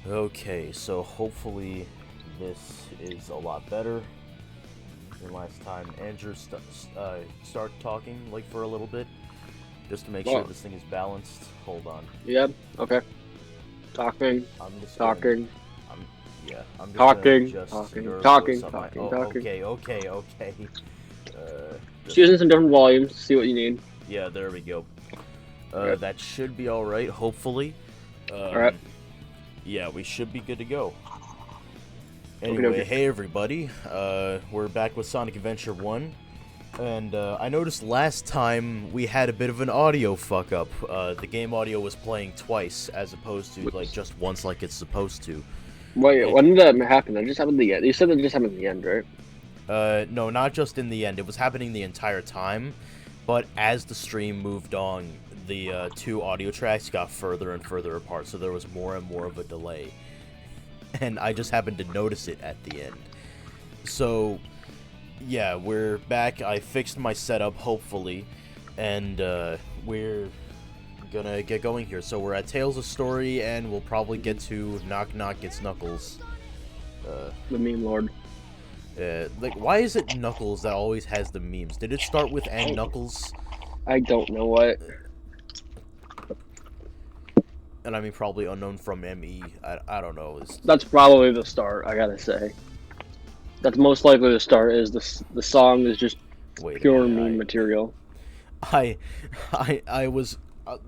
Okay, so hopefully this is a lot better than last time. Andrew, start talking like for a little bit, just to make sure this thing is balanced. Hold on. Yep. Okay. Talking. I'm just talking. I'm just talking. gonna adjust Talking. your Talking. voice on Talking. my. Talking. Okay. Just using some different volumes. See what you need. Yeah, there we go. Yep. That should be all right. Hopefully. All right. Yeah, we should be good to go. Anyway, hey everybody, we're back with Sonic Adventure 1, and I noticed last time we had a bit of an audio fuck-up. The game audio was playing twice, as opposed to, like, just once like it's supposed to. Wait, when did that happen? That just happened at the end. You said that just happened at the end, right? No, not just in the end. It was happening the entire time, but as the stream moved on, the two audio tracks got further and further apart, so there was more and more of a delay. And I just happened to notice it at the end. So, yeah, we're back. I fixed my setup, hopefully, and we're gonna get going here. So we're at Tales of Story, and we'll probably get to Knock Knock It's Knuckles. The meme lord. Like, why is it Knuckles that always has the memes? Did it start with and Knuckles? I don't know what. And I mean, probably unknown from ME. I don't know. That's probably the start, I gotta say. That's most likely the start, is the song is just pure meme material. I was,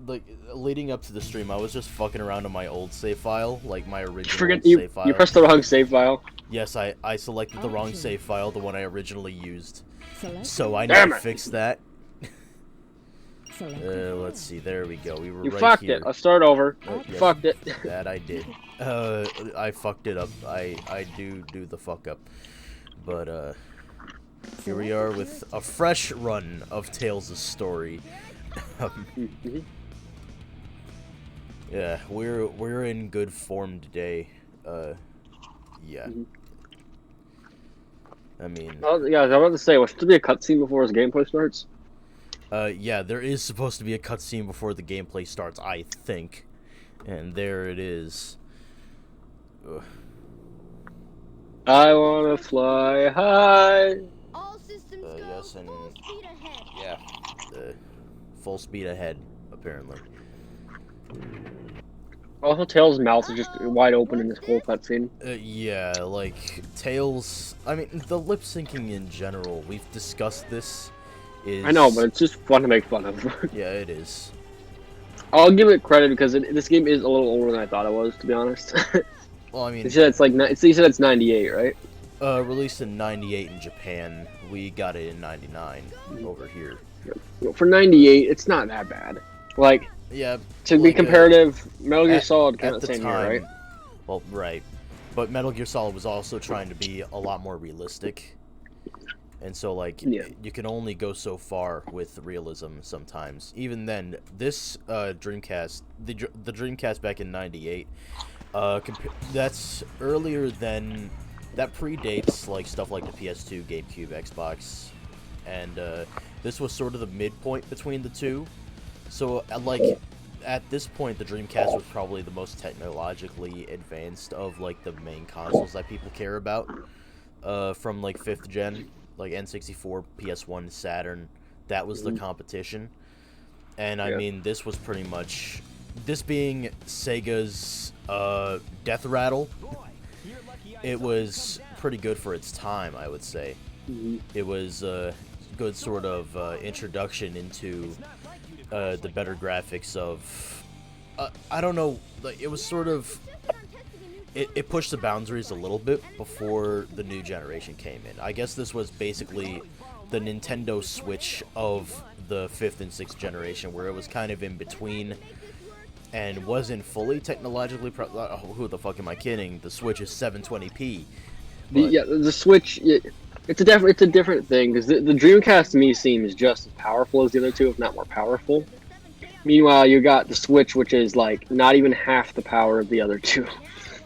like, leading up to the stream, I was just fucking around on my old save file, like my original save file. You pressed the wrong save file? Yes, I selected the wrong save file, the one I originally used. So I need to fix that. Let's see, there we go. We were you right fucked here. it. I'll start over. You fucked it. That I did. I fucked it up. I do the fuck up. But, here we are with a fresh run of Tales of Story. Yeah, we're in good form today. Yeah. I mean... Oh, yeah, I was about to say, was there to be a cutscene before his gameplay starts? Yeah, there is supposed to be a cutscene before the gameplay starts, I think. And there it is. Ugh. I wanna fly high. All systems go. Yes, and full speed ahead. yeah, full speed ahead, apparently. Also, Tails' mouth is just wide open in this whole cutscene. Yeah, like, Tails... I mean, the lip-syncing in general, we've discussed this, is... I know, but it's just fun to make fun of. Yeah, it is. I'll give it credit because this game is a little older than I thought it was, to be honest. Well, I mean... You said it's like... You said it's 98, right? Released in 98 in Japan. We got it in 99 over here. For 98, it's not that bad. Like... Yeah. To be comparative, Metal Gear Solid came out the same year, right? Well, right. But Metal Gear Solid was also trying to be a lot more realistic. And so, like, you can only go so far with realism sometimes. Even then, this Dreamcast, the Dreamcast back in 98, that's earlier than... That predates, like, stuff like the PS2, GameCube, Xbox. And this was sort of the midpoint between the two. So, like, at this point, the Dreamcast was probably the most technologically advanced of, like, the main consoles that people care about. From, like, 5th gen, like N64, PS1, Saturn, that was the competition. And, I mean, this was pretty much... This being Sega's death rattle, it was pretty good for its time, I would say. It was a good sort of introduction into... the better graphics of... I don't know, like, it was sort of... It pushed the boundaries a little bit before the new generation came in. I guess this was basically the Nintendo Switch of the 5th and 6th generation, where it was kind of in between and wasn't fully technologically... who the fuck am I kidding? The Switch is 720p. Yeah, the Switch... It's a different thing, because the Dreamcast to me seems just as powerful as the other two, if not more powerful. Meanwhile, you got the Switch, which is like not even half the power of the other two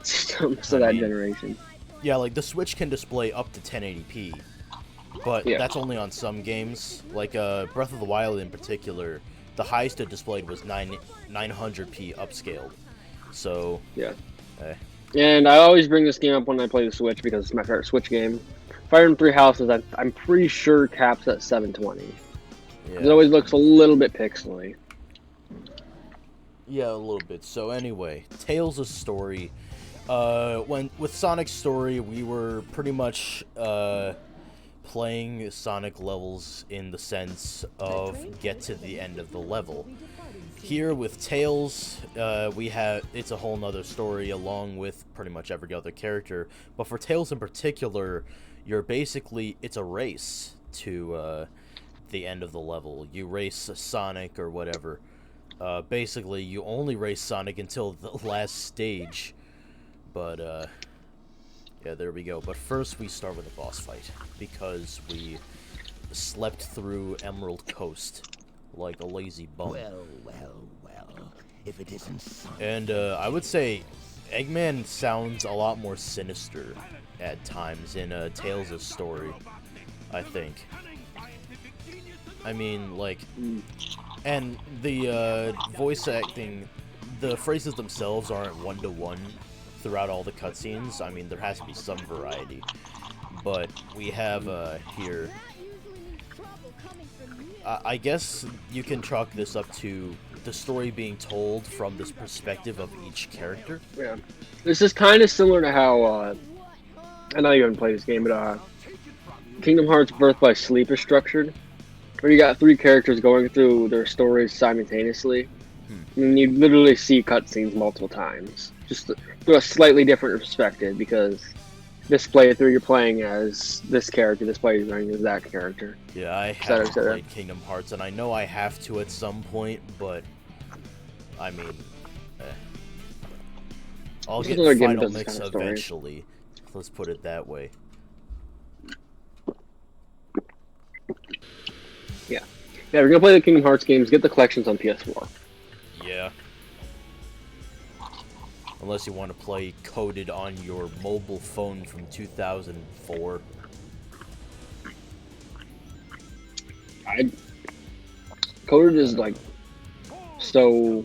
systems of that generation. Yeah, like the Switch can display up to 1080p, but that's only on some games. Like Breath of the Wild in particular, the highest it displayed was 900p upscaled. So And I always bring this game up when I play the Switch because it's my favorite Switch game. Fire Emblem Three Houses, I'm pretty sure caps at 720. Yeah. It always looks a little bit pixely. Yeah, a little bit. So anyway, Tales of Story. With Sonic's story, we were pretty much playing Sonic levels in the sense of get to the end of the level. Here with Tails, it's a whole nother story along with pretty much every other character. But for Tails in particular, it's a race to the end of the level. You race Sonic or whatever. Basically, you only race Sonic until the last stage. But, yeah, there we go. But first, we start with a boss fight, because we slept through Emerald Coast like a lazy bum. Well, if it isn't Sonic. And, I would say Eggman sounds a lot more sinister at times in Tales of Story, I think. I mean, like... And the voice acting, the phrases themselves aren't one-to-one throughout all the cutscenes. I mean, there has to be some variety. But we have here... I guess you can chalk this up to the story being told from this perspective of each character. Yeah. This is kind of similar to how, I know you haven't played this game, but Kingdom Hearts Birth by Sleep is structured. Where you got three characters going through their stories simultaneously. And you literally see cutscenes multiple times. Just through a slightly different perspective, because this playthrough you're playing as this character, this playthrough you're playing as that character. Yeah, I haven't played Kingdom Hearts, and I know I have to at some point, but I mean, I'll get Final Mix eventually. Let's put it that way. Yeah, we're gonna play the Kingdom Hearts games. Get the collections on PS4. Yeah. Unless you want to play coded on your mobile phone from 2004. Coded is like so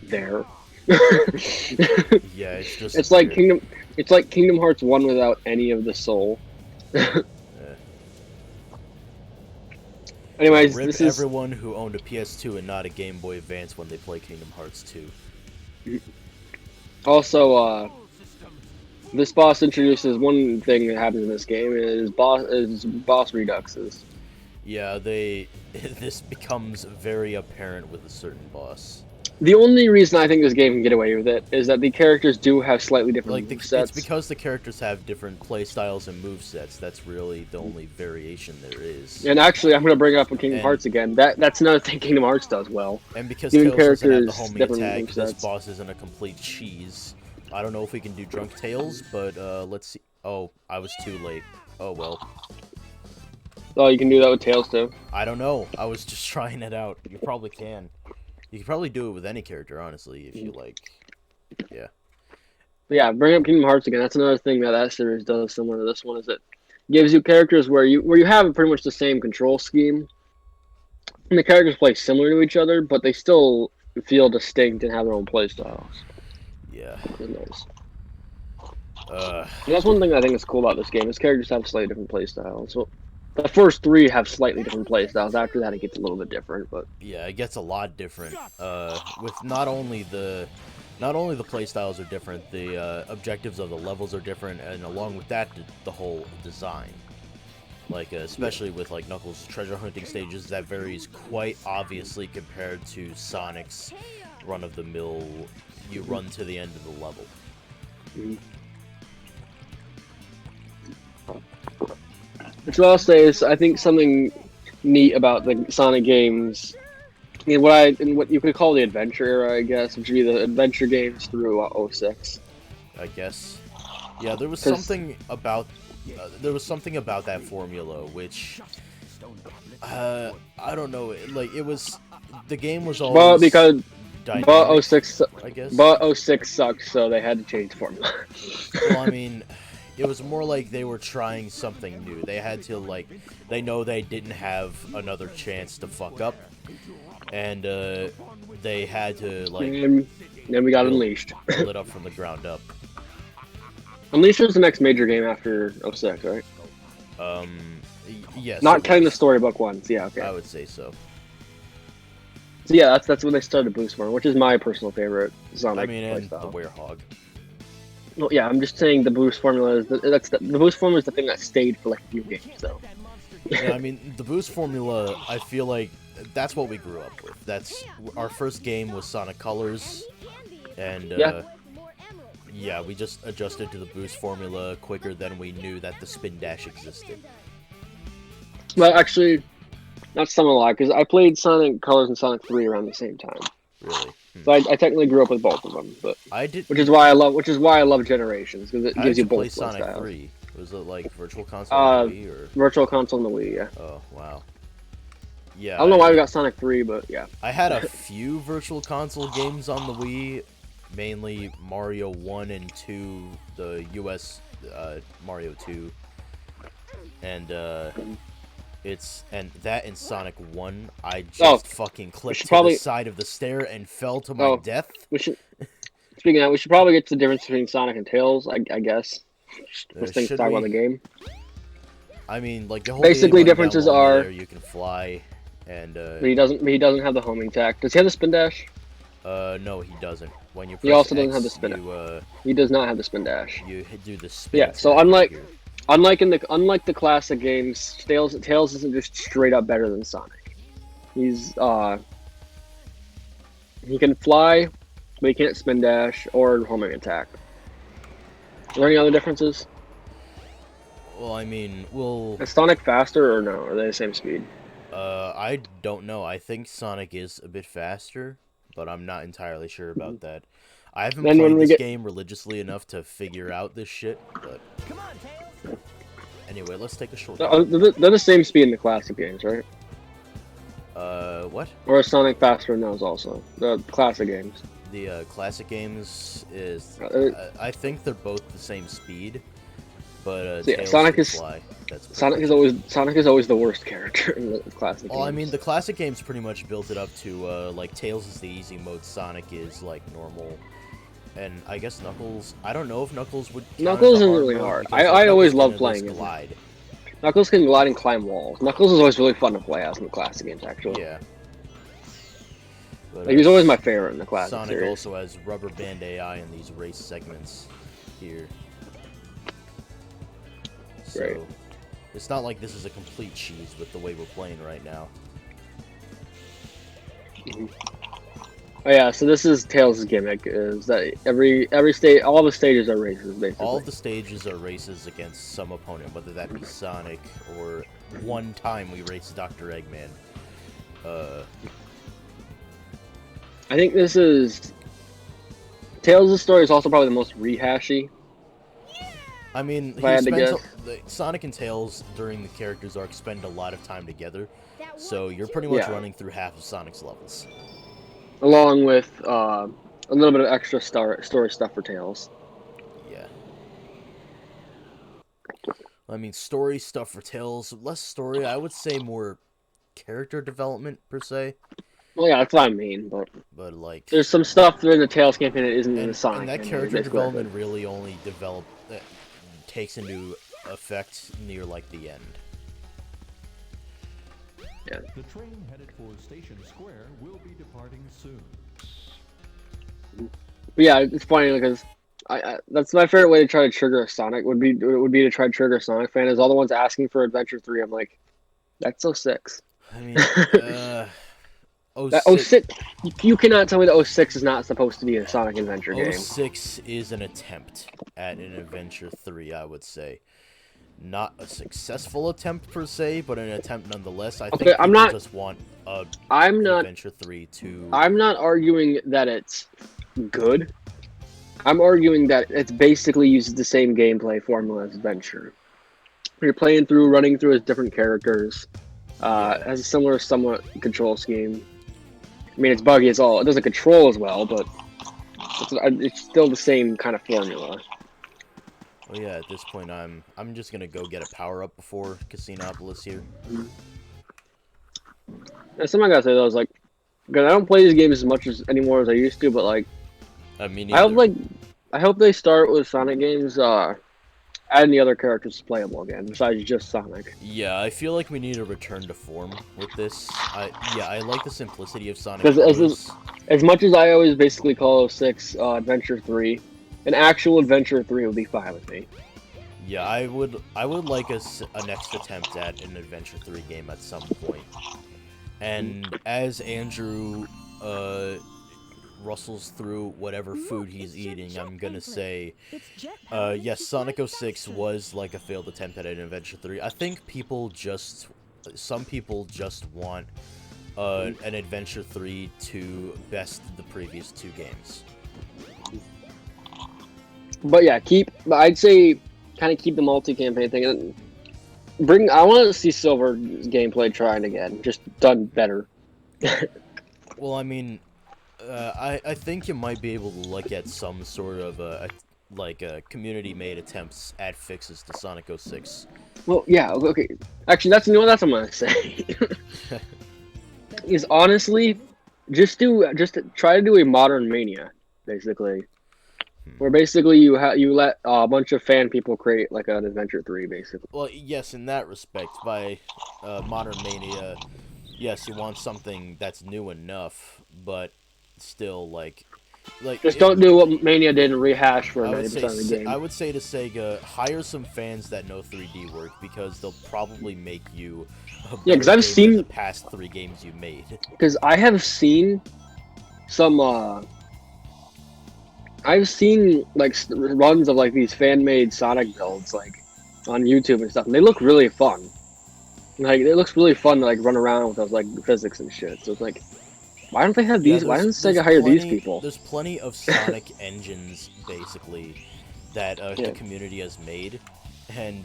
there. Yeah, it's just. It's like Kingdom. It's like Kingdom Hearts 1 without any of the soul. Anyways, Rip this is everyone who owned a PS2 and not a Game Boy Advance when they play Kingdom Hearts 2. Also, this boss introduces one thing that happens in this game is boss reduxes. Yeah, this becomes very apparent with a certain boss. The only reason I think this game can get away with it is that the characters do have slightly different movesets. It's because the characters have different playstyles and movesets. That's really the only variation there is. And actually, I'm going to bring up Kingdom Hearts again. That's another thing Kingdom Hearts does well. And because Tails doesn't have the homing attack, this boss isn't a complete cheese. I don't know if we can do Drunk Tails, but let's see. Oh, I was too late. Oh well. Oh, you can do that with Tails too? I don't know. I was just trying it out. You probably can. You can probably do it with any character, honestly, if you like. Yeah. But yeah, bring up Kingdom Hearts again. That's another thing that series does similar to this one, is it gives you characters where you have pretty much the same control scheme, and the characters play similar to each other, but they still feel distinct and have their own play styles. Yeah. Nice. And that's one thing I think is cool about this game. Is characters have slightly different play styles. So the first three have slightly different play styles. After that, it gets a little bit different. But yeah, it gets a lot different. With not only the play styles are different, the objectives of the levels are different, and along with that, the whole design. Like especially with like Knuckles' treasure hunting stages, that varies quite obviously compared to Sonic's run-of-the-mill. You run to the end of the level. Which I'll say is, I think something neat about the Sonic games, in what you could call the adventure era, I guess, which would be the adventure games through 06. I guess. Yeah, there was something about that formula which I don't know. Like the game was always. Well, because. Dynamic, but 06, I guess. But 06 sucked, so they had to change the formula. Well, I mean, it was more like they were trying something new. They had to, like, they know they didn't have another chance to fuck up, and they had to, like, and then we got Unleashed. Build it up from the ground up. Unleashed was the next major game after 06, right? Yes. Not counting the storybook ones. Yeah, okay. I would say so. So yeah, that's when they started Boost Form, which is my personal favorite Sonic I mean, and the playstyle. Werehog. Well, yeah, I'm just saying the Boost formula is the Boost formula is the thing that stayed for like a few games, though. Yeah, I mean, the Boost formula, I feel like that's what we grew up with. That's our first game was Sonic Colors, and yeah, we just adjusted to the Boost formula quicker than we knew that the Spin Dash existed. Well, actually, that's some of a lie because I played Sonic Colors and Sonic 3 around the same time. Really? So I technically grew up with both of them, but I did. which is why I love Generations because it gives you both play Sonic styles. 3. Was it like Virtual Console on the Wii or Virtual Console on the Wii? Yeah. Oh wow. Yeah. I don't know why we got Sonic 3, but yeah. I had a few Virtual Console games on the Wii, mainly Mario 1 and 2, the US Mario 2, and that in Sonic 1, I just fucking clipped to the side of the stair and fell to my death. Speaking of that, we should probably get to the difference between Sonic and Tails, I guess. First thing to talk about the game. I mean, like the whole basically game, differences are you can fly, and but he doesn't have the homing attack. Does he have the spin dash? No, he doesn't. When you press he also doesn't X, have the spin. He does not have the spin dash. You do the spin. Yeah, so unlike the classic games, Tails isn't just straight up better than Sonic. He's he can fly, but he can't spin dash or homing attack. Are there any other differences? Well, I mean, is Sonic faster or no? Are they the same speed? I don't know. I think Sonic is a bit faster, but I'm not entirely sure about that. I haven't played this game religiously enough to figure out this shit, but... Come on, Tails! Anyway, let's take a short... They're the same speed in the classic games, right? What? Or is Sonic faster in those also? The classic games. The classic games is... I think they're both the same speed, but Tails Sonic can is fly. Sonic is always the worst character in the classic games. Well, I mean, the classic games pretty much built it up to like Tails is the easy mode, Sonic is like normal, and I guess Knuckles. I don't know if Knuckles would. Knuckles isn't really hard. I always love playing it. Glide. Knuckles can glide and climb walls. Knuckles is always really fun to play as in the classic games, actually. Yeah. But, like, he's always my favorite in the classic Sonic series. also has rubber band AI in these race segments here. So, right. It's not like this is a complete cheese with the way we're playing right now. Mm-hmm. Oh yeah, so this is Tails' gimmick, is that every stage, all the stages are races, basically. All of the stages are races against some opponent, whether that be Sonic, or one time we raced Dr. Eggman. I think this is... Tails' story is also probably the most rehashy. I mean, Sonic and Tails during the character's arc spend a lot of time together, so you're pretty much running through half of Sonic's levels. Along with a little bit of extra story stuff for Tails. Yeah. I mean, story stuff for Tails, less story, I would say more character development, per se. Well, yeah, that's what I mean, but like... There's some stuff during the Tails campaign that isn't in the Sonic. And that character development really only takes into effect near, like, the end. Yeah. The train headed for Station Square will be departing soon. But yeah, it's funny because that's my favorite way to try to trigger a Sonic would be to try to trigger a Sonic fan. Is all the ones asking for Adventure 3. I'm like, that's 06. I mean, 06. You cannot tell me that 06 is not supposed to be a Sonic Adventure game. 06 is an attempt at an Adventure 3, I would say. Not a successful attempt per se, but an attempt nonetheless. I think people just want Adventure 3 to... I'm not arguing that it's good. I'm arguing that it's basically uses the same gameplay formula as Adventure. You're running through as different characters. Has a similar, somewhat control scheme. I mean, it's buggy as all. It doesn't control as well, but it's still the same kind of formula. Well, yeah, at this point, I'm just gonna go get a power-up before Casinopolis here. Yeah, something I gotta say, though, is, like, because I don't play these games as much anymore as I used to, but, like, me I have, neither. like, I hope they start with Sonic games. Adding the other characters playable again besides just Sonic. Yeah, I feel like we need to return to form with this. I like the simplicity of Sonic Because Colors. as much as I always basically call 06 Adventure 3, an actual Adventure 3 would be fine with me. Yeah, I would like a next attempt at an Adventure 3 game at some point. And as Andrew rustles through whatever food he's eating, I'm gonna say, yes, Sonic 06 was like a failed attempt at an Adventure 3. I think some people just want an Adventure 3 to best the previous two games. But yeah, I'd say kind of keep the multi-campaign thing. And I want to see Silver gameplay trying again, just done better. Well, I mean, I think you might be able to look at some sort of community-made attempts at fixes to Sonic 06. Well, yeah, okay. Actually, that's what I'm gonna say. Is honestly, just try to do a modern Mania, basically, where basically you let a bunch of fan people create like an Adventure 3, basically. Well, yes, in that respect, by Modern Mania, yes, you want something that's new enough, but still, like Just don't do what Mania did and rehash for I would 90% of the game. I would say to Sega, hire some fans that know 3D work, because they'll probably make you a Yeah, 'cause better I've game seen- than the past 3 games you made. Because I have seen some, I've seen like runs of like these fan-made Sonic builds like on YouTube and stuff, and they look really fun. Like it looks really fun to like run around with those like physics and shit. So it's like, why don't they have these? Why doesn't Sega hire these people? There's plenty of Sonic engines, basically, that the community has made, and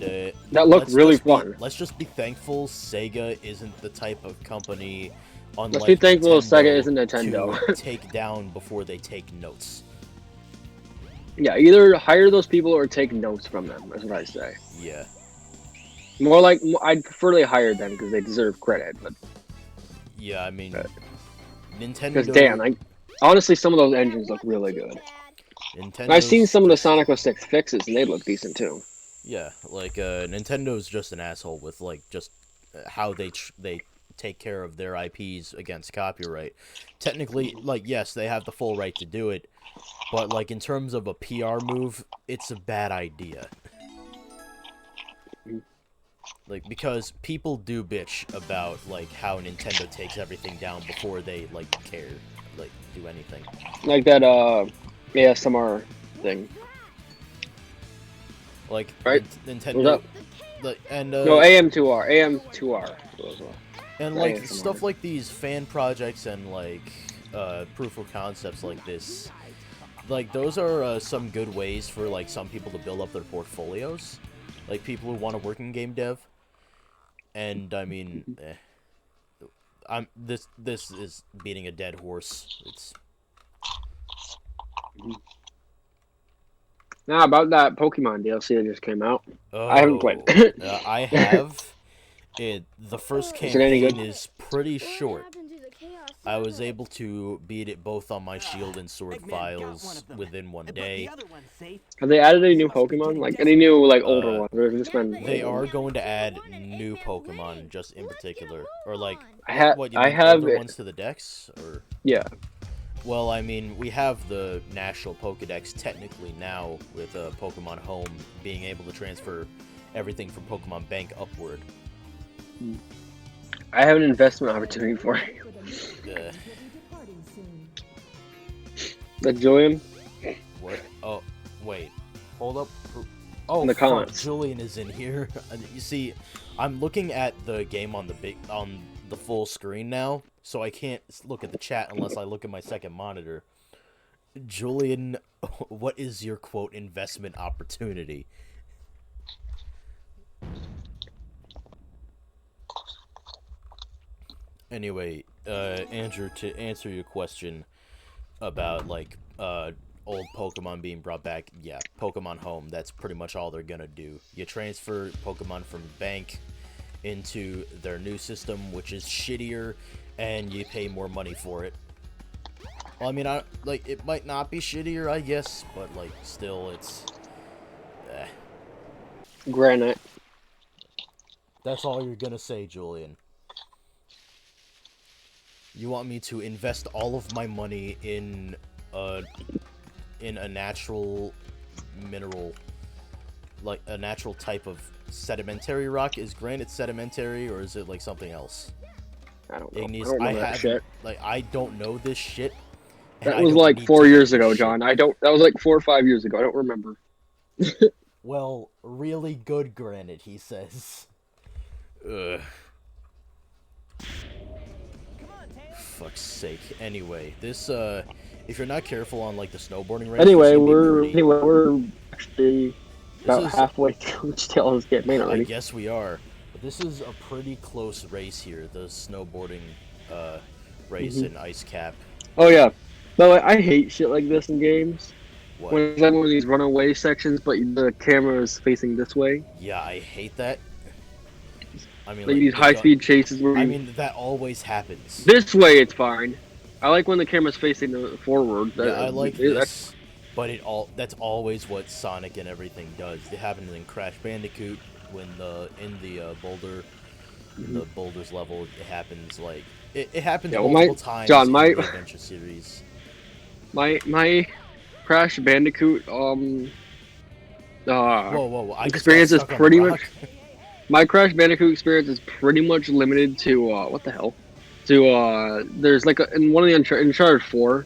that look really fun. Let's just be thankful Sega isn't the type of company. Let's be thankful Sega isn't Nintendo. To take down before they take notes. Yeah, either hire those people or take notes from them. That's what I say. Yeah. More like I'd prefer they hire them because they deserve credit. But yeah, I mean, Nintendo. Because damn, honestly, some of those engines look really good. And I've seen some of the Sonic 06 fixes, and they look decent too. Yeah, like Nintendo's just an asshole with like just how they take care of their IPs against copyright. Technically, like, yes, they have the full right to do it, but like in terms of a PR move, it's a bad idea. Like, because people do bitch about like how Nintendo takes everything down before they like care, like do anything. Like that ASMR thing. Like right? Nintendo and no, AM2R. And like ASMR. Stuff like these fan projects and like proof of concepts like this, like those are some good ways for like some people to build up their portfolios, like people who want to work in game dev. And I mean, this is beating a dead horse. It's now about that Pokemon DLC that just came out. Oh, I haven't played. I have. The first campaign is pretty short. I was able to beat it both on my Shield and Sword files within one day. Have they added any new Pokemon? Like any new like older ones? Or just been... They are going to add new Pokemon, just in particular, or like I have older ones to the Dex, or yeah. Well, I mean, we have the National Pokedex technically now with Pokemon Home being able to transfer everything from Pokemon Bank upward. I have an investment opportunity for you. Julian? What? Oh, wait. Hold up. Oh, in the comments. Julian is in here. You see, I'm looking at the game on the full screen now, so I can't look at the chat unless I look at my second monitor. Julian, what is your quote investment opportunity? Anyway, Andrew, to answer your question about like old Pokemon being brought back, yeah, Pokemon Home, that's pretty much all they're gonna do. You transfer Pokemon from Bank into their new system, which is shittier, and you pay more money for it. Well, I mean, it might not be shittier, I guess, but like still, it's. Granite. That's all you're gonna say, Julian. You want me to invest all of my money in a natural mineral, like a natural type of sedimentary rock? Is granite sedimentary, or is it like something else? I don't know. Ignis, I don't know that shit. Like, I don't know this shit. That was like 4 years ago, John. That was like 4 or 5 years ago. I don't remember. Well, really good granite, he says. Ugh. Fuck's sake. Anyway, this if you're not careful on like the snowboarding ramp. Anyway, we're actually about halfway through each tail of this game already. I guess we are. But this is a pretty close race here, the snowboarding race in Ice Cap. Oh yeah. By the way, I hate shit like this in games. What? When it's like one of these runaway sections, but the camera is facing this way. Yeah, I hate that. I mean, like these high-speed chases where I mean, that always happens. This way, it's fine. I like when the camera's facing forward. Yeah, I like this, but that's always what Sonic and everything does. It happens in Crash Bandicoot when in the Boulders level. It happens like it happens multiple times John, in the Adventure series. My Crash Bandicoot whoa, I experience is pretty much. My Crash Bandicoot experience is pretty much limited to what the hell? To there's like in one of the Uncharted 4,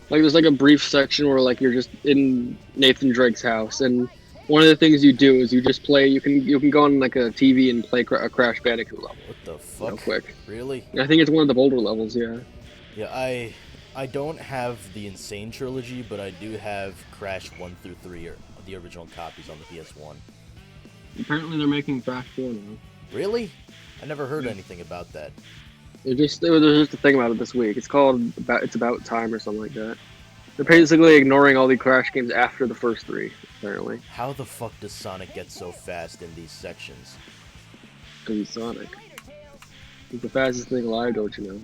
like there's like a brief section where like you're just in Nathan Drake's house, and one of the things you do is you just play. You can go on like a TV and play a Crash Bandicoot level. What the fuck? Real quick. Really? I think it's one of the Boulder levels. Yeah. Yeah, I don't have the Insane trilogy, but I do have Crash 1 through 3, or the original copies on the PS1. Apparently they're making Crash 4 now. Really? I never heard anything about that. There's just a thing about it this week. It's called It's About Time or something like that. They're basically ignoring all the Crash games after the first 3, apparently. How the fuck does Sonic get so fast in these sections? Because he's Sonic. He's the fastest thing alive, don't you know?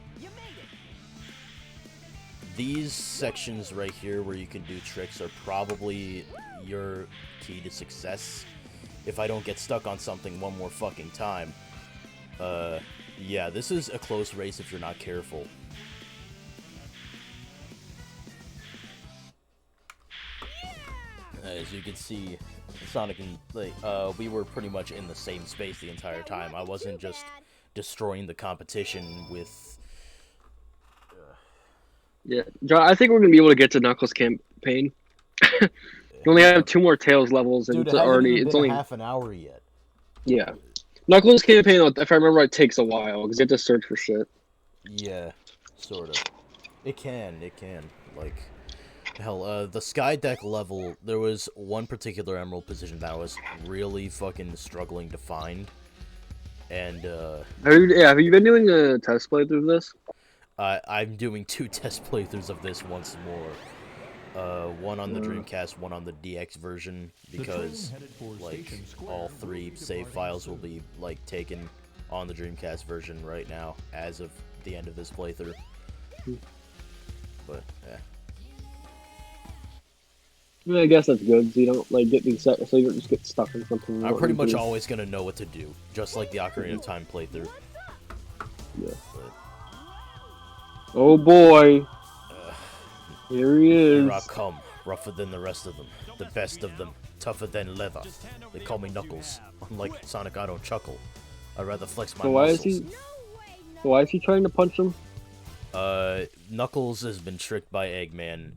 These sections right here where you can do tricks are probably your key to success. If I don't get stuck on something one more fucking time. Yeah, this is a close race if you're not careful. As you can see, Sonic and we were pretty much in the same space the entire time. I wasn't just destroying the competition with... Yeah, John, I think we're gonna be able to get to Knuckles' campaign. We only have 2 more Tails levels, and Dude, it's only half an hour yet. Yeah, Knuckles' campaign, if I remember right, takes a while because you have to search for shit. Yeah, sort of. It can. Like, hell, the Sky Deck level, there was one particular Emerald position that I was really fucking struggling to find, and have you been doing a test playthrough of this? I'm doing 2 test playthroughs of this once more. One on the Dreamcast, one on the DX version, because like all 3 save files will be like taken on the Dreamcast version right now as of the end of this playthrough. But yeah. I guess that's good, so you don't like get these so you don't just get stuck in something. I'm pretty much always gonna know what to do, just like the Ocarina of Time playthrough. Yeah. But... Oh boy. Here he is. Here I come, rougher than the rest of them, the best of them, tougher than leather. They call me Knuckles. Unlike Sonic, I don't chuckle. I'd rather flex my muscles. Why is he trying to punch him? Knuckles has been tricked by Eggman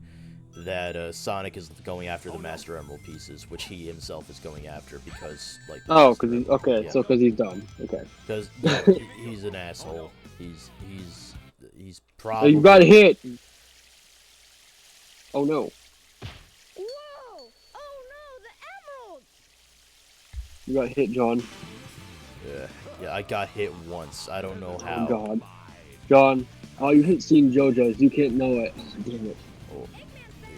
that Sonic is going after the Master Emerald pieces, which he himself is going after because, like... Oh, because he's... Okay, yeah. So because he's dumb. Okay. Because yeah, he's an asshole. He's probably... Oh, you got hit! Oh no. Whoa! Oh no, the emeralds! You got hit, John. Yeah, I got hit once. I don't know how. Oh god. John, you haven't seen JoJo's. You can't know it. Damn it. Oh.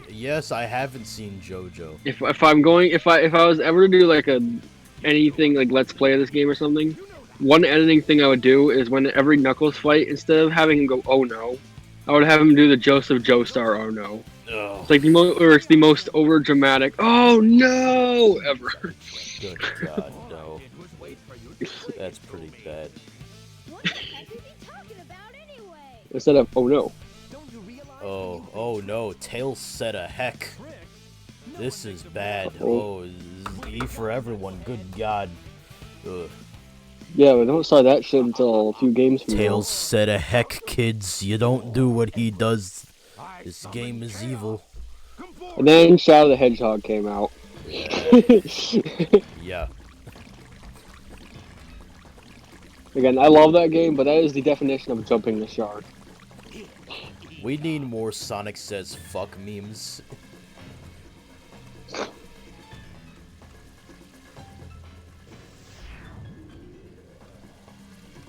Yes, I haven't seen JoJo. If I was ever to do like anything like Let's Play this game or something, one editing thing I would do is when every Knuckles fight, instead of having him go, oh no, I would have him do the Joseph Joestar. Oh no! Oh, It's like it's the most over dramatic. Oh no! Ever. good God, no. That's pretty bad. What the heck is he talking about anyway? Instead of oh no. Oh no, Tails said a heck. This is bad. Uh-oh. Oh, E for everyone, good God. Ugh. Yeah, but don't start that shit until a few games from Tails said a heck, kids. You don't do what he does. This game is evil. now. And then Shadow the Hedgehog came out. Yeah. Again, I love that game, but that is the definition of jumping the shark. We need more Sonic says fuck memes.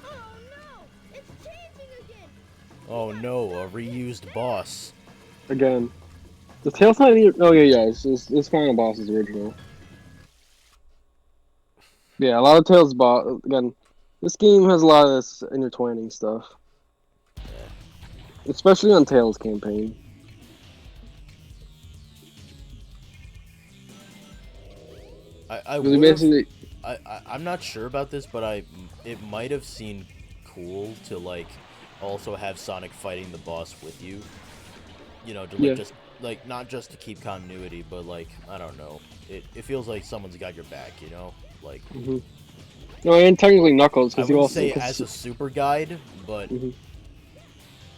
Oh no! It's changing again! Oh no, a reused boss. Again, the Tails not even. Oh yeah, this final boss is original. Yeah, a lot of Tails boss. Again, this game has a lot of this intertwining stuff, especially on Tails campaign. I Really, would've- basically, I'm not sure about this, but it might have seemed cool to like also have Sonic fighting the boss with you. You know, to like Yeah. just like not just to keep continuity, but like I don't know. It feels like someone's got your back, you know? Like no, and technically Knuckles I because you wouldn't also say as a super guide, but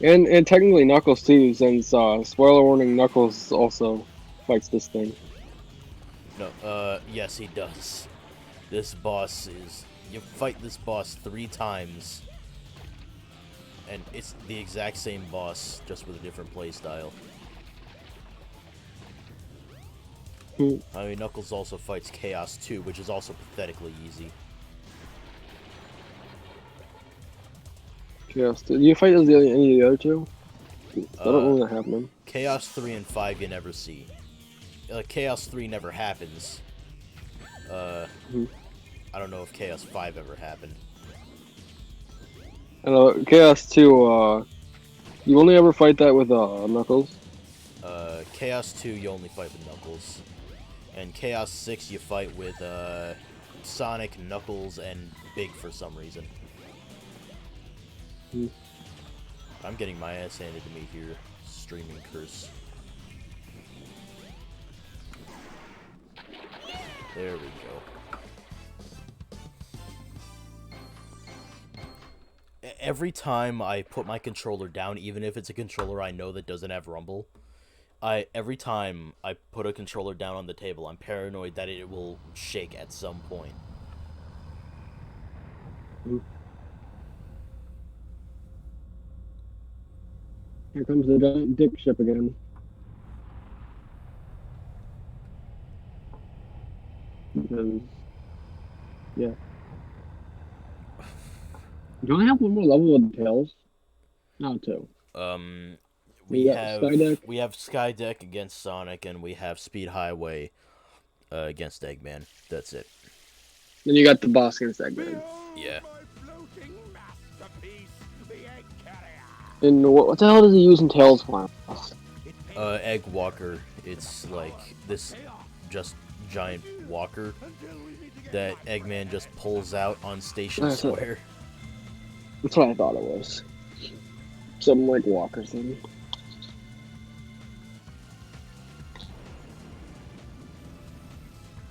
and technically Knuckles too, since spoiler warning, Knuckles also fights this thing. no, yes he does. This boss is you fight this boss 3 times. And it's the exact same boss, just with a different playstyle. I mean, Knuckles also fights Chaos 2, which is also pathetically easy. Yes. Do you fight as any of the other two? I don't know what happened. Chaos 3 and 5 you never see. Chaos 3 never happens. I don't know if Chaos 5 ever happened. I know Chaos 2. You only ever fight that with Knuckles. Chaos 2 you only fight with Knuckles. And Chaos 6 you fight with Sonic, Knuckles, and Big for some reason. I'm getting my ass handed to me here. Streaming curse. There we go. Every time I put my controller down, even if it's a controller I know that doesn't have rumble, every time I put a controller down on the table, I'm paranoid that it will shake at some point. Here comes the giant dick ship again. Because, yeah. Do I have one more level with Tails? No, 2. We got have Skydeck. we have Skydeck against Sonic, and we have Speed Highway against Eggman. That's it. Then you got the boss against Eggman. Yeah. And what the hell does he use in Tails for? Egg Walker. It's like this just giant walker that Eggman just pulls out on Station That's it. Square. That's what I thought it was. Something like Walker thing.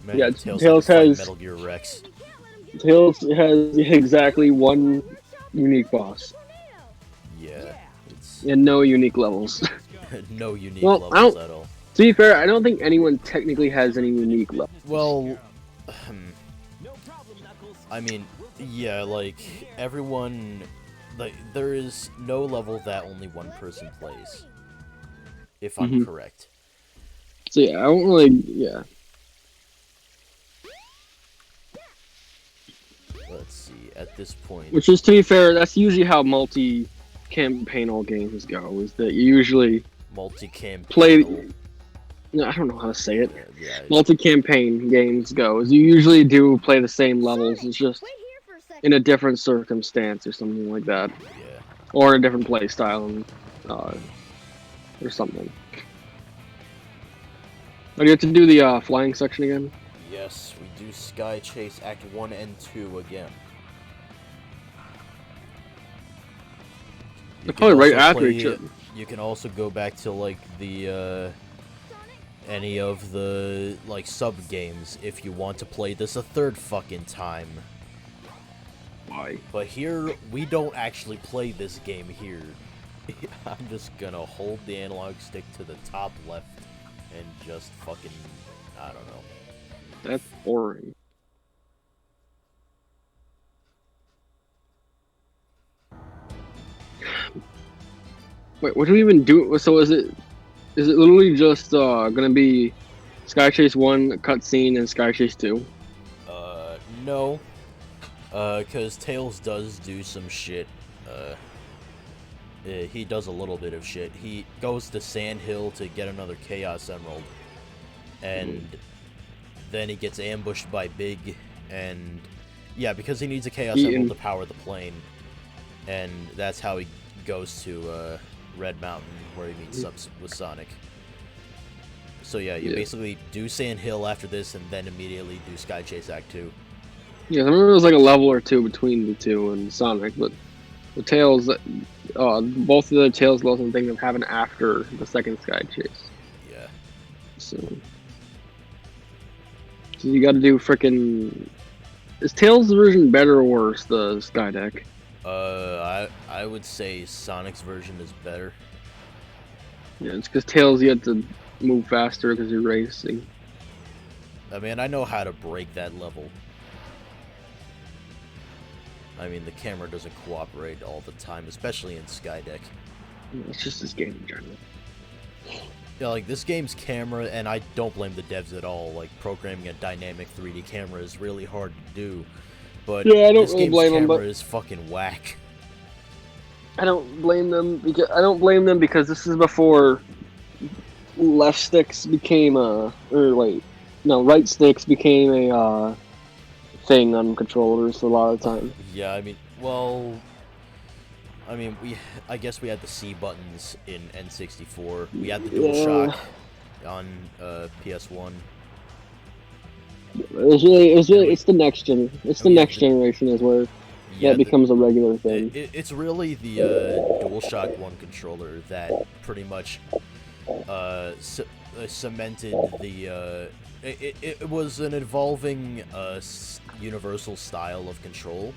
Man, Yeah, Tails Tails had to fight has- Metal Gear Rex. Tails has exactly one unique boss Yeah, it's and no unique levels. no unique Well, I levels don't- at all. To be fair, I don't think anyone technically has any unique levels. Well, I mean, yeah, like everyone, like there is no level that only one person plays. If I'm correct. So yeah, I don't really, yeah. Let's see. At this point, Which is, to be fair, that's usually how multi-campaign games go, is that you usually multi-campaign. play... No, I don't know how to say it. Yeah, Multi-campaign games go, is you usually do play the same levels, it's just Wait here for a second. in a different circumstance or something like that. yeah. Or a different play style. And or something. Oh, you have to do the flying section again? Yes, we do Sky Chase Act 1 and 2 again. They're probably right also after each other. You can also go back to like the any of the like sub games if you want to play this a third fucking time. Why? But here we don't actually play this game here. I'm just gonna hold the analog stick to the top left and just fucking, I don't know. That's boring. Wait, what do we even do? So is it literally just gonna be Sky Chase 1 cutscene and Sky Chase 2? No. Cause Tails does do some shit. He does a little bit of shit. He goes to Sand Hill to get another Chaos Emerald. And then he gets ambushed by Big, and yeah, because he needs a Chaos Emerald to power the plane. And that's how he goes to Red Mountain, where he meets up with Sonic. So yeah, you basically do Sand Hill after this, and then immediately do Sky Chase Act 2. Yeah, I remember it was like a level or two between the two and Sonic, but the Tails, both of the Tails levels and things happen after the second Sky Chase. Yeah. So you got to do frickin'. Is Tails' version better or worse? The Sky Deck. I would say Sonic's version is better. Yeah, it's because Tails you have to move faster because you're racing. I mean, I know how to break that level. I mean, the camera doesn't cooperate all the time, especially in Skydeck. It's just this game in general. Yeah, like, this game's camera, and I don't blame the devs at all, like, programming a dynamic 3D camera is really hard to do. But yeah, I don't this really game's blame camera them, is fucking whack. I don't blame them because this is before left sticks became right sticks became a thing on controllers a lot of the time. Yeah, I mean, I guess we had the C buttons in N64. We had the DualShock on PS1. It's the next gen. It's the next generation is where that becomes a regular thing. It's really the DualShock 1 controller that pretty much cemented the. It was an evolving universal style of control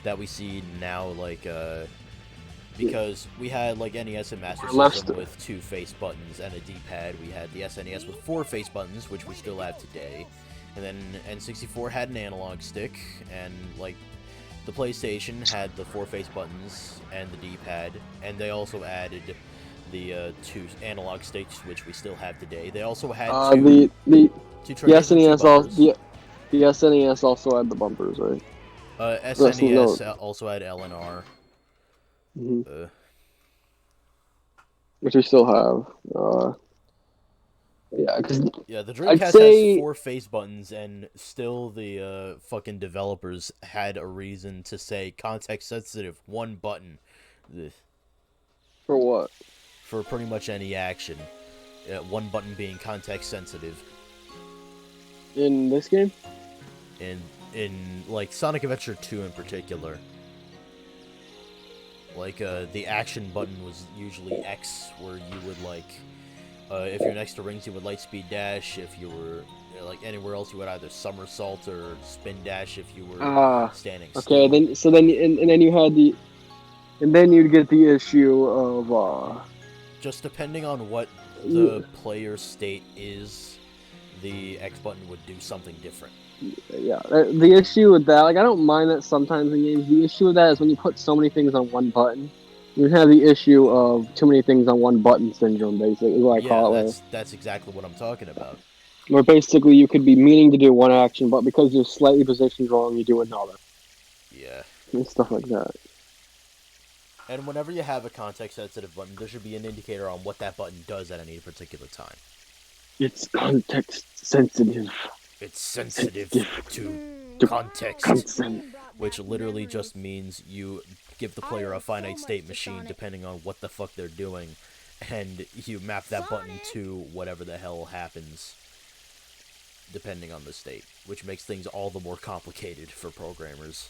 that we see now, like because we had like NES and Master System with 2 face buttons and a D-pad. We had the SNES with 4 face buttons, which we still have today, and then N64 had an analog stick, and like the PlayStation had the 4 face buttons and the D-pad, and they also added the 2 analog sticks, which we still have today. They also had the SNES the SNES also had the bumpers, right? SNES also had LNR. Which we still have. Yeah, the Dreamcast has 4 face buttons, and still the fucking developers had a reason to say context-sensitive 1 button. For what? For pretty much any action. 1 button being context-sensitive. In this game? In like Sonic Adventure 2 in particular. Like the action button was usually X, where you would like if you're next to rings you would lightspeed dash. If you were like anywhere else you would either somersault or spin dash if you were standing still. Okay, then you had and then you'd get the issue of just depending on what the player's state is, the X button would do something different. Yeah, the issue with that, like, I don't mind that sometimes in games. The issue with that is when you put so many things on 1 button, you have the issue of too many things on 1 button syndrome, basically, is what I call it. That's exactly what I'm talking about. Where basically you could be meaning to do 1 action, but because you're slightly positioned wrong, you do another. Yeah. And stuff like that. And whenever you have a context-sensitive button, there should be an indicator on what that button does at any particular time. It's context-sensitive. It's sensitive to context, which literally just means you give the player a finite state machine depending on what the fuck they're doing, and you map that button to whatever the hell happens depending on the state, which makes things all the more complicated for programmers.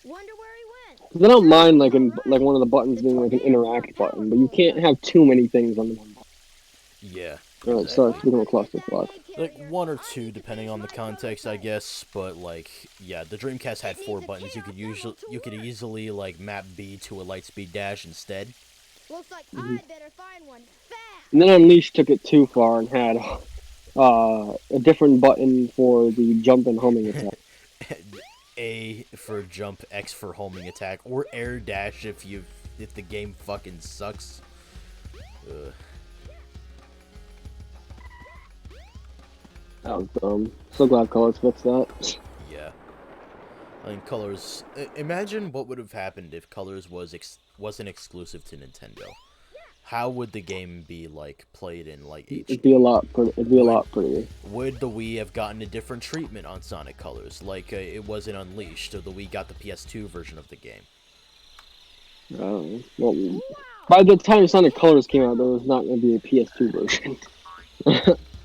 Wonder where he went. 'Cause I don't mind like one of the buttons being like an interact button, but you can't have too many things on the one button. Yeah. Or it starts becoming a clusterfuck. Like, one or two, depending on the context, I guess. But like, yeah, the Dreamcast had 4 buttons. You could easily like map B to a lightspeed dash instead. Looks like I better find one fast. And then Unleashed took it too far and had a different button for the jump and homing attack. A for jump, X for homing attack, or air dash if the game fucking sucks. Ugh. That was dumb. So glad Colors fixed that. Yeah. I mean, Colors. Imagine what would have happened if Colors wasn't exclusive to Nintendo. How would the game be like played in like HD? It'd be a lot prettier. Would the Wii have gotten a different treatment on Sonic Colors, like it was in Unleashed, or the Wii got the PS2 version of the game? Well, by the time Sonic Colors came out, there was not going to be a PS2 version.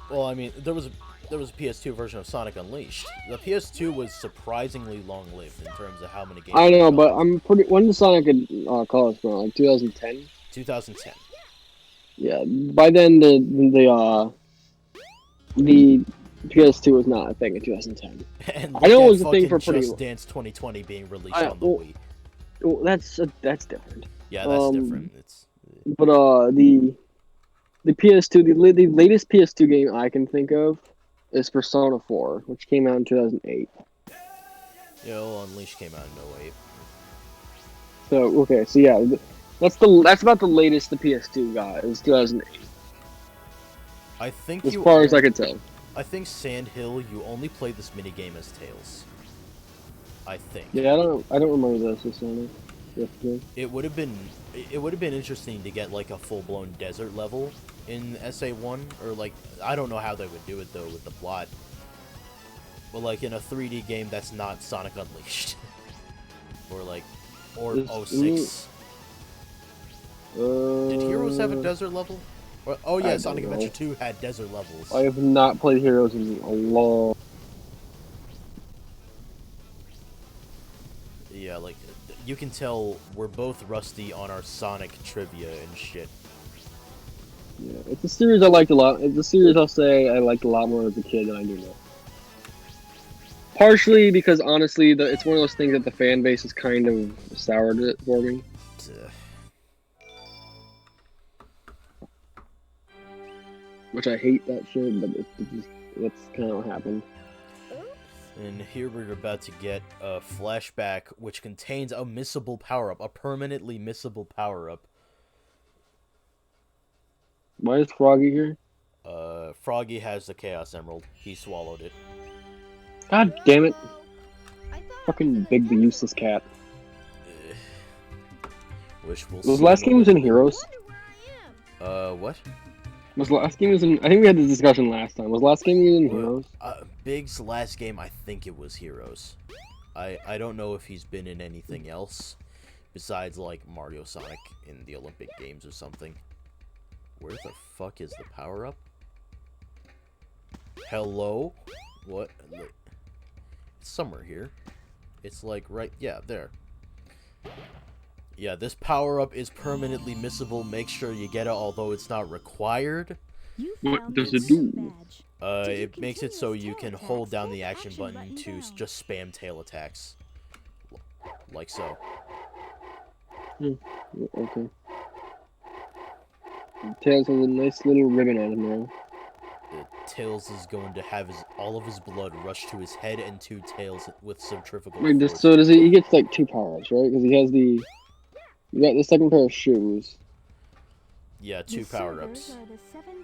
Well, I mean, there was a PS2 version of Sonic Unleashed. The PS2 was surprisingly long-lived in terms of how many games. I know, but when did Sonic Colors come out? Like 2010? 2010. Yeah, by then the PS2 was not a thing in 2010. And I know it was a thing for pretty. Just Dance 2020 being released on the Wii. Well, that's different. Yeah, that's different. But the PS2, the latest PS2 game I can think of is Persona 4, which came out in 2008. Yeah, well, Unleashed came out in 08. So okay, so yeah, that's about the latest the PS2 got. It was 2008. I think as far as I could tell. I think Sand Hill, you only played this minigame as Tails. I think. Yeah, I don't remember this as Sonic. It would have been interesting to get like a full-blown desert level in SA1, or like, I don't know how they would do it though with the plot, but like in a 3D game that's not Sonic Unleashed. or 06. Did Heroes have a desert level? Oh yeah, Sonic Adventure 2 had desert levels. I have not played Heroes in a long. Yeah, like, you can tell we're both rusty on our Sonic trivia and shit. Yeah, it's a series I liked a lot. It's a series I'll say I liked a lot more as a kid than I do now. Partially because, honestly, it's one of those things that the fan base has kind of soured it for me. Which I hate that shit, but that's kind of what happened. And here we're about to get a flashback which contains a missable power-up, a permanently missable power-up. Why is Froggy here? Froggy has the Chaos Emerald. He swallowed it. God damn it. Fucking big the useless cat. Wish we'll was last game was in Heroes? What? Was last game was in? I think we had this discussion last time. Was last game in Heroes? Big's last game, I think it was Heroes. I don't know if he's been in anything else besides like Mario Sonic in the Olympic Games or something. Where the fuck is the power up? Hello? What? It's somewhere here. It's like right, yeah, there. Yeah, this power-up is permanently missable. Make sure you get it, although it's not required. What does it do? It makes it so you can hold down the action button to just spam tail attacks. Like so. Okay. Tails has a nice little ribbon on him now. Tails is going to have all of his blood rush to his head and 2 tails with centrifugal Wait, force. so does he gets like 2 power-ups, right? Because he has you got the second pair of shoes. Yeah, 2 power-ups.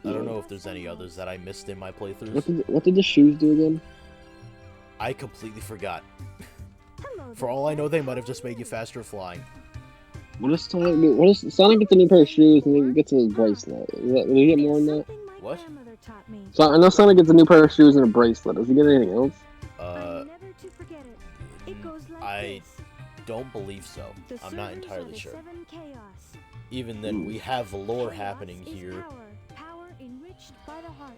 I don't know if there's any others that I missed in my playthroughs. What did the shoes do again? I completely forgot. For all I know, they might have just made you faster flying. What does Sonic do? Sonic gets a new pair of shoes and then he gets a bracelet. Did he get more than that? What? So I know Sonic gets a new pair of shoes and a bracelet. Does he get anything else? don't believe so. The I'm not servers entirely are the sure. Seven Chaos. Even then, we have lore Chaos happening is here. Power enriched by the heart.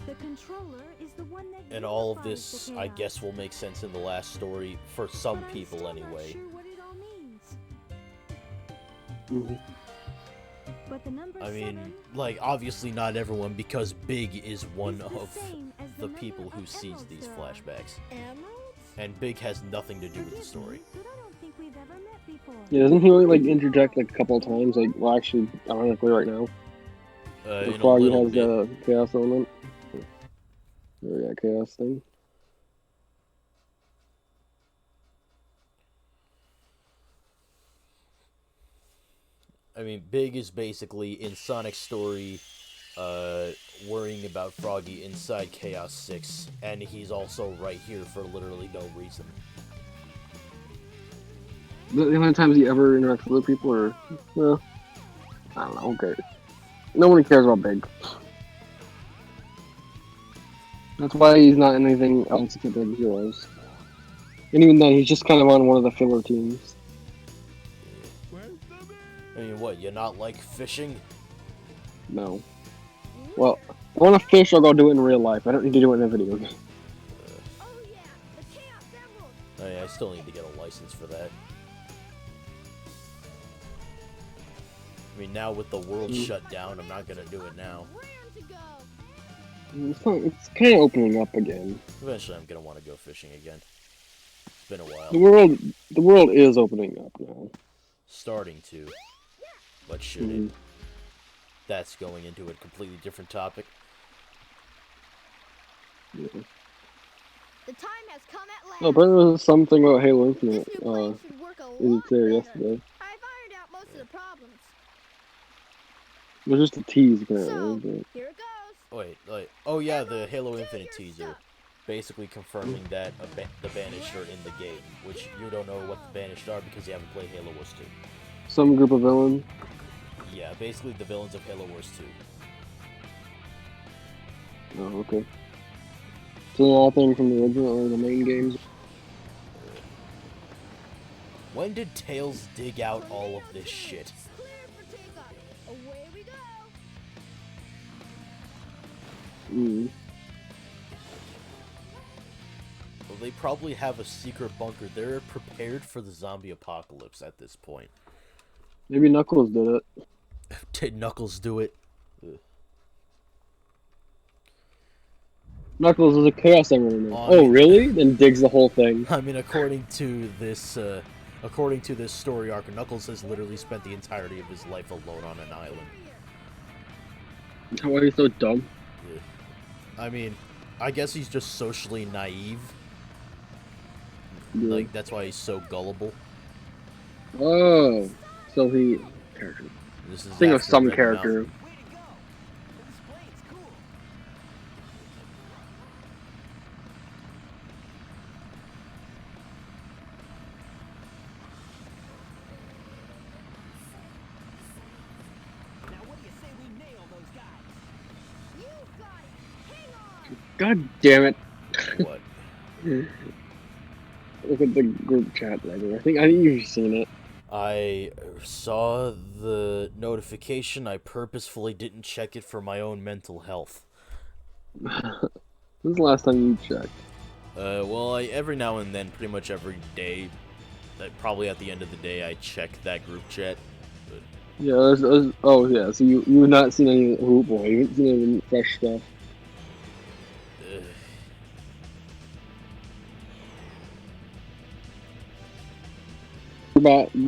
The controller is the one that And all of unifies this, the I chaos. guess, will make sense in the last story for some But I'm people still anyway. Not sure what it all means. Mhm. But the number I mean, 7 like, obviously not everyone, because Big is one is the of same as the number people who of sees emeralds these there are. flashbacks. Emeralds? And Big has nothing to do with the Forgive story. me, but I don't think we've ever met before. Yeah, doesn't he only like interject like a couple of times? Like, well, actually, ironically, right now, In a before he little has bit. the chaos element. Or yeah, chaos thing. I mean, Big is basically, in Sonic's story, worrying about Froggy inside Chaos 6, and he's also right here for literally no reason. The only times he ever interacts with other people are, well, I don't know, okay. No one cares about Big. That's why he's not in anything else except for Heroes. And even then, he's just kind of on one of the filler teams. I mean, what, you not like fishing? No. Well, if I want to fish, I'll go do it in real life. I don't need to do it in a video game. Oh yeah, the Chaos Emerald. I mean, I still need to get a license for that. I mean, now with the world shut down, I'm not gonna do it now. Where to go? It's kind of opening up again. Eventually, I'm gonna want to go fishing again. It's been a while. The world is opening up now. Starting to. But should it? That's going into a completely different topic. Yeah. The time has come at last. Oh, but there was something about Halo This Infinite. new plan should work a It was lot there better. yesterday. I've ironed out most of the problems. It was just a tease, So, apparently. here it goes. Wait, oh yeah, the Emerald, Halo do Infinite your teaser. stuff. Basically confirming that the Banished are in the game, which you don't know what the Banished are because you haven't played Halo Wars 2. Some group of villains. Yeah, basically the villains of Halo Wars 2. Oh, okay. So nothing from the original or the main games. When did Tails dig out all of this shit? Clear for takeoff. Away we go. Well, they probably have a secret bunker. They're prepared for the zombie apocalypse at this point. Maybe Knuckles did it. Did Knuckles do it? Knuckles is a Chaos Emerald now. I Oh, mean- really? Then digs the whole thing. I mean, according to this story arc, Knuckles has literally spent the entirety of his life alone on an island. Why are you so dumb? I mean, I guess he's just socially naive. Yeah. Like, that's why he's so gullible. Oh, so he character. This is Think of after some Red character. Mountain. You've got it. Hang on. God damn it! What? Look at the group chat later. I think you've seen it. I saw the notification. I purposefully didn't check it for my own mental health. When's the last time you checked? Well, every now and then, pretty much every day, probably at the end of the day, I check that group chat. But, Yeah, oh yeah, so you have not seen any Hoop Boy, you haven't seen any fresh stuff.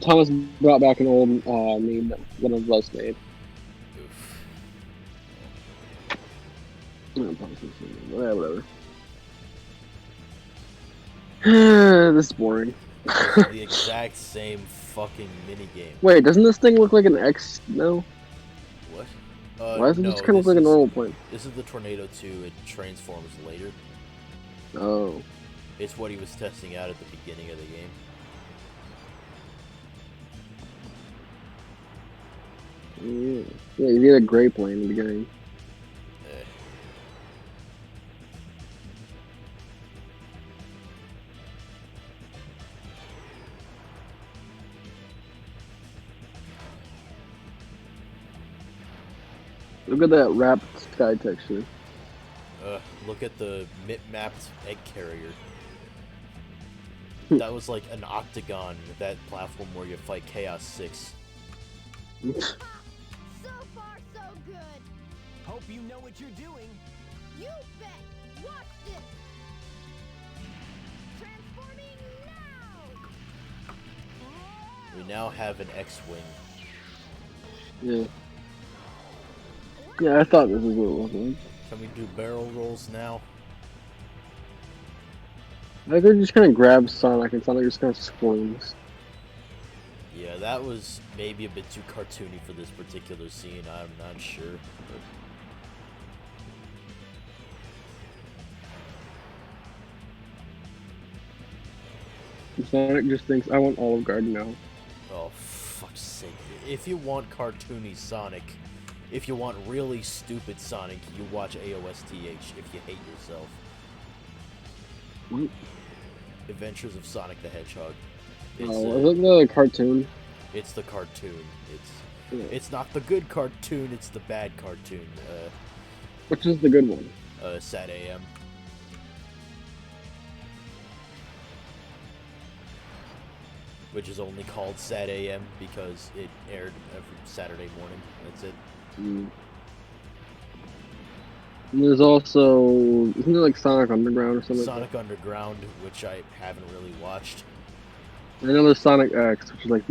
Thomas brought back an old meme that one of us made. Whatever. This is boring. it's the exact same fucking minigame. Wait, doesn't this thing look like an X? No. What? Why does it no, just kind of look like a this normal plane? This is the Tornado 2. It transforms later. Oh. It's what he was testing out at the beginning of the game. Yeah, you get a gray plane in the beginning. Look at that wrapped sky texture. Look at the mapped egg carrier. That was like an octagon, that platform where you fight Chaos 6. So far, so good. Hope you know what you're doing. You bet. Watch this. Transforming now. We now have an X-Wing. Yeah. Yeah, I thought this was what it was like. Can we do barrel rolls now? I could just kind of grab Sonic and Sonic just kind of squirms. Yeah, that was maybe a bit too cartoony for this particular scene. I'm not sure. Sonic just thinks, I want Olive Garden now. Oh, fuck's sake. If you want cartoony Sonic, if you want really stupid Sonic, you watch AOSTH if you hate yourself. What? Adventures of Sonic the Hedgehog. Oh, is it the cartoon? It's the cartoon. Yeah. It's not the good cartoon, it's the bad cartoon. Which is the good one? Sad AM. Which is only called Sad AM because it aired every Saturday morning. That's it. Mm. And there's also, isn't there like Sonic Underground or something? Sonic Underground, which I haven't really watched. I know there's Sonic X, which is like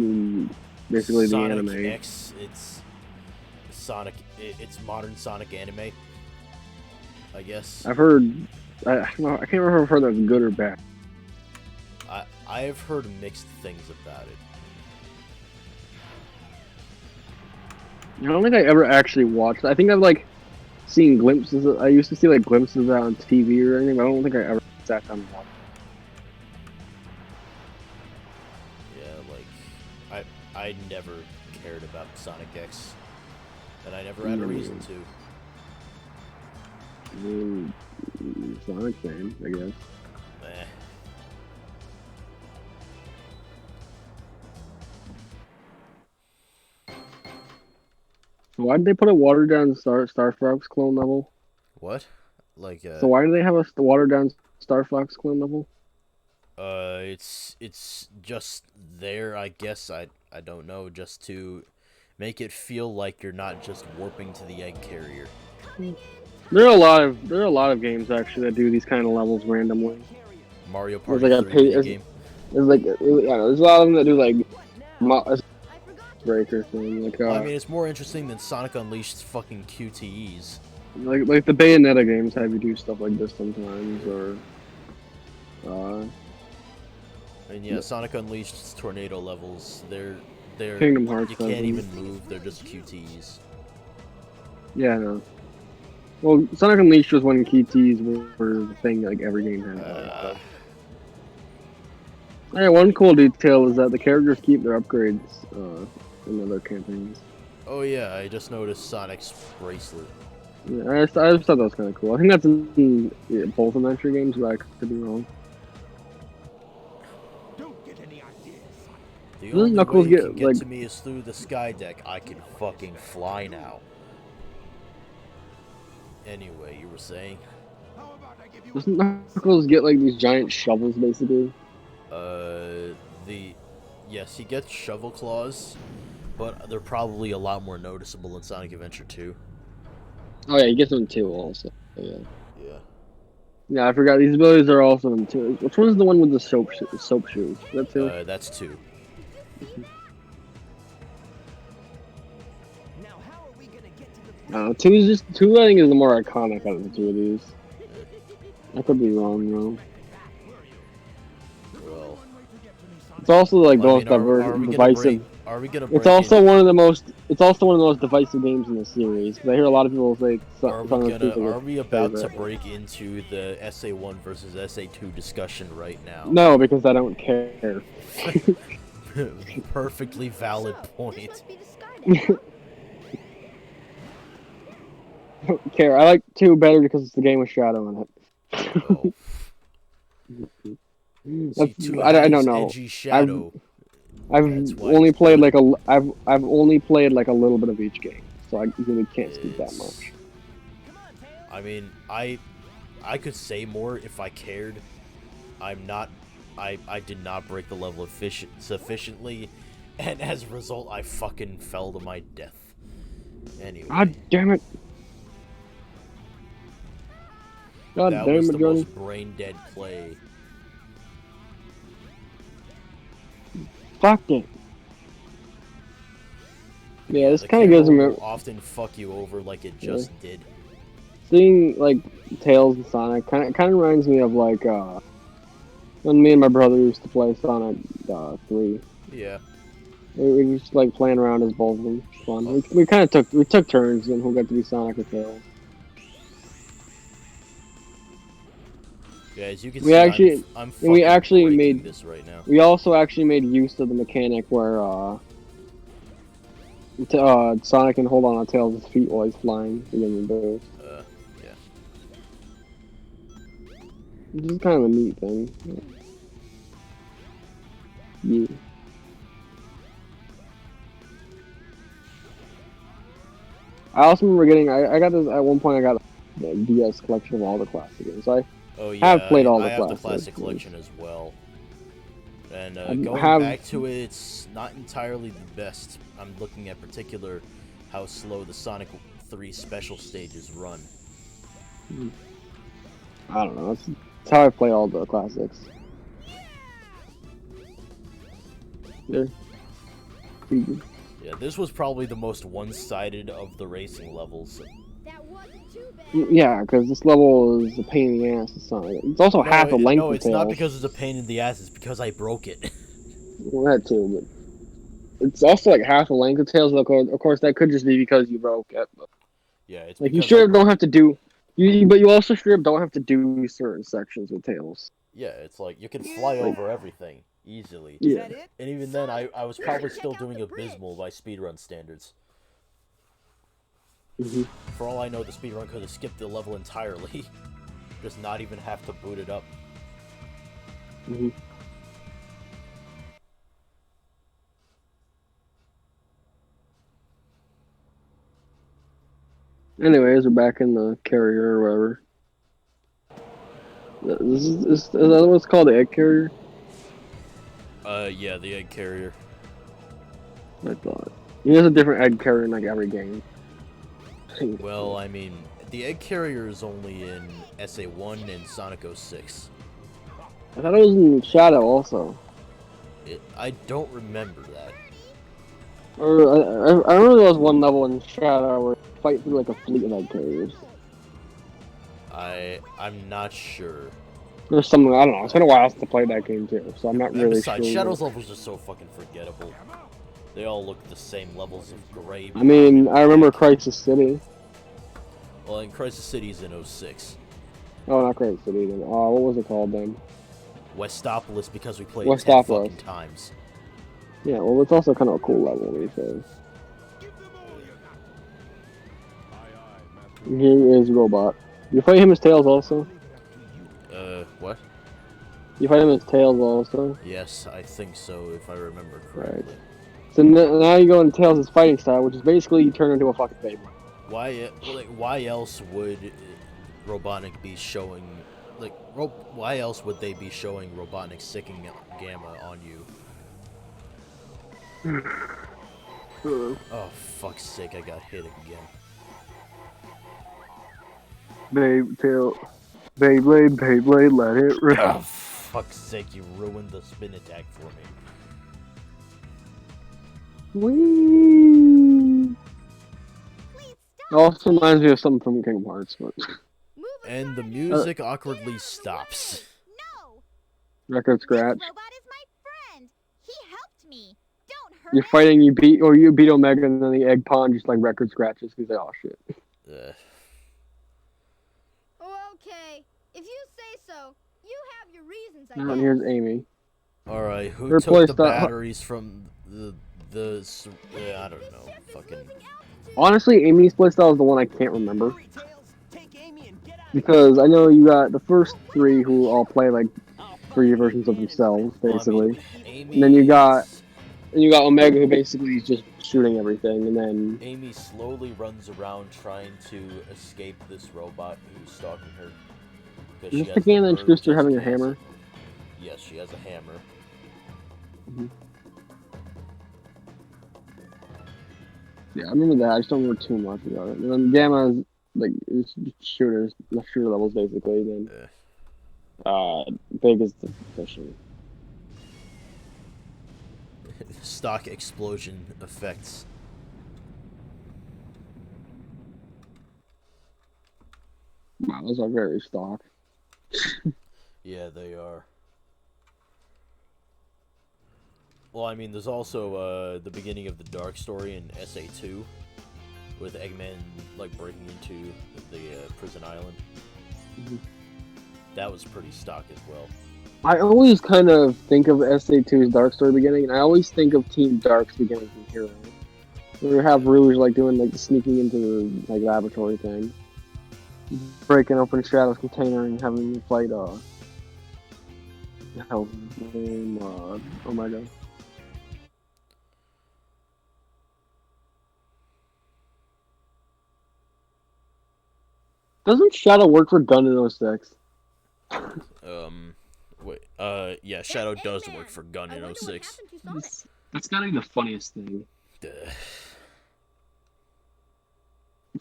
basically Sonic the anime. X, it's Sonic. It's modern Sonic anime, I guess. I've heard, I can't remember if I've heard that's good or bad. I have heard mixed things about it. I don't think I ever actually watched it. I think I've like seen glimpses. I used to see like glimpses of that on TV or anything, but I don't think I ever sat down and watched it. Yeah, like I never cared about Sonic X, and I never had a reason to. I mean, Sonic fan, I guess. Eh. Why did they put a watered down Star Fox clone level? What? Like So why do they have a watered down Star Fox clone level? It's just there, I guess. I don't know, just to make it feel like you're not just warping to the egg carrier. There are a lot of games actually that do these kind of levels randomly. Mario Party There's like 3 game. There's like there's a lot of them that do like breaker thing. Like I mean, it's more interesting than Sonic Unleashed's fucking QTEs. like the Bayonetta games have you do stuff like this sometimes, or And yeah, Sonic Unleashed's tornado levels, they're Kingdom Hearts you can't levels. even move, they're just QTEs. Yeah, no. Well, Sonic Unleashed was when QTEs were the thing like every game had. Yeah, one cool detail is that the characters keep their upgrades in other campaigns. Oh yeah, I just noticed Sonic's bracelet. Yeah, I just thought that was kind of cool. I think that's in both adventure games, but I could be wrong. Don't get any ideas, Sonic. The Doesn't only Knuckles way you get, can get like- to me is through the sky deck. I can fucking fly now. Anyway, you were saying? How about I give you Doesn't Knuckles get like these giant shovels basically? Yes, he gets shovel claws, but they're probably a lot more noticeable in Sonic Adventure 2. Oh yeah, he gets them too also. Yeah. Yeah. Yeah, I forgot these abilities are also in two. Which one's the one with the soap shoes? Is that two? That's 2. now? How are we gonna get to the Two is just two. I think is the more iconic out of the two of these. I could be wrong though. Well, It's also like well, I both mean, are diverse, we gonna divisive. break? Are we gonna? It's break also in- one of the most. It's also one of the most divisive games in the series. Because I hear a lot of people say. Are we about to break into the SA1 versus SA2 discussion right now? No, because I don't care. Perfectly valid So, this point. must be the sky deck. I don't care. I like two better because it's the game with Shadow in it. Oh. See, 2 I don't has know. Edgy Shadow. I've That's why only it's played good. like I've only played like a little bit of each game. so I really can't speak that much. I mean, I could say more if I cared. I'm not. I did not break the level sufficiently, and as a result, I fucking fell to my death. Anyway. God damn it! God That damn was it, the Johnny. most brain dead play. Fuck it. Yeah, this The kind of gives camera me will often fuck you over like it just did. seeing like Tails and Sonic. Kind of reminds me of like when me and my brother used to play Sonic 3. Yeah. We were just like playing around as both of them. Fun. We kind of took turns and who got to be Sonic or Tails. Yeah, as you can We see, actually- I'm and we fucking actually breaking made- this right now. We also actually made use of the mechanic where Sonic can hold on to Tails' feet while he's flying again the burst. Yeah. Which is kind of a neat thing. Yeah. I also remember getting. I got this at one point. I got the DS collection of all the classic games. Oh yeah, have played all I the have the classics, classic yes. collection as well. And I going have- back to it, it's not entirely the best. I'm looking at particular how slow the Sonic 3 special stages run. I don't know. That's how I play all the classics. Yeah. Yeah, this was probably the most one-sided of the racing levels. That wasn't too bad. Yeah, because this level is a pain in the ass to Sonic. It's also half the length No, of it's not Tails. because it's a pain in the ass, it's because I broke it. Well, that too, but it's also like half the length of Tails. Of course, that could just be because you broke it. But Yeah, it's like you because sure I don't broke have to do. But you also sure don't have to do certain sections with Tails. Yeah, it's like you can fly over everything easily. Is Yeah. that it? And even then, I was probably still Check out doing the abysmal by bridge. speedrun standards. Mhm. For all I know, the speedrun could have skipped the level entirely. Just not even have to boot it up. Mhm. Anyways, we're back in the carrier or whatever. Is that what's called the egg carrier? Yeah, the egg carrier. I thought. There's a different egg carrier in like every game. Well, I mean, the egg carrier is only in SA1 and Sonic 06. I thought it was in Shadow also. I don't remember that. Or I remember there was one level in Shadow where you fight through like a fleet of egg carriers. I'm not sure. There's something I don't know. It's been a while since I played that game too, so I'm not And really besides, sure. Shadow's levels are so fucking forgettable. They all look the same levels of gray. I mean, brown, I and remember black. Crisis City. Well, in Crisis City's in 06. Oh, not Crisis City then. What was it called then? Westopolis, because we played it 10 Westopolis. fucking times. Yeah, well, it's also kind of a cool level, he says. Here is Robot. You fight him as Tails also? What? You fight him as Tails also? Yes, I think so, if I remember correctly. So now you go into Tails' fighting style, which is basically you turn into a fucking baby. Why else would Robotnik be showing, why else would they be showing Robotnik sicking Gamma on you? Oh, fuck's sake, I got hit again. Beyblade, let it rip. Oh, fuck's sake, you ruined the spin attack for me. Whee! Please stop. Also reminds me of something from Kingdom Hearts, but Move And the aside. music awkwardly stops. No. record This scratch. robot is my friend. He helped me. Don't hurt You're him. fighting, you beat Omega, and then the egg pawn just like record scratches. He's like, oh shit. Okay. If you say so, you have your reasons, I And guess. here's Amy. Alright, who Her took the playstyle- batteries from I don't know, fucking... Honestly, Amy's playstyle is the one I can't remember. Hurry, Tails. Take Amy and get out. Because I know you got the first three who all play like free versions of themselves, Well, I basically. mean, Amy And then you got- is- And you got Omega who basically is just shooting everything, and then Amy slowly runs around trying to escape this robot who's stalking her. is this the game that introduced her having a hammer? Yes, she has a hammer. Mm-hmm. Yeah, I remember that. I just don't remember too much about it. And then Gamma's like it's shooter levels basically. Then big is the fishing. Stock explosion effects. Wow, those are very stock. Yeah, they are. Well, I mean, there's also the beginning of the Dark story in SA2, with Eggman like breaking into the prison island. Mm-hmm. That was pretty stock as well. I always kind of think of SA2's Dark story beginning, and I always think of Team Dark's beginning from Hero. We have Rouge like doing like the sneaking into the like laboratory thing, breaking open Shadow's container and having to fight hell's name, Omega. Doesn't Shadow work for Gun in 06? Wait, yeah, Shadow does work for Gun in 06. That's gotta be the funniest thing. Duh.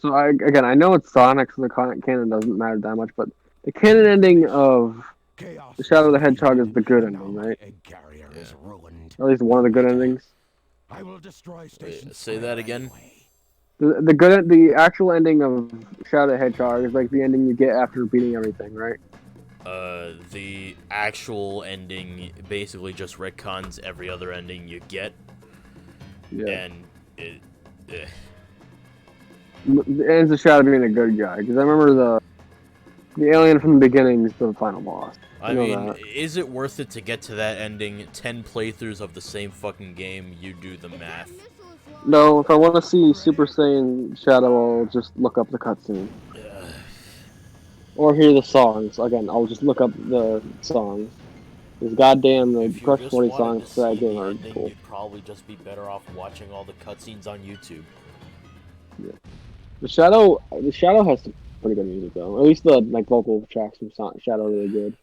So I know it's Sonic, so the canon doesn't matter that much, but the canon ending of the Shadow the Hedgehog is the good ending, right? Is ruined. Or at least one of the good endings. I will destroy Wait, say that again. The actual ending of Shadow the Hedgehog is like the ending you get after beating everything, right? The actual ending basically just retcons every other ending you get. Yeah. And it ends the Shadow being a good guy, because I remember the alien from the beginning is the final boss. I mean, is it worth it to get to that ending? 10 playthroughs of the same fucking game, you do the math. No, if I want to see Super Saiyan Shadow, I'll just look up the cutscene. Or hear the songs. Again, I'll just look up the songs. Because goddamn, the Crush 40 songs for that game are cool. You'd probably just be better off watching all the cutscenes on YouTube. Yeah. The Shadow has some pretty good music though. At least the like vocal tracks from Shadow are really good.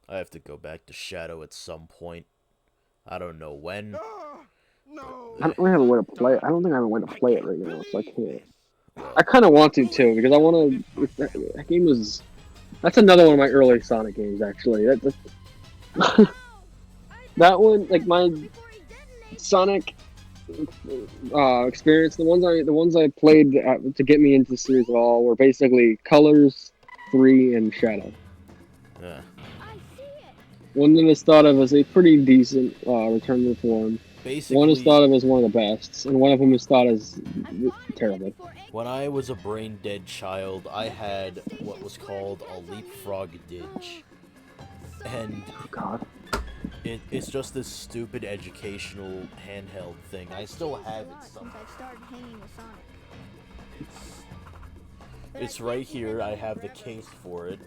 I have to go back to Shadow at some point. I don't know when. I don't really have a way to play it. I don't think I have a way to play it right now, so I can't. I kind of want to too, because I want to. That game was. That's another one of my early Sonic games, actually. That one, like my Sonic experience, the ones I played to get me into the series at all were basically Colors, 3, and Shadow. Yeah. One that is thought of as a pretty decent return to form. Basically, one is thought of as one of the best, and one of them is thought as terrible. When I was a brain-dead child, I had what was called a leapfrog didge. And oh God. It's just this stupid educational handheld thing. I still have it somehow. It's right here. I have the case for it.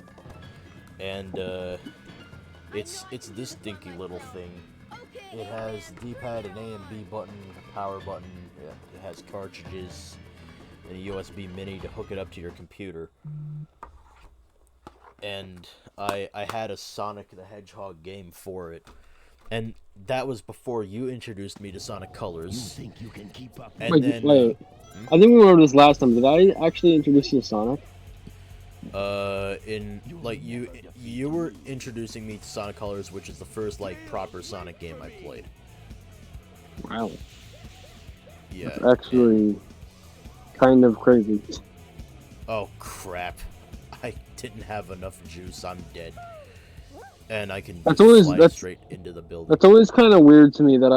And it's this dinky little thing. It has D-pad, an A and B button, a power button. It has cartridges and a USB mini to hook it up to your computer. And I had a Sonic the Hedgehog game for it. And that was before you introduced me to Sonic Colors. You think you can keep up? And wait. I think we went over this last time. Did I actually introduce you to Sonic? You were introducing me to Sonic Colors, which is the first like proper Sonic game I played. Wow. Yeah. That's actually kind of crazy. Oh crap! I didn't have enough juice. I'm dead. And I can fly straight into the building. That's always kind of weird to me that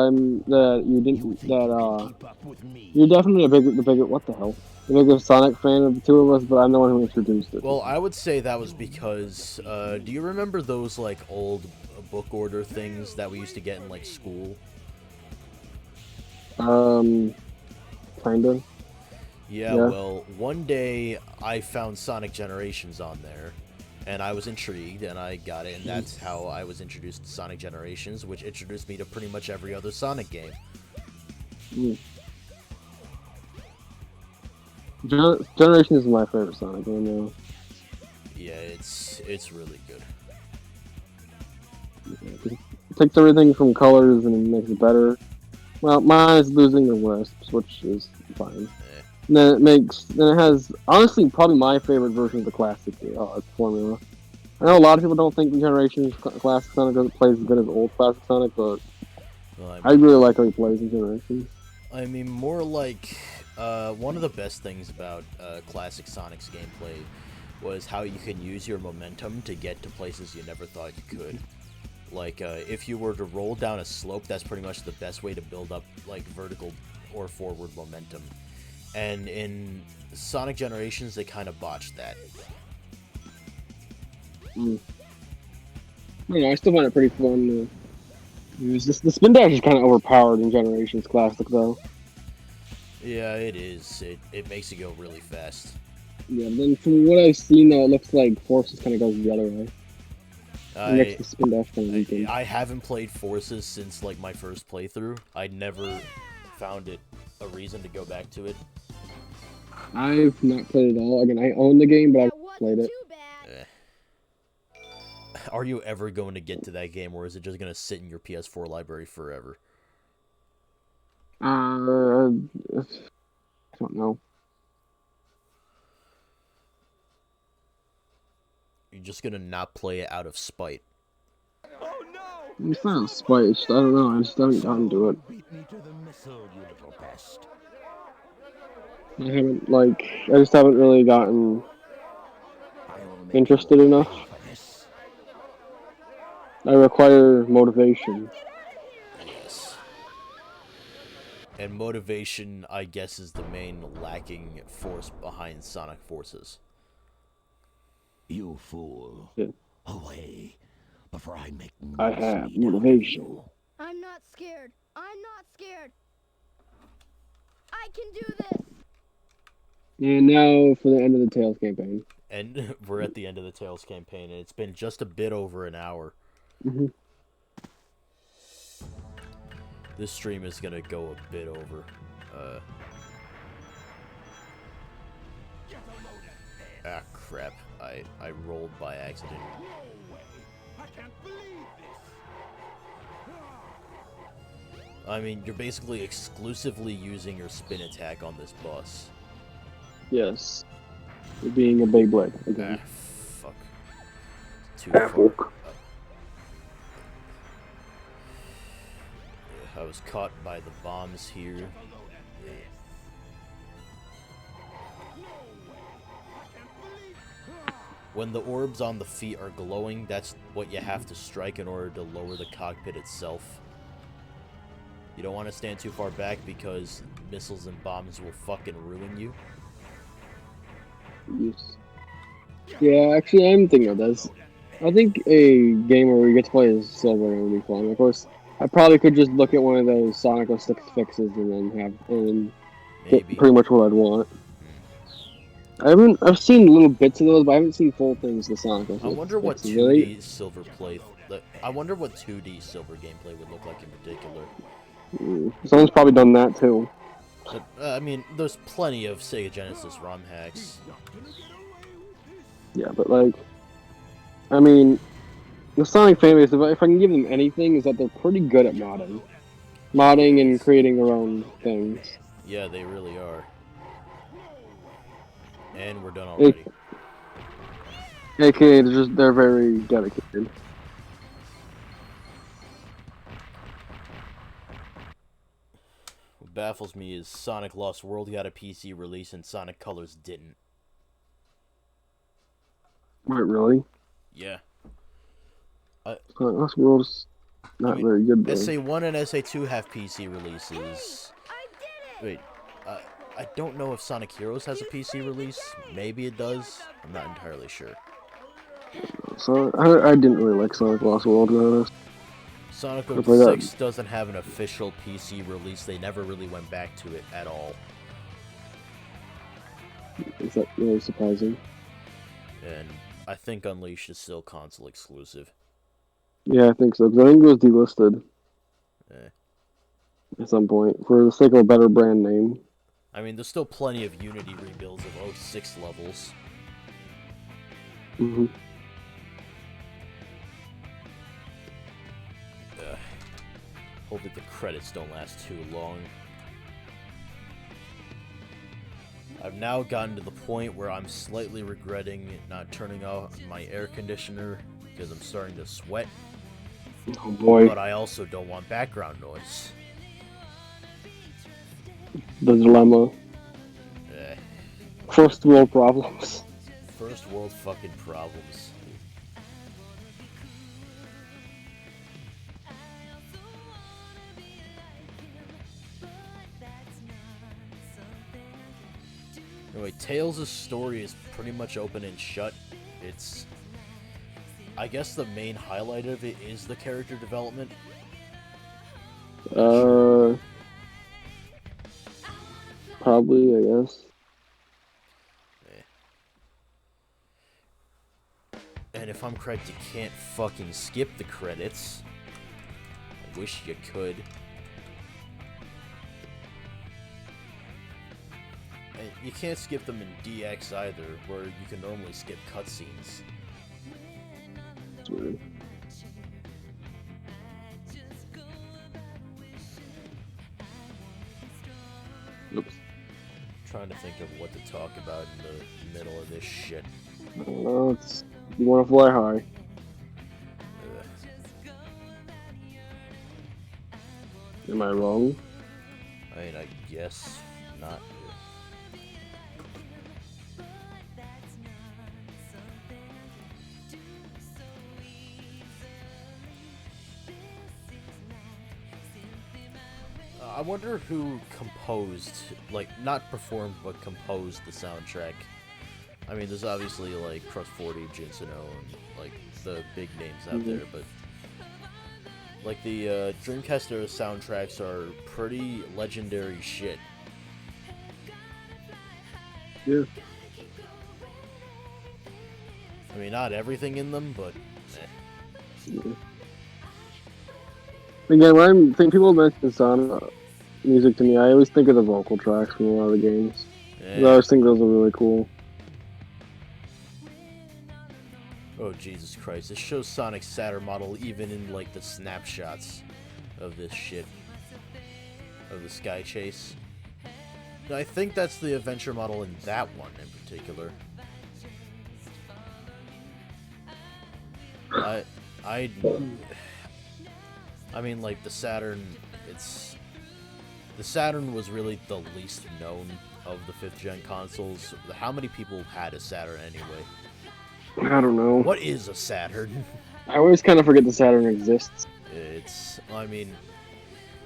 you're definitely the bigger what the hell? The biggest Sonic fan of the two of us, but I'm the one who introduced it. Well, I would say that was because, do you remember those, like, old book order things that we used to get in, like, school? Kind of. Yeah, well, one day I found Sonic Generations on there, and I was intrigued, and I got it, and that's how I was introduced to Sonic Generations, which introduced me to pretty much every other Sonic game. Generations is my favorite Sonic game now. Yeah, it's really good. It takes everything from colors and makes it better. Well, mine is losing the wisps, which is fine. Eh. And then it has honestly probably my favorite version of the classic formula. I know a lot of people don't think Generations Classic Sonic plays as good as old Classic Sonic, but Well, I really like how he plays in Generations. I mean, more like one of the best things about classic Sonic's gameplay was how you can use your momentum to get to places you never thought you could. Like, if you were to roll down a slope, that's pretty much the best way to build up, like, vertical or forward momentum. And in Sonic Generations, they kind of botched that. I don't know, I still find it pretty fun to use. The spin dash is kind of overpowered in Generations Classic, though. Yeah, it is. It makes you go really fast. Yeah, then from what I've seen, though, it looks like Forces kind of goes the other way. It makes the spin dash kind of weaken. I haven't played Forces since, like, my first playthrough. I never found it a reason to go back to it. I've not played it all. Again, I own the game, but I've That played wasn't it. too bad. Are you ever going to get to that game, or is it just going to sit in your PS4 library forever? I don't know. You're just going to not play it out of spite. Oh no! It's not spite. It's just, I don't know. I just haven't gotten to it. Beat me to the missile, you little pest. I haven't I just haven't really gotten I'll make interested you enough. pay for this. I require motivation. Yes. And motivation, I guess, is the main lacking force behind Sonic Forces. You fool. Yeah. Away, before I make I have mincemeat out of motivation. you. I'm not scared. I'm not scared. I can do this. And now for the end of the Tails campaign. And we're at the end of the Tails campaign, and it's been just a bit over an hour. Mm-hmm. This stream is gonna go a bit over. Ah, crap. I rolled by accident. I can't believe this. I mean, you're basically exclusively using your spin attack on this boss. Yes. You're being a Beyblade Ah, again. fuck. Too far. I was caught by the bombs here. When the orbs on the feet are glowing, that's what you have to strike in order to lower the cockpit itself. You don't want to stand too far back because missiles and bombs will fucking ruin you. Yes. Yeah, actually, I'm thinking of this. I think a game where we get to play as Silver would be fun. Of course, I probably could just look at one of those Sonic 06 fixes and get Maybe. pretty much what I'd want. I've seen little bits of those, but I haven't seen full things of Sonic 06 I wonder what fixes. 2D Silver play. I wonder what 2D Silver gameplay would look like in particular. Someone's probably done that too. But, I mean, there's plenty of Sega Genesis ROM hacks. Yeah, but I mean, the Sonic fanbase, if I can give them anything, is that they're pretty good at modding and creating their own things. Yeah, they really are. And we're done already. AKA, they're very dedicated. What baffles me is Sonic Lost World got a PC release and Sonic Colors didn't. Wait, really? Yeah. Lost World's not very good though. SA1 and SA2 have PC releases. I did it. Wait, I don't know if Sonic Heroes has a PC release. Maybe it does. I'm not entirely sure. So I didn't really like Sonic Lost World, to be honest. Sonic Stuff like that. 06 doesn't have an official PC release. They never really went back to it at all. Is that really surprising? And I think Unleashed is still console exclusive. Yeah, I think so, because I think it was delisted Eh. at some point for the sake of a better brand name. I mean, there's still plenty of Unity rebuilds of 06 levels. Mm-hmm. Hope that the credits don't last too long. I've now gotten to the point where I'm slightly regretting not turning off my air conditioner because I'm starting to sweat. Oh boy, But I also don't want background noise. the dilemma. Eh, First world problems. first world fucking problems. Anyway, Tails' story is pretty much open and shut. It's... I guess the main highlight of it is the character development. Probably, I guess. And if I'm correct, you can't fucking skip the credits. I wish you could. And you can't skip them in DX either, where you can normally skip cutscenes. It's weird. Oops. Trying to think of what to talk about in the middle of this shit. I don't know, it's... You wanna fly high. Ugh. Am I wrong? I mean, I guess not. I wonder who composed, like, not performed, but composed the soundtrack. I mean, there's obviously, like, Crust 40, Jinsono, and, like, the big names out there, but, like, the Dreamcast era soundtracks are pretty legendary shit. Yeah. I mean, not everything in them, but, eh. Yeah. Again, when people mention Sonic music to me, I always think of the vocal tracks from a lot of the games. I always think those are really cool. Oh, Jesus Christ. This shows Sonic's Saturn model even in, like, the snapshots of this shit. Of the Sky Chase. Now, I think that's the adventure model in that one in particular. I mean, like, the Saturn, the Saturn was really the least known of the 5th gen consoles. How many people had a Saturn anyway? I don't know. What is a Saturn? I always kind of forget the Saturn exists. I mean,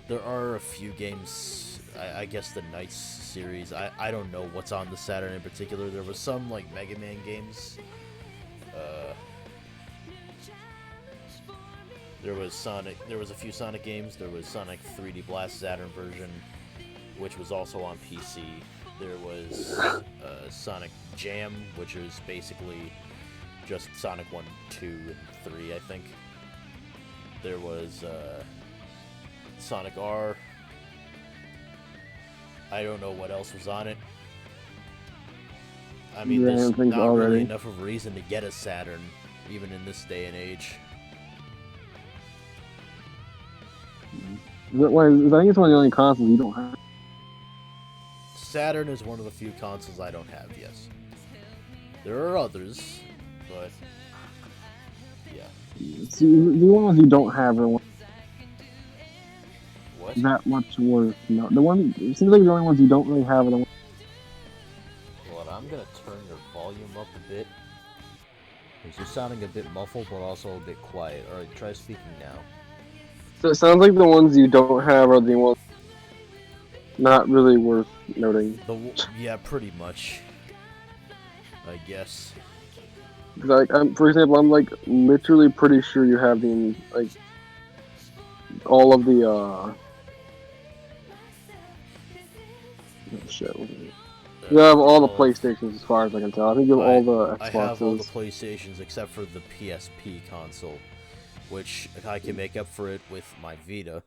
there are a few games, I guess the Knights series, I don't know what's on the Saturn in particular. There was some, like, Mega Man games. There was a few Sonic games. There was Sonic 3D Blast Saturn version, which was also on PC. There was Sonic Jam, which is basically just Sonic 1, 2, and 3, I think. There was Sonic R. I don't know what else was on it. I mean, there's not really enough of a reason to get a Saturn, even in this day and age. I think it's one of the only consoles you don't have. Saturn is one of the few consoles I don't have, yes. There are others, but yeah. See, the ones you don't have are What? that much worth. No, it seems like the only ones you don't really have are the ones. Hold on, I'm gonna turn your volume up a bit. Because you're sounding a bit muffled, but also a bit quiet. Alright, try speaking now. So it sounds like the ones you don't have are the ones not really worth noting. Yeah, pretty much. I guess. Like, for example, I'm like literally pretty sure you have the like all of the shit. You have all the PlayStations as far as I can tell. I think you have all the Xboxes. I have all the PlayStations except for the PSP console, which I can make up for it with my Vita.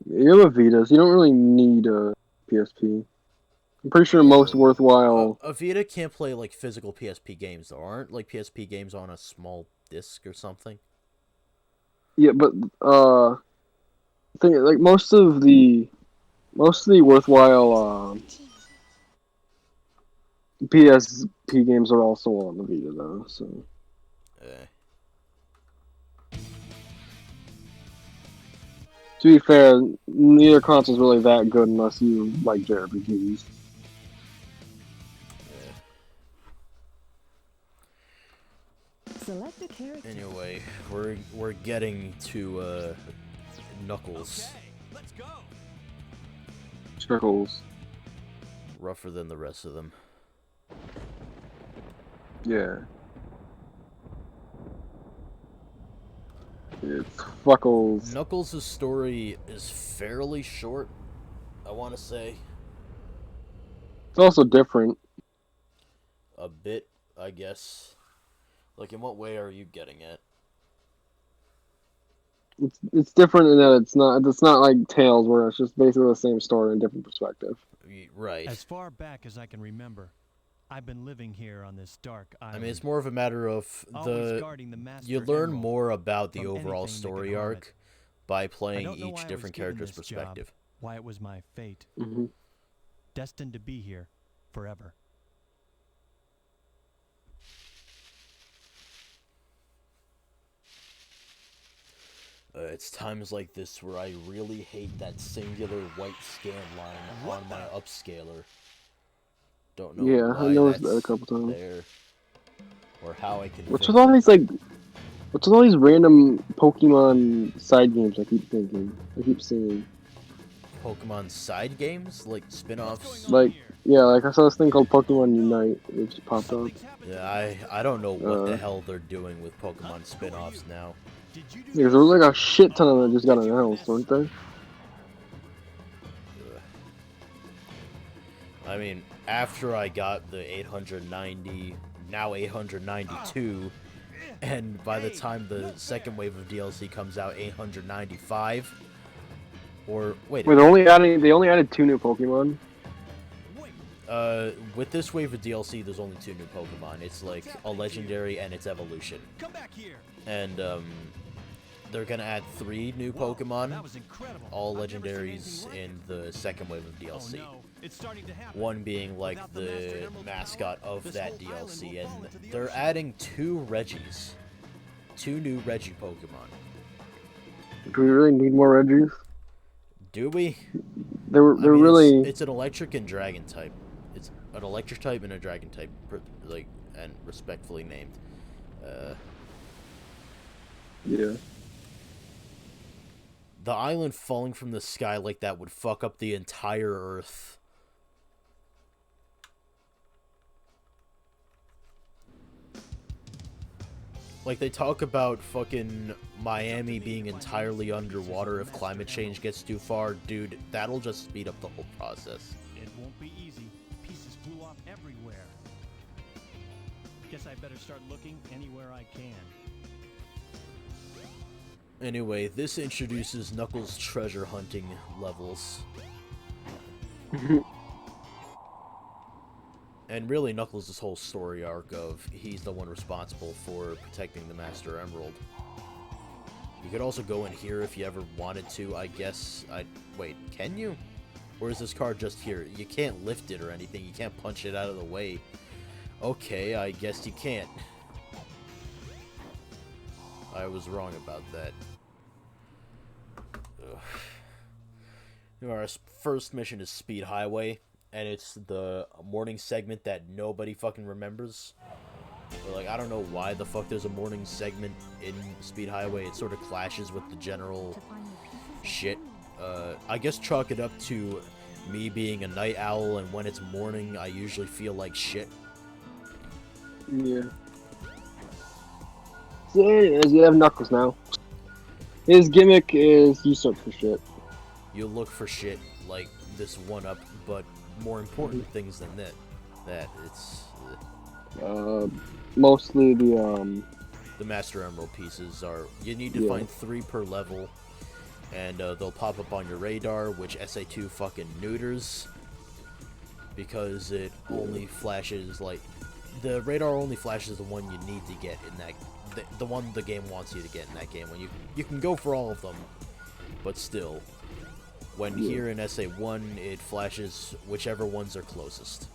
You have a Vita, so you don't really need a PSP. I'm pretty sure most worthwhile. A Vita can't play like physical PSP games though. Aren't like PSP games on a small disc or something? Yeah, but thing like most of the worthwhile PSP games are also on the Vita though. So Eh. to be fair, neither console's really that good unless you like JRPGs. Select a character. Anyway, we're getting to Knuckles. Okay, let's go. Circles. Rougher than the rest of them. Yeah. It's Fuckles. Knuckles' story is fairly short, I want to say. It's also different. A bit, I guess. Like, in what way are you getting at? It's different in that it's not like Tales where it's just basically the same story in different perspective. Right. As far back as I can remember, I've been living here on this dark island. I mean, it's more of a matter of you learn more about the overall story arc by playing each different character's perspective. Job, why it was my fate. Mm-hmm. Destined to be here forever. It's times like this where I really hate that singular white scan line on my upscaler. Don't know why I noticed that's that a couple times. there, or how I can. What's with all these random Pokemon side games? I keep seeing. Pokemon side games, like spin-offs. Like I saw this thing called Pokemon Unite. It just popped up. Yeah, I don't know what the hell they're doing with Pokemon spin-offs now. There was like a shit ton of them that just got announced, weren't there? I mean, after I got the 890, now 892, and by the time the second wave of DLC comes out, 895. Or wait, they only added 2 new Pokemon. With this wave of DLC, there's only 2 new Pokemon. It's like a legendary and its evolution. Come back here. And they're gonna add 3 new Pokemon, all legendaries in the second wave of DLC. One being like the mascot of that DLC, and they're adding 2 Reggies, 2 new Reggie Pokemon. Do we really need more Reggies? Do we? They're really. It's an electric and dragon type. It's an electric type and a dragon type, like, and respectfully named. Yeah. The island falling from the sky like that would fuck up the entire Earth. Like, they talk about fucking Miami being entirely underwater if climate change gets too far. Dude, that'll just speed up the whole process. It won't be easy. Pieces flew off everywhere. Guess I better start looking anywhere I can. Anyway, this introduces Knuckles' treasure hunting levels. And really, Knuckles' whole story arc of he's the one responsible for protecting the Master Emerald. You could also go in here if you ever wanted to, I guess. Wait, can you? Or is this card just here? You can't lift it or anything. You can't punch it out of the way. Okay, I guess you can't. I was wrong about that. Our first mission is Speed Highway, and it's the morning segment that nobody fucking remembers. Or like, I don't know why the fuck there's a morning segment in Speed Highway. It sort of clashes with the general shit. I guess chalk it up to me being a night owl, and when it's morning, I usually feel like shit. Yeah. So anyways, we have Knuckles now. His gimmick is you search for shit. You look for shit like this 1-up, but more important things than that. It's mostly the Master Emerald pieces are. You need to find 3 per level, and they'll pop up on your radar, which SA2 fucking neuters. because it only flashes like the radar only flashes the one you need to get in that the one the game wants you to get in that game. When you can go for all of them, but still, when here in SA1 it flashes whichever ones are closest,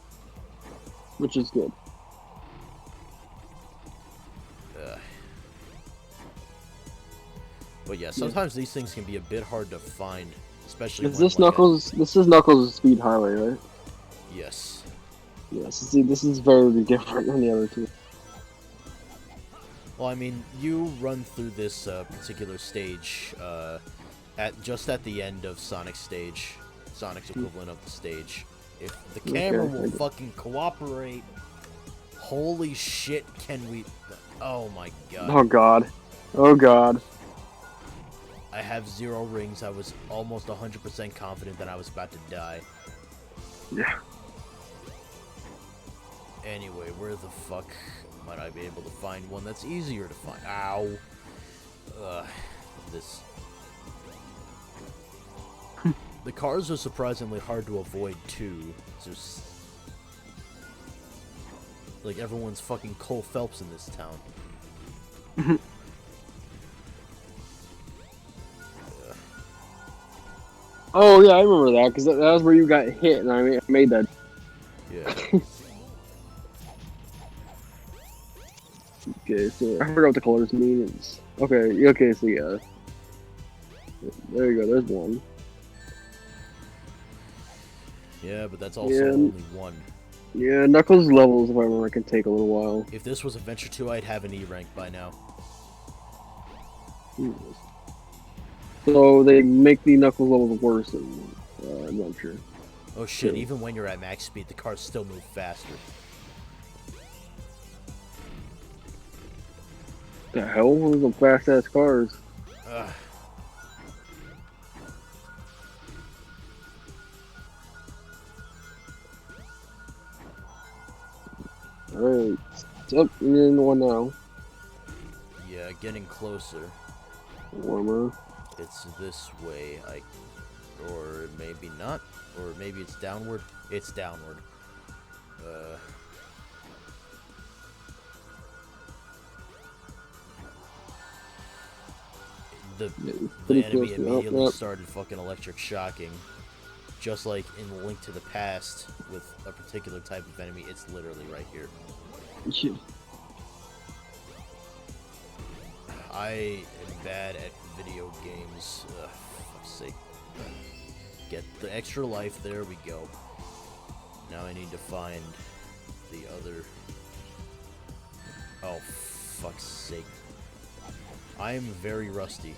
which is good. But yeah, sometimes these things can be a bit hard to find, especially. Is this Knuckles? This is Knuckles' speed highway, right? Yes. Yes. See, this is very different than the other two. Well, I mean, you run through this particular stage just at the end of Sonic's stage, Sonic's equivalent of the stage. If the camera will fucking cooperate, holy shit, can we? Oh my god. Oh god. Oh god. I have 0 rings. I was almost 100% confident that I was about to die. Yeah. Anyway, where the fuck might I be able to find one that's easier to find? Ow. This. The cars are surprisingly hard to avoid too. It's just like everyone's fucking Cole Phelps in this town. Oh yeah, I remember that because that was where you got hit, and I made that. Yeah. Okay, so I forgot what the colors mean. It's okay. So yeah, there you go. There's one. Yeah, but that's also only one. Yeah, Knuckles levels, if I remember, can take a little while. If this was Adventure 2, I'd have an E rank by now. So they make the Knuckles levels worse in Adventure. Oh shit, even when you're at max speed, the cars still move faster. The hell? Those are some fast-ass cars. Ugh. Alright. It's up and in the one now. Yeah, getting closer. Warmer. It's this way, or maybe not, or maybe it's downward. It's downward. The enemy immediately started fucking electric shocking, just like in Link to the Past with a particular type of enemy. It's literally right here. Shit. I am bad at video games. Ugh, for fuck's sake. Get the extra life. There we go. Now I need to find the other. Oh, fuck's sake. I am very rusty.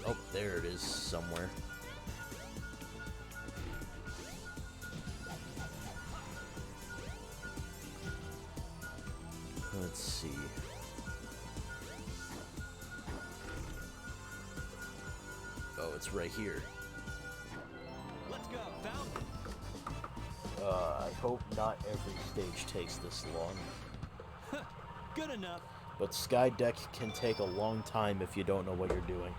Oh, there it is somewhere. Let's see. Oh, it's right here. Let's go, found it. I hope not every stage takes this long. Good enough. But Sky Deck can take a long time if you don't know what you're doing.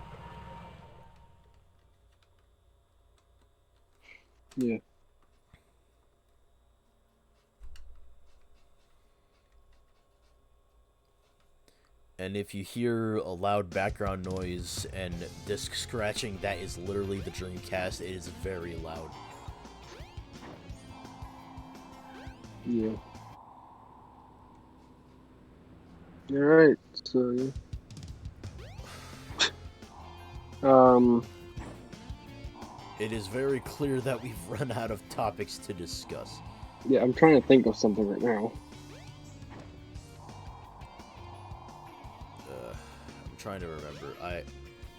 Yeah. And if you hear a loud background noise and disc scratching, that is literally the Dreamcast. It is very loud. Yeah. Alright, so It is very clear that we've run out of topics to discuss. yeah, I'm trying to think of something right now. I'm trying to remember.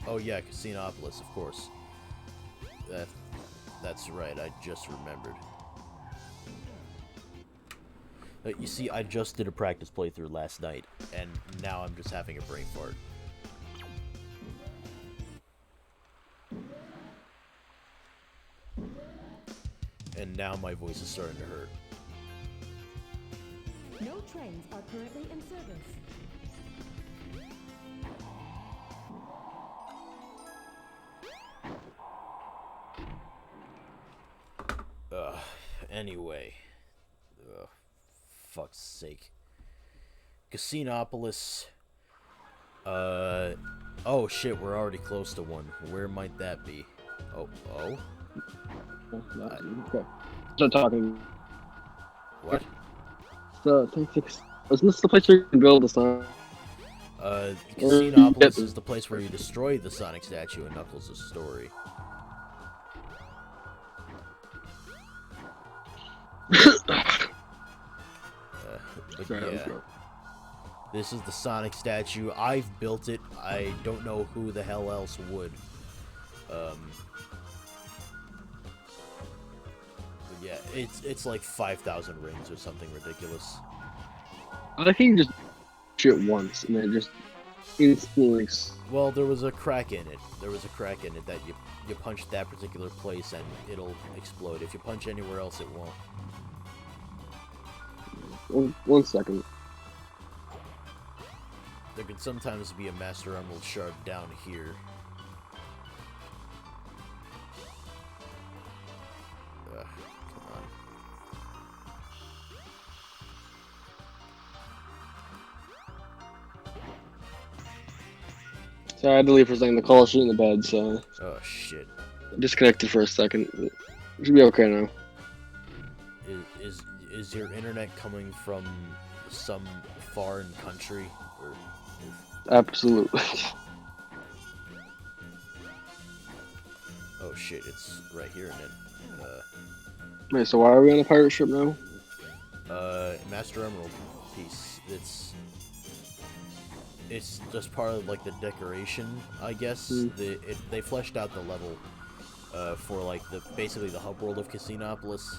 Oh yeah, Casinopolis, of course. That's right, I just remembered. You see, I just did a practice playthrough last night, and now I'm just having a brain fart. And now my voice is starting to hurt. No trains are currently in service. Anyway. Ugh, fuck's sake. Casinopolis. Oh shit, we're already close to one. Where might that be? Oh. Okay. Start talking. What? Isn't this the place where you can build a sign? Casinopolis is the place where you destroy the Sonic statue in Knuckles' story. But yeah. This is the Sonic statue. I've built it. I don't know who the hell else would. But yeah, it's like 5,000 rings or something ridiculous. I think you just shoot once and then just instantly. Well, there was a crack in it. There was a crack in it that you punch that particular place and it'll explode. If you punch anywhere else, it won't. 1 second. There can sometimes be a Master Emerald shard down here. Come on. Sorry, I had to leave for a second. The call is shooting the bed, so Oh shit. disconnected for a second. It should be okay now. Is your internet coming from some foreign country? Or Absolutely. oh shit, it's right here in it. Wait, so why are we on a pirate ship now? Master Emerald piece. It's just part of like the decoration, I guess. They fleshed out the level for like basically the hub world of Casinopolis.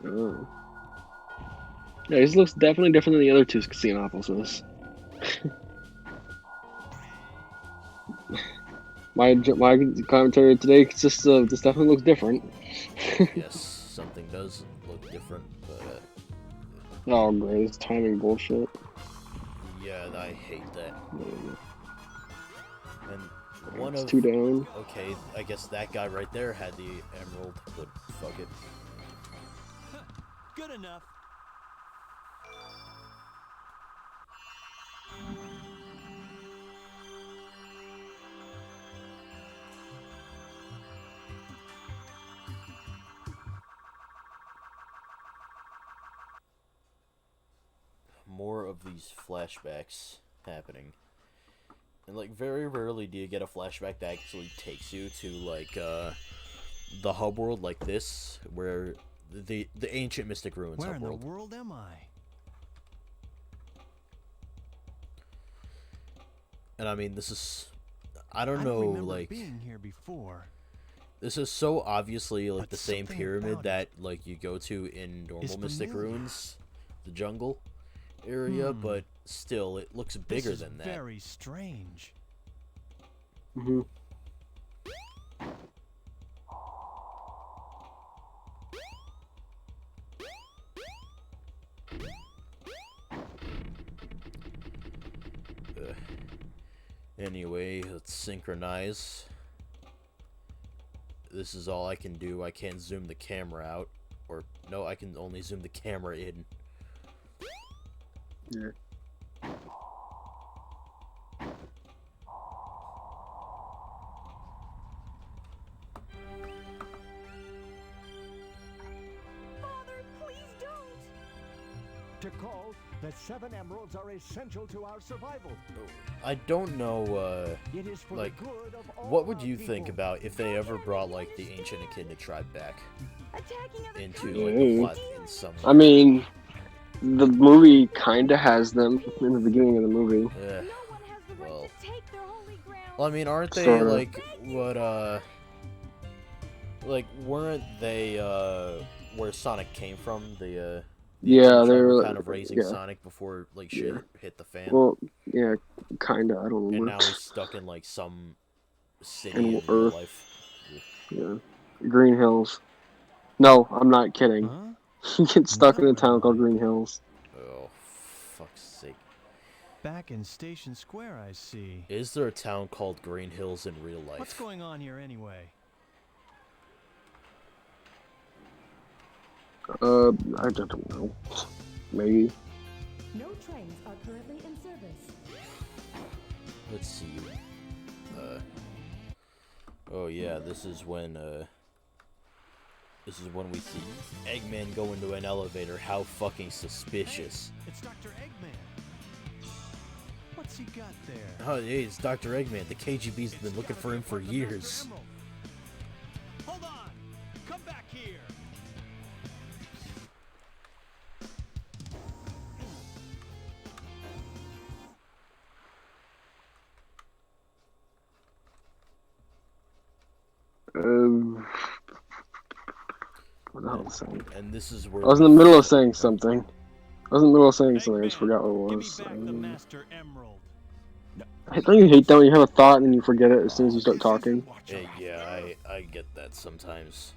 Oh. Yeah, this looks definitely different than the other two Casinopolises. my commentary today consists of this definitely looks different. Yes, something does look different, but oh great, it's timing bullshit. yeah, I hate that. And one It's of 2 down. okay, I guess that guy right there had the emerald, but fuck it. Good enough. More of these flashbacks happening. And like very rarely do you get a flashback that actually takes you to like the hub world like this, where the ancient Mystic Ruins Where hub in the world. world am I? And I mean, this is I don't I know, remember like being here before. this is so obviously like But the same something pyramid about that like you go to in normal Mystic familiar. Ruins, the jungle area, but still it looks bigger This is than that. very strange. Mm-hmm. Anyway, let's synchronize. This is all I can do. I can't zoom the camera out. Or, no, I can only zoom the camera in. Yeah. Father, please don't. To call, the 7 emeralds are essential to our survival. I don't know, It is for like, the good of all what would our you think people. about if they ever brought, like, the ancient Echidna tribe back Attacking other into, countries. like, the plot in some way? I mean, the movie kinda has them in the beginning of the movie. No one has the right well. to take their holy ground. Well, I mean, aren't they, Sorta. like, what, like, weren't they, where Sonic came from? The Yeah, Echidna they tribe were kind of raising yeah. Sonic before, like, shit Yeah. hit the fan. Well, yeah, kinda. I don't And remember. now he's stuck in, like, some city In in real Earth. life. Yeah, Green Hills. No, I'm not kidding. Huh? He gets stuck in a Now town where called am I? Green Hills. Oh, fuck's sake. Back in Station Square, I see. Is there a town called Green Hills in real life? What's going on here anyway? I don't know. Maybe. No trains are currently in service. Let's see. Oh yeah, this is when we see Eggman go into an elevator. How fucking suspicious. Hey, it's Dr. Eggman. What's he got there? Oh, hey, it's Dr. Eggman. The KGB's been looking for him for years. Hold on! Come back here! What the hell was I saying? And this is where I was in the middle of saying something. I just forgot what it Give me was. back the Master Emerald. Don't you hate that when you have a thought and you forget it as soon as you start talking? Yeah, I get that sometimes.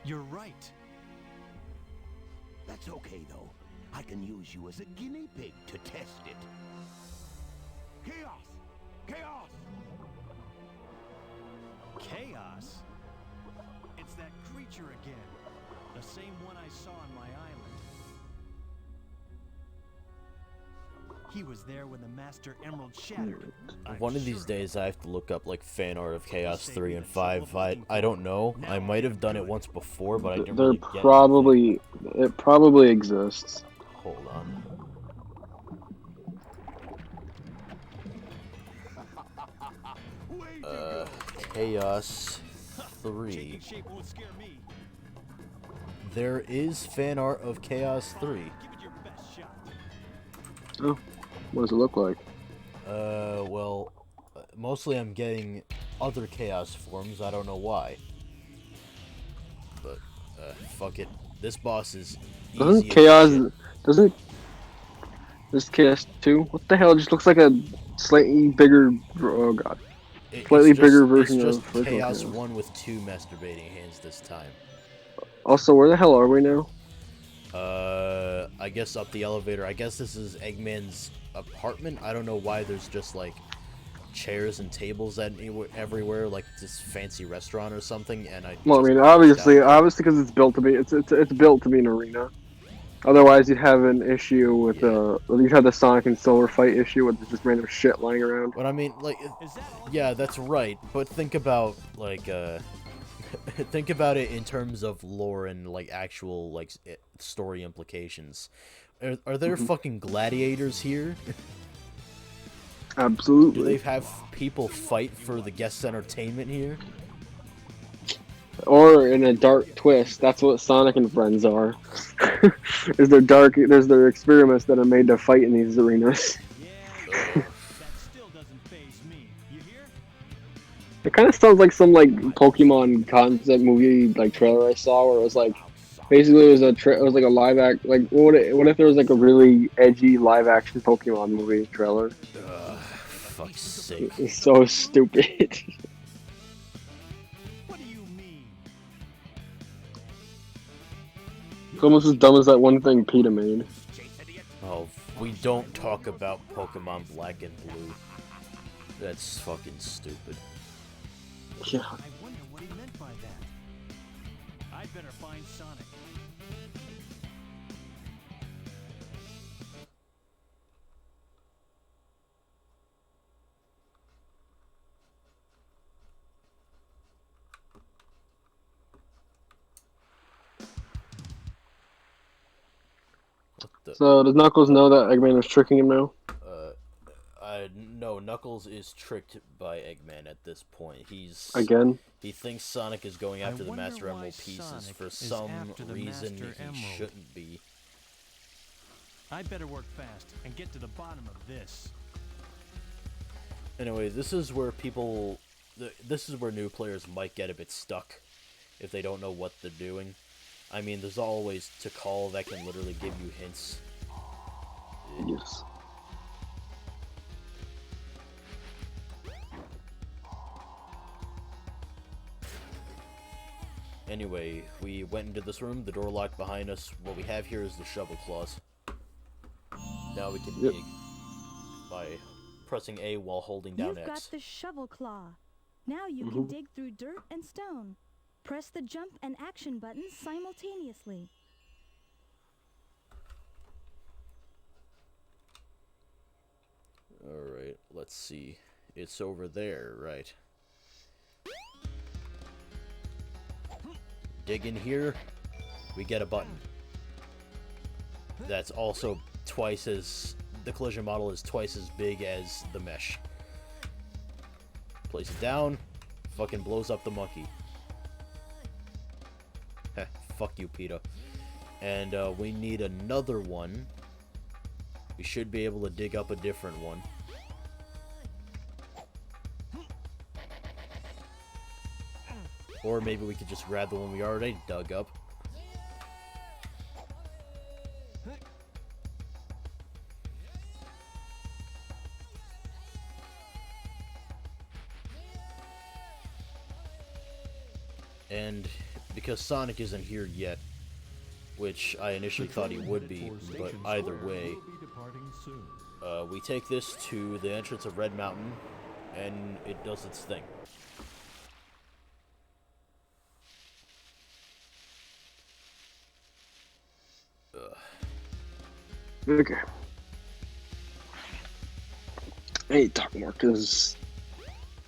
You're right. That's okay, though. I can use you as a guinea pig to test it. Chaos! Chaos! Chaos? It's that creature again. The same one I saw on my island. He was there when the Master Emerald shattered. One of these days I have to look up like fan art of Chaos 3 and 5. I don't know. I might have done it once before, but I didn't really get anything. It probably exists. Hold on. Chaos 3. There is fan art of Chaos 3. Oh, what does it look like? Well, mostly I'm getting other Chaos forms. I don't know why. But, fuck it. This boss is easy. Doesn't this Chaos 2? What the hell? It just looks like a slightly bigger, oh god. Slightly bigger version of Chaos 1 with 2 masturbating hands this time. Also, where the hell are we now? I guess up the elevator. I guess this is Eggman's apartment. I don't know why there's just like chairs and tables everywhere, like this fancy restaurant or something. And obviously, because it's built to be, it's built to be an arena. Otherwise, you'd have an issue with you'd have the Sonic and Silver fight issue with just random shit lying around. But I mean, like, yeah, that's right. But think about like think about it in terms of lore and like actual like story implications. Are there fucking gladiators here? Absolutely. Do they have people fight for the guest entertainment here? Or in a dark twist, that's what Sonic and Friends are. There's their experiments that are made to fight in these arenas. That still doesn't faze me. You hear? It kind of sounds like some like Pokemon concept movie like trailer I saw where it was like basically it was like a live act like what if there was like a really edgy live action Pokemon movie trailer? Fuck's sake. It's so stupid. What do you mean? It's almost as dumb as that one thing PETA made. Oh, we don't talk about Pokemon Black and Blue. That's fucking stupid. Yeah. I wonder what he meant by that. I'd better find Sonic. So does Knuckles know that Eggman was tricking him now? No, Knuckles is tricked by Eggman at this point. He thinks Sonic is going after the Master Emerald pieces for some reason he shouldn't be. I'd better work fast and get to the bottom of this. Anyway, this is where new players might get a bit stuck if they don't know what they're doing. I mean, there's always Tikal that can literally give you hints. Yes. Anyway, we went into this room, the door locked behind us. What we have here is the shovel claws. Now we can dig by pressing A while holding down You've X. got the shovel claw. Now you can dig through dirt and stone. Press the jump and action buttons simultaneously. Alright, let's see. It's over there, right? Dig in here, we get a button. That's also twice as... The collision model is twice as big as the mesh. Place it down, fucking blows up the monkey. Heh, fuck you, PETA. And we need another one. We should be able to dig up a different one. Or maybe we could just grab the one we already dug up. And because Sonic isn't here yet, which I initially thought he would be, but either way, we take this to the entrance of Red Mountain, and it does its thing. Okay. I need to talk more because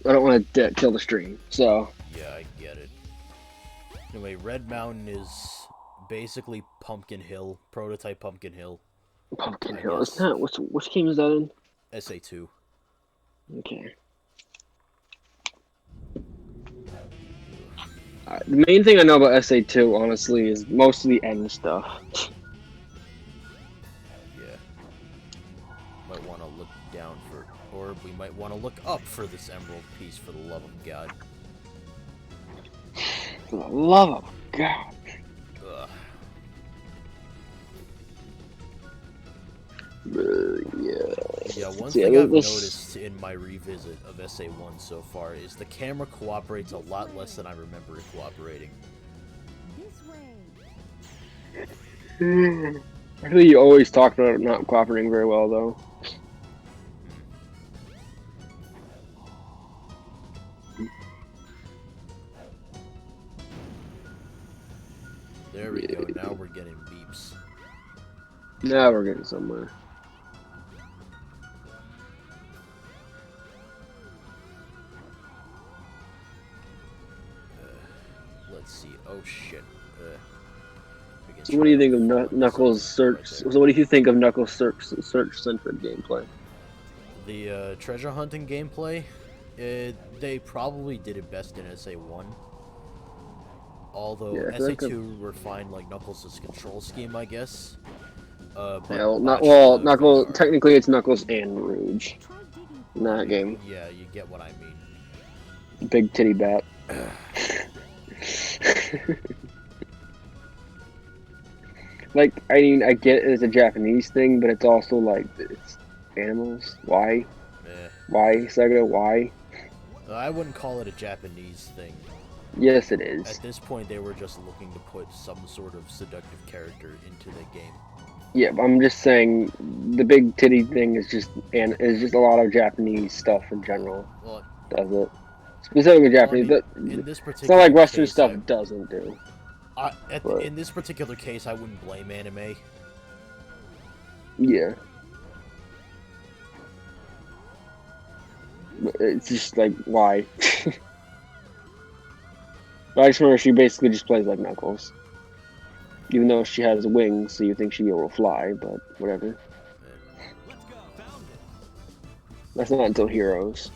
I don't want to kill the stream. So. Yeah, I get it. Anyway, Red Mountain is basically Pumpkin Hill, prototype Pumpkin Hill. Pumpkin Hill. It's not. Which game is that in? SA2. Okay. The main thing I know about SA2, honestly, is most of the end stuff. Yeah. Might want to look down for, or we might want to look up for this emerald piece, for the love of God. For the love of God. Ugh. Yeah, one thing I've noticed in my revisit of SA1 so far is the camera cooperates a lot less than I remember it cooperating. I feel you always talk about it not cooperating very well, though. There we go, now we're getting beeps. Now we're getting somewhere. Let's see. Oh shit. So what do you think of Knuckles' search? So what do you think of Knuckles' search-centric gameplay? The treasure hunting gameplay, they probably did it best in SA1. Although yeah, SA2 refined like Knuckles' control scheme, I guess. Yeah, Knuckles. Technically, it's Knuckles and Rouge in that game. Yeah, you get what I mean. Big titty bat. Like, I mean, I get it as a Japanese thing, but it's also like, it's animals. Why? Why, Sega? Why? I wouldn't call it a Japanese thing. Yes, it is. At this point, they were just looking to put some sort of seductive character into the game. Yeah, but I'm just saying, the big titty thing is just a lot of Japanese stuff in general. Well, does it? Specifically Japanese, but it's not like Western stuff doesn't do. In this particular case, I wouldn't blame anime. Yeah. It's just like, why? I just remember she basically just plays like Knuckles. Even though she has wings, so you think she'd be able to fly, but whatever. Let's go. Found it. That's not until Heroes.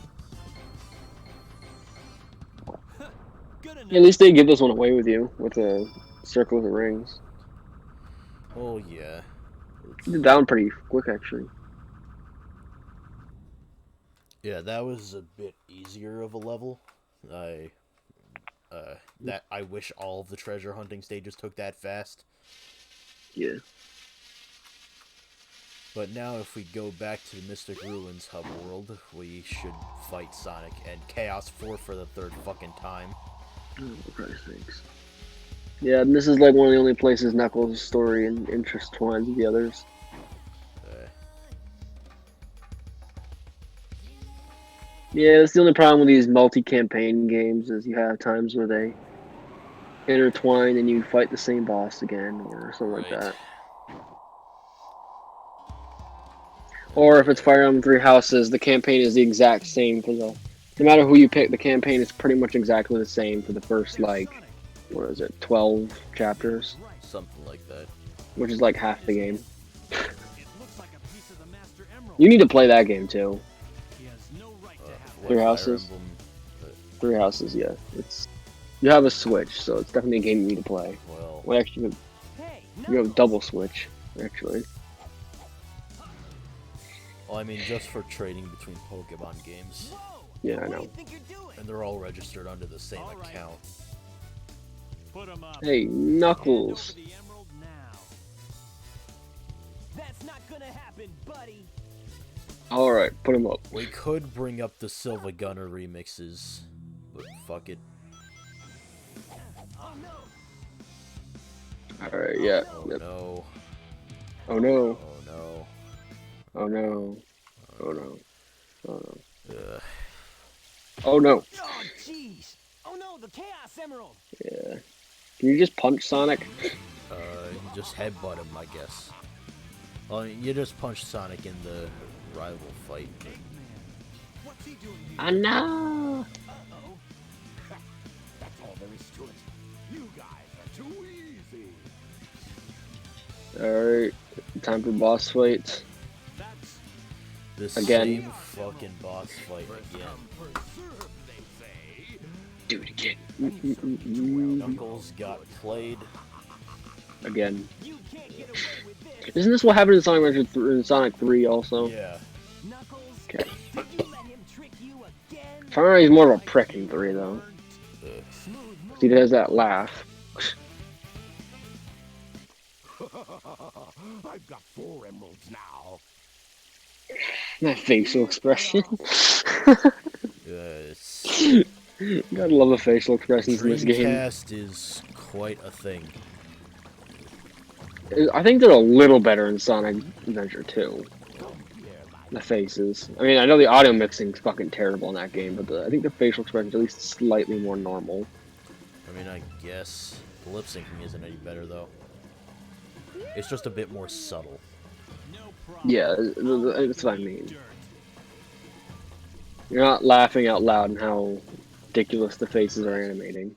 Good enough. At least they give this one away with you, with the circle of the rings. Oh, yeah. You did that one pretty quick, actually. Yeah, that was a bit easier of a level. I wish all of the treasure hunting stages took that fast. Yeah. But now if we go back to the Mystic Ruins hub world, we should fight Sonic and Chaos 4 for the third fucking time. Oh, for Christ's sakes. Yeah, and this is like one of the only places Knuckles' story and intertwines with the others. Yeah, that's the only problem with these multi-campaign games is you have times where they intertwine and you fight the same boss again or something like Right. that. Or if it's Fire Emblem Three Houses, the campaign is the exact same for the. No matter who you pick, the campaign is pretty much exactly the same for the first, like, what is it, 12 chapters? Something like that. Which is like half the game. It looks like a piece of the Master Emerald. You need to play that game too. He has no right to have What, Three Fire Houses? Emblem? Three Houses, yeah. It's you have a Switch, so it's definitely a game you need to play. Well, Well, actually, you have a double Switch, actually. I mean, just for trading between Pokemon games. Yeah, I know. And they're all registered under the same All right. account. Put 'em up. Hey, Knuckles. Hand over the emerald now. That's not gonna happen, buddy. Alright, put him up. We could bring up the Silva Gunner remixes, but fuck it. Oh no. Alright, yeah. Oh Yep. no. Oh no. Oh no. Oh no. Oh no. Oh no. Ugh. Oh no. Oh jeez. Oh no, the Chaos Emerald. Yeah. Can you just punch Sonic? You just headbutt him, I guess. Well, you just punched Sonic in the rival fight. What's he doing here? I know. That's all there is to it. You guys are too easy. Alright. Time for boss fight. That's This Again. same fucking boss fight again. Preserve, they say. Do it again. Knuckles got played. Again. You can't get away with this. Isn't this what happened in Sonic 3 also? Yeah. Knuckles. Okay. Did you let him trick you again? Finally, he's more of a prick in 3 though. Ugh. Smooth move. He does that laugh. I've got 4 emeralds now. That facial expression. Yes. Gotta love the facial expressions in this game. Dreamcast is quite a thing. I think they're a little better in Sonic Adventure 2. The faces. I mean, I know the audio mixing's fucking terrible in that game, but I think the facial expression's at least slightly more normal. I mean, I guess the lip syncing isn't any better though. It's just a bit more subtle. no problem. Yeah, that's what I mean. Dirt. You're not laughing out loud and how ridiculous the faces are animating.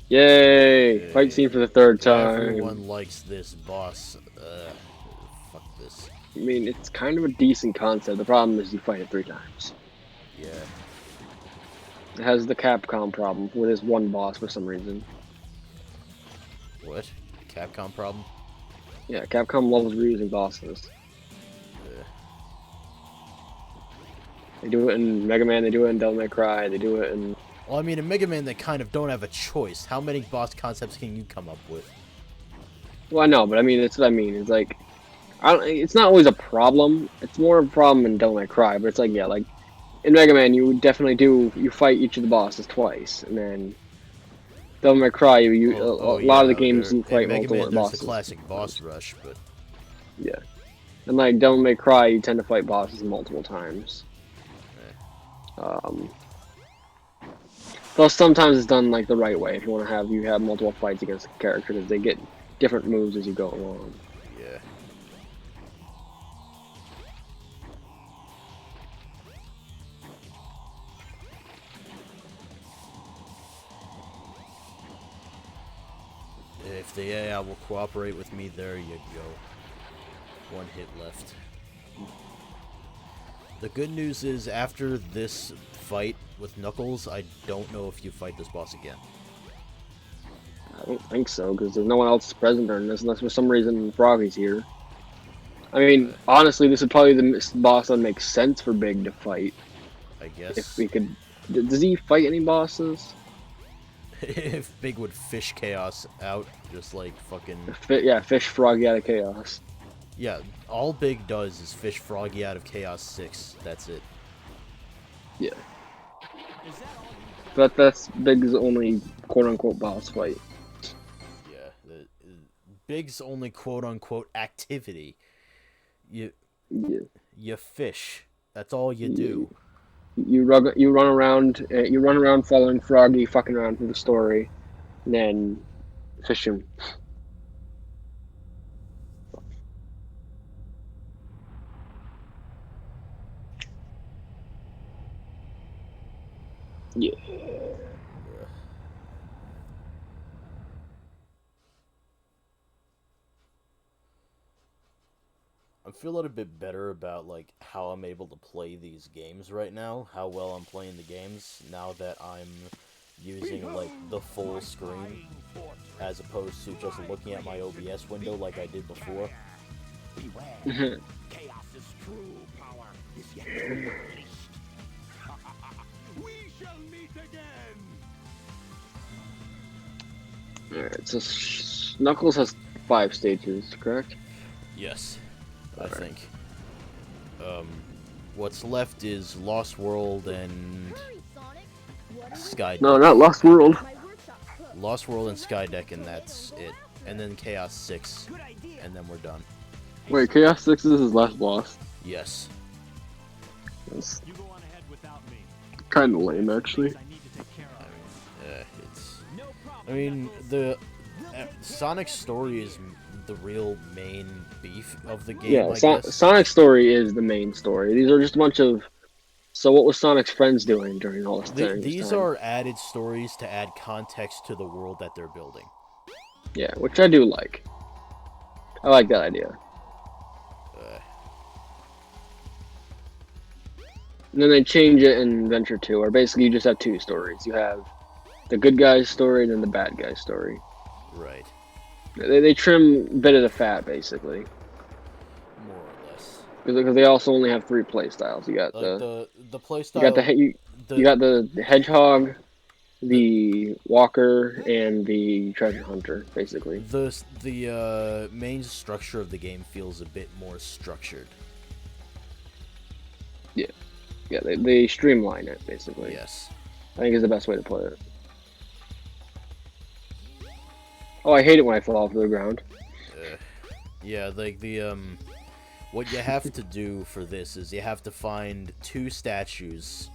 Yay! Yay. Fight scene for the 3rd time. Everyone likes this boss. Fuck this. I mean, it's kind of a decent concept. The problem is you fight it 3 times. Yeah. It has the Capcom problem with his one boss for some reason. What? Capcom problem? Yeah, Capcom loves reusing bosses. Ugh. They do it in Mega Man, they do it in Devil May Cry, they do it in... Well, I mean, in Mega Man, they kind of don't have a choice. How many boss concepts can you come up with? Well, I know, but I mean, that's what I mean. It's like... it's not always a problem. It's more of a problem in Devil May Cry, but it's like, yeah, like... In Mega Man, you definitely do... You fight each of the bosses twice, and then... Devil May Cry, a lot of the games you fight in Mega multiple Man, there's bosses. the classic boss rush, but Yeah. And like Devil May Cry, you tend to fight bosses multiple times. Though sometimes it's done like the right way. If you want to have multiple fights against a character, because they get different moves as you go along. yeah. If the AI will cooperate with me, there you go. 1 hit left. The good news is, after this fight with Knuckles, I don't know if you fight this boss again. I don't think so, because there's no one else present during this, unless for some reason Froggy's here. I mean, honestly, this is probably the boss that makes sense for Big to fight. I guess. If we could... Does he fight any bosses? If Big would fish Chaos out, just like fucking... Yeah, fish Froggy out of Chaos. Yeah, all Big does is fish Froggy out of Chaos 6. That's it. Yeah. Is that all you But that's Big's only quote-unquote boss fight. Yeah, Big's only quote-unquote activity. You fish. That's all you do. You run around following Froggy, fucking around through the story, and then fishing. Yeah. I feel a little bit better about like how I'm able to play these games right now, how well I'm playing the games now that I'm using like the full screen as opposed to just looking at my OBS window like I did before. Beware. Chaos's true power is yet to be unleashed. We shall meet again. Alright, so Knuckles has 5 stages, correct? Yes, I think. What's left is Lost World and Skydeck. No, not Lost World. Lost World and Skydeck, and that's it. And then Chaos 6, and then we're done. Wait, Chaos 6 is his last boss. Yes. That's You go on ahead without me. kind of lame, actually. I need to take care of. I mean, the Sonic's story is the real main beef of the game. Yeah, I guess. Sonic's story is the main story. These are just a bunch of. So what was Sonic's friends doing during all this time? These are added stories to add context to the world that they're building. Yeah, which I do like. I like that idea. And then they change it in Adventure 2, where basically you just have 2 stories. You have the good guy's story and then the bad guy's story. Right. They trim a bit of the fat, basically. More or less. Because they also only have 3 play styles. You got Like the playstyle. you got you got the hedgehog, the walker, and the treasure hunter, basically. The main structure of the game feels a bit more structured. Yeah, they streamline it, basically. Yes. I think is the best way to put it. Oh, I hate it when I fall off the ground. Yeah, like what you have to do for this is you have to find 2 statues.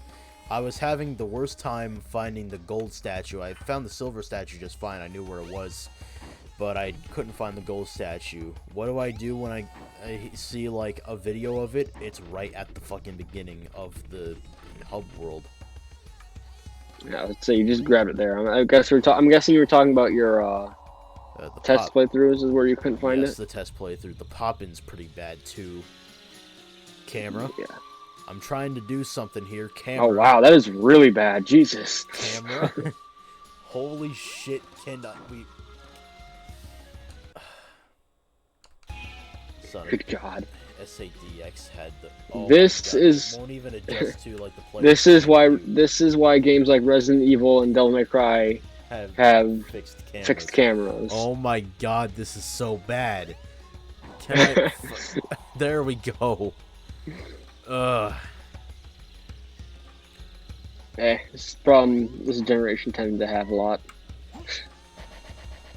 I was having the worst time finding the gold statue. I found the silver statue just fine. I knew where it was, but I couldn't find the gold statue. What do I do when I see like a video of it? It's right at the fucking beginning of the hub world. Yeah, let's say you just grabbed it there. I'm guessing you were talking about your The test playthroughs is where you couldn't find yes, it. the test playthrough. The poppin's pretty bad too. Camera. Yeah. I'm trying to do something here. Camera. Oh wow, that is really bad. Jesus. Camera. Holy shit! Cannot we? Son Good God. SADX had the. Oh This my God, is- it won't even adjust to like the play. This is why games like Resident Evil and Devil May Cry have fixed cameras. Oh my God, this is so bad. Can I? There we go. This is a problem this generation tended to have a lot.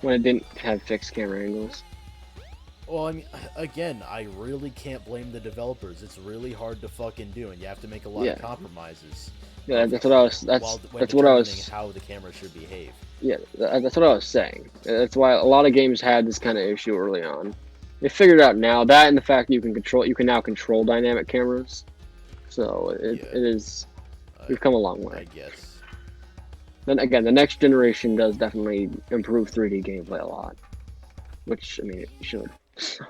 When it didn't have fixed camera angles. Well, I mean, again, I really can't blame the developers. It's really hard to fucking do, and you have to make a lot of compromises. Yeah, that's what I was. That's what I was. How the camera should behave. Yeah, that's what I was saying. That's why a lot of games had this kind of issue early on. They figured it out now. That and the fact that you can now control dynamic cameras. So it is. We've come a long way. I guess. Then again, the next generation does definitely improve 3D gameplay a lot, which I mean it should. So.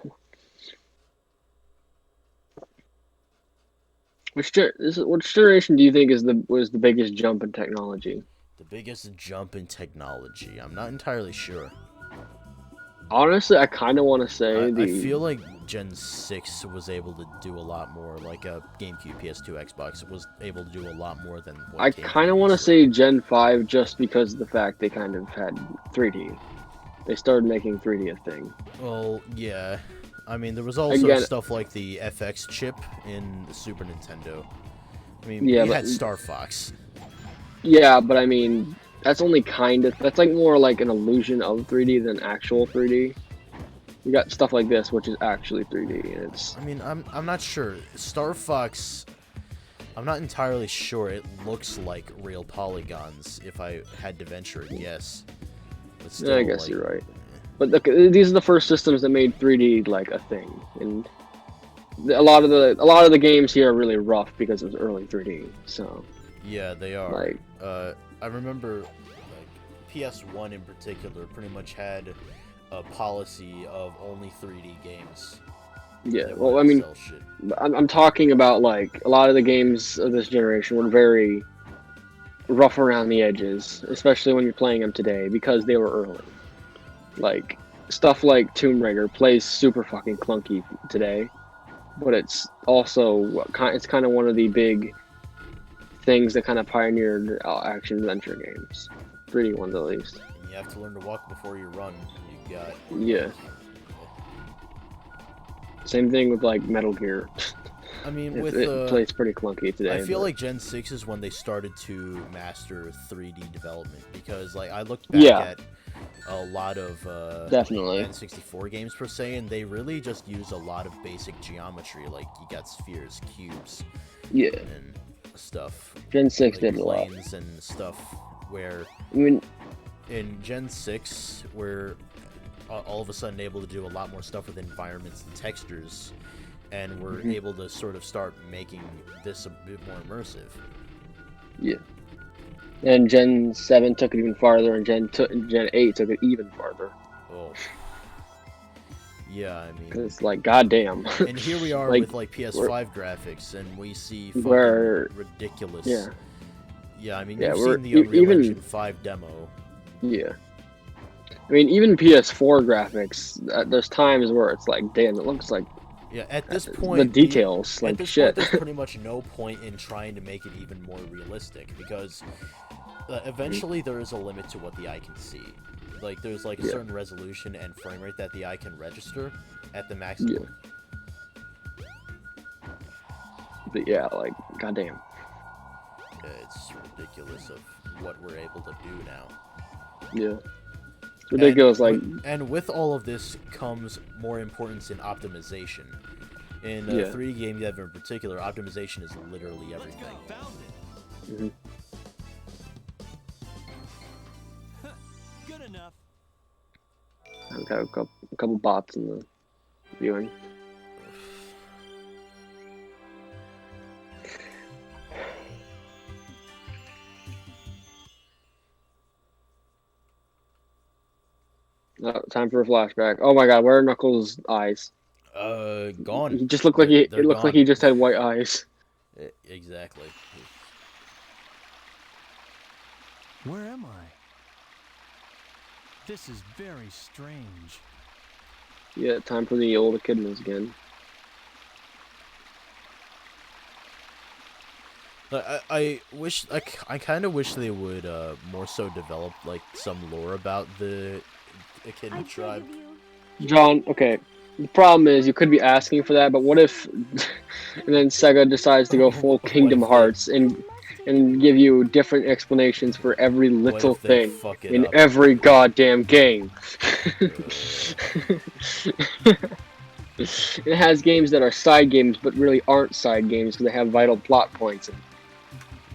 Which generation do you think was the biggest jump in technology? The biggest jump in technology. I'm not entirely sure. Honestly, I kind of want to say I feel like Gen 6 was able to do a lot more, like a GameCube, PS2, Xbox was able to do a lot more than what I kind of want to say Gen 5 just because of the fact they kind of had 3D. They started making 3D a thing. Well, yeah. I mean, there was also stuff like the FX chip in the Super Nintendo. I mean, we had Star Fox. Yeah, but I mean, that's only kind of... That's like more like an illusion of 3D than actual 3D. You got stuff like this, which is actually 3D, and it's. I mean, I'm not sure. Star Fox, I'm not entirely sure. It looks like real polygons, if I had to venture a guess. But still, Yeah, I guess like, you're right. But look, these are the first systems that made 3D like a thing, and a lot of the games here are really rough because it was early 3D. So yeah, they are. like, I remember, like, PS1 in particular pretty much had a policy of only 3D games. yeah. They Well, I wanted to mean, sell shit. I'm talking about like a lot of the games of this generation were very rough around the edges, especially when you're playing them today because they were early. Like stuff like Tomb Raider plays super fucking clunky today, but it's also it's kind of one of the big things that kind of pioneered action adventure games, 3D ones at least. And you have to learn to walk before you run. You got Yeah. Same thing with like Metal Gear. I mean, it plays pretty clunky today. I feel but... like Gen 6 is when they started to master 3D development, because like I looked back at a lot of definitely N64 games per se, and they really just use a lot of basic geometry, like you got spheres, cubes, and stuff. Gen 6 like did a lot. planes and stuff. Where I mean, in Gen 6, we're all of a sudden able to do a lot more stuff with environments and textures, and we're able to sort of start making this a bit more immersive. Yeah. And Gen 7 took it even farther, and Gen 8 took it even farther. Oh. Yeah, I mean... It's like, goddamn. And here we are with, like, PS5 graphics, and we see fucking ridiculous... Yeah. Yeah, I mean, you've seen the Unreal Engine 5 demo. Yeah. I mean, even PS4 graphics, there's times where it's like, damn, it looks like... Yeah, at this point... The details, like, shit. Point, there's pretty much no point in trying to make it even more realistic, because eventually there is a limit to what the eye can see. Like, there's, like, a certain resolution and frame rate that the eye can register at the maximum. Yeah. But yeah, like, goddamn. Yeah, it's ridiculous of what we're able to do now. Yeah. It's ridiculous, and with all of this comes more importance in optimization. In 3D game dev in particular, optimization is literally everything. Mm-hmm. Good enough. I've got a couple bots in the viewing. Time for a flashback. Oh my god, where are Knuckles' eyes? Gone. He just looked like it looked like he just had white eyes. Exactly. Where am I? This is very strange. Yeah, time for the old echidnas again. I wish, I kind of wish they would more so develop like some lore about the echidna tribe. John, okay. The problem is you could be asking for that, but what if and then Sega decides to go full Kingdom Hearts and give you different explanations for every little thing in every goddamn game? It has games that are side games, but really aren't side games because they have vital plot points.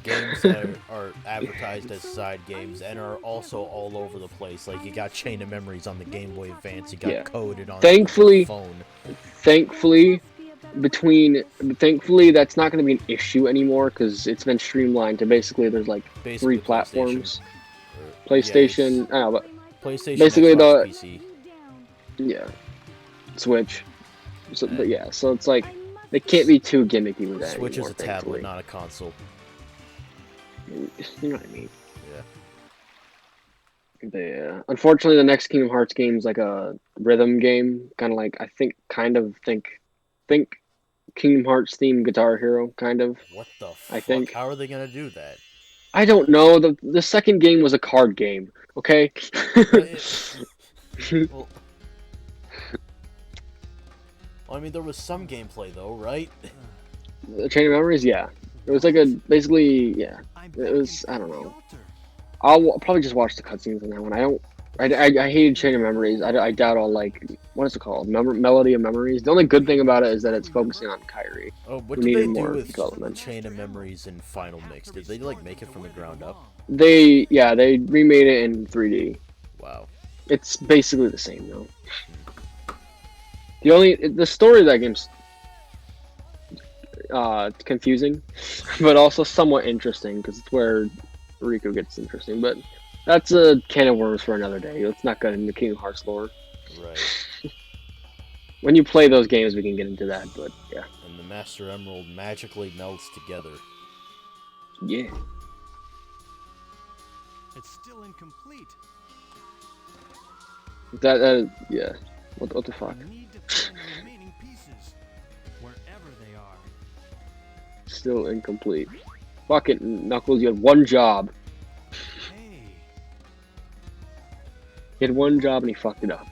Games that are advertised as side games and are also all over the place. Like, you got Chain of Memories on the Game Boy Advance, you got Coded on the phone. Thankfully, that's not going to be an issue anymore because it's been streamlined to basically there's like 3 platforms. PlayStation, I don't know, but PlayStation, basically Xbox, PC. Switch. So, but yeah, so it's like they can't be too gimmicky with that. Switch anymore, is a tablet, not a console. You know what I mean? Yeah. Yeah. Unfortunately, the next Kingdom Hearts game is like a rhythm game, kind of like think Kingdom Hearts themed Guitar Hero, kind of. What the fuck? I think. How are they gonna do that? I don't know. The second game was a card game. Okay. Well, I mean, there was some gameplay though, right? The Chain of Memories, yeah. It was like basically, yeah. It was, I don't know. I'll probably just watch the cutscenes on that one. I hated Chain of Memories. I doubt I'll like, what is it called? Melody of Memories. The only good thing about it is that it's focusing on Kyrie, Oh, what who did they needed do more with development. Chain of Memories and Final Mix? Did they like make it from the ground up? They remade it in 3D. Wow. It's basically the same though. The story of that game's confusing, but also somewhat interesting because it's where Rico gets interesting. But that's a can of worms for another day. Let's not get into Kingdom Hearts lore. Right. When you play those games, we can get into that. But yeah. And the Master Emerald magically melts together. Yeah. It's still incomplete. Yeah. What the fuck? We need to find the remaining pieces, wherever they are. Still incomplete. Fuck it, Knuckles. You had one job. Hey, He had one job and he fucked it up.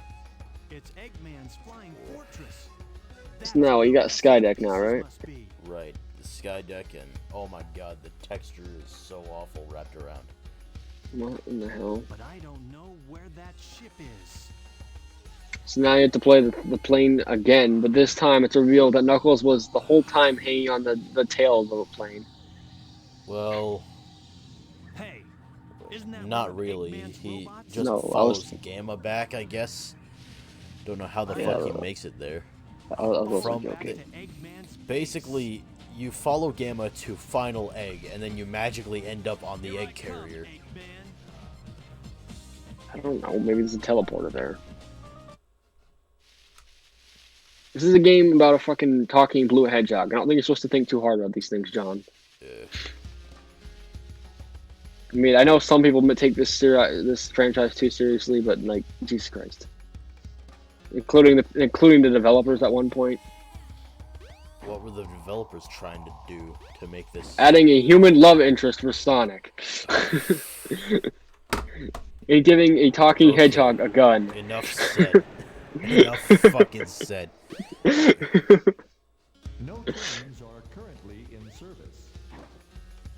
it's Eggman's flying fortress. So now you got Skydeck now, right? Must be. Right. The sky deck and oh my god, the texture is so awful wrapped around. What in the hell? But I don't know where that ship is. So now you have to play the plane again, but this time it's revealed that Knuckles was the whole time hanging on the tail of the plane. Well, Hey, isn't that one not of really. Eggman's He robots? just No, I follows was- Gamma back, I guess. Don't know how the Yeah, fuck he well. makes it there. I was also From- joking. To Eggman's Basically, you follow Gamma to Final Egg, and then you magically end up on the Here I egg come, carrier. Eggman. I don't know. Maybe there's a teleporter there. This is a game about a fucking talking blue hedgehog. I don't think you're supposed to think too hard about these things, John. I mean, I know some people take this franchise too seriously, but like, Jesus Christ, including the developers at one point, What were the developers trying to do to make this? adding a human love interest for Sonic, and giving a talking Okay. hedgehog a gun. Enough said. Enough fucking said. No trains are currently in service.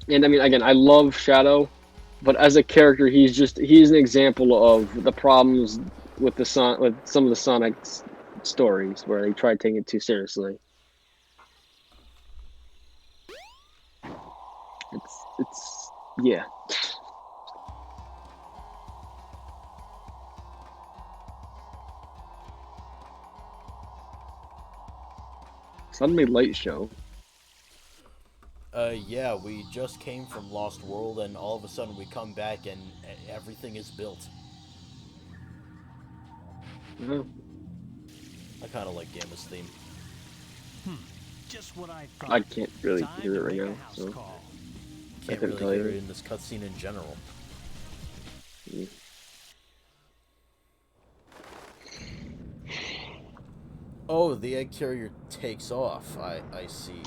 And I mean, again, I love Shadow, but as a character, he's an example of the problems with with some of the Sonic stories where they tried taking it too seriously. It's yeah. Suddenly light show. Yeah, we just came from Lost World, and all of a sudden we come back and everything is built. Oh. I kind of like Gamma's theme. Just what I thought. I can't really Time hear it to right make a now, house so call. Can't couldn't really tell hear you. it in this cutscene in general. Oh, the egg carrier takes off. I see.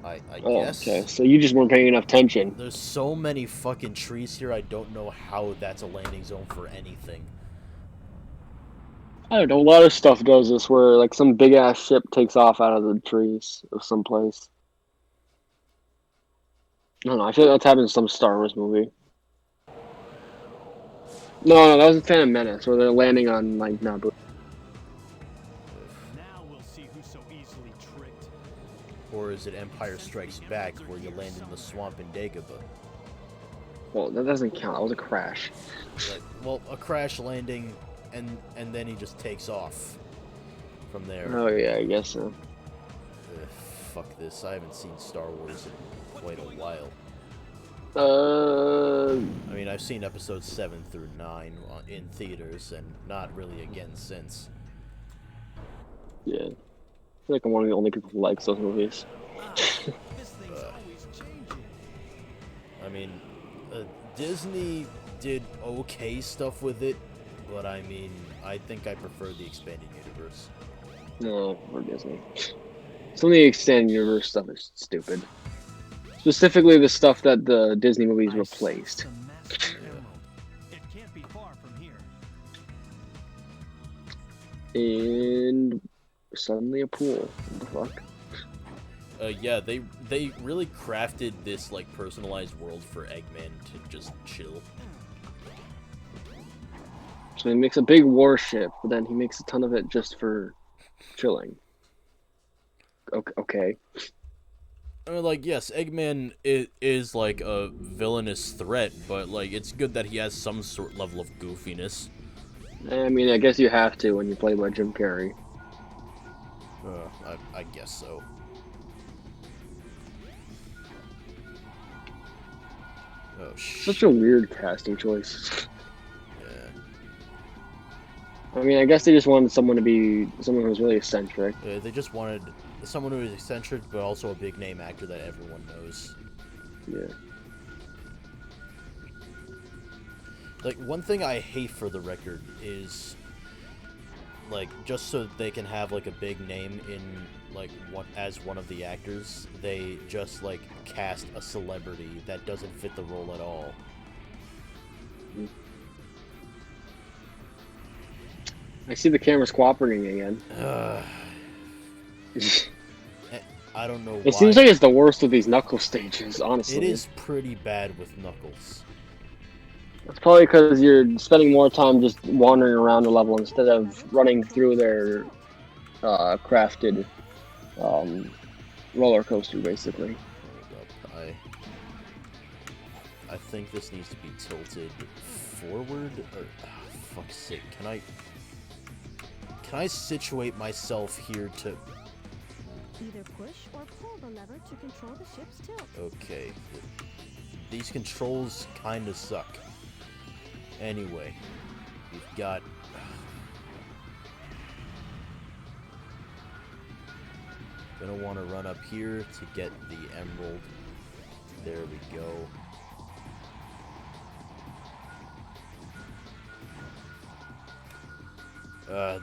I Oh, guess. okay. So you just weren't paying enough attention. There's so many fucking trees here, I don't know how that's a landing zone for anything. I don't know. A lot of stuff does this, where like some big ass ship takes off out of the trees of some place. I don't know. I feel like that's happened in some Star Wars movie. No, that was in Phantom Menace, where they're landing on like Naboo. Now we'll see who's so easily tricked. Or is it Empire Strikes Back, where you land in the swamp in Dagobah? Well, that doesn't count. That was a crash. Like, well, a crash landing, and then he just takes off from there. Oh yeah, I guess so. Fuck this. I haven't seen Star Wars in quite a while. I mean, I've seen episodes 7 through 9 in theaters, and not really again since. Yeah. I feel like I'm one of the only people who likes those movies. This thing's always changing. I mean, Disney did okay stuff with it, but I mean, I think I prefer the expanded universe. No, or Disney. Some of the extended universe stuff is stupid. Specifically, the stuff that the Disney movies I replaced. sense the Master Emerald. It can't be far from here. And suddenly a pool. What the fuck? Yeah, they really crafted this like personalized world for Eggman to just chill. So he makes a big warship, but then he makes a ton of it just for chilling. Okay. I mean, like, yes, Eggman is like a villainous threat, but like it's good that he has some sort level of goofiness. I mean, I guess you have to when you play by Jim Carrey. I guess so. Oh shit. Such a weird casting choice. Yeah. I mean, I guess they just wanted someone to be someone who was really eccentric. Yeah, they just wanted someone who was eccentric, but also a big name actor that everyone knows. Yeah. Like, one thing I hate for the record is, like, just so they can have, like, a big name in, like, as one of the actors, they just, like, cast a celebrity that doesn't fit the role at all. I see the camera's cooperating again. I don't know why. It seems like it's the worst of these Knuckles stages, honestly. It is pretty bad with Knuckles. It's probably because you're spending more time just wandering around the level instead of running through their crafted roller coaster, basically. Hold up. I think this needs to be tilted forward, or fuck's sake, can I situate myself here to... Either push or pull the lever to control the ship's tilt. Okay. These controls kinda suck. Anyway, we've got... Gonna want to run up here to get the emerald. There we go.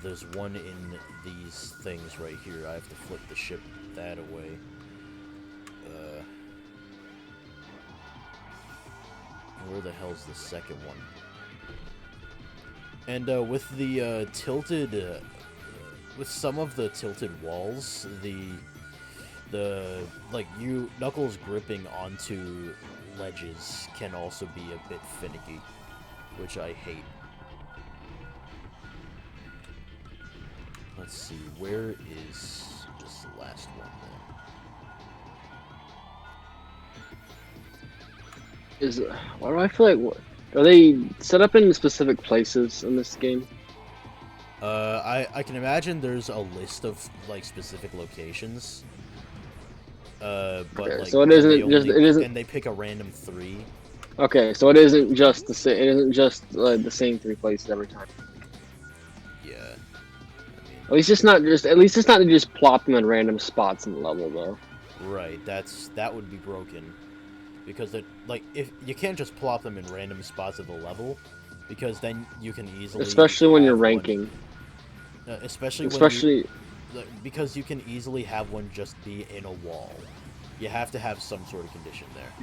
There's one in these things right here. I have to flip the ship that away. Where the hell's the second one? And with the tilted, with some of the tilted walls, the like Knuckles gripping onto ledges can also be a bit finicky, which I hate. Let's see, where is this last one then? Why do I feel like... Are they set up in specific places in this game? I can imagine there's a list of, like, specific locations. But, okay, like, so it isn't and they pick a random 3. Okay, so it isn't just the same. It isn't just the same 3 places every time. Yeah. At least it's not to just plop them in random spots in the level, though. Right. That would be broken, because if you can't just plop them in random spots of the level, because then you can easily. Especially when you're ranking. Because you can easily have one just be in a wall. You have to have some sort of condition there.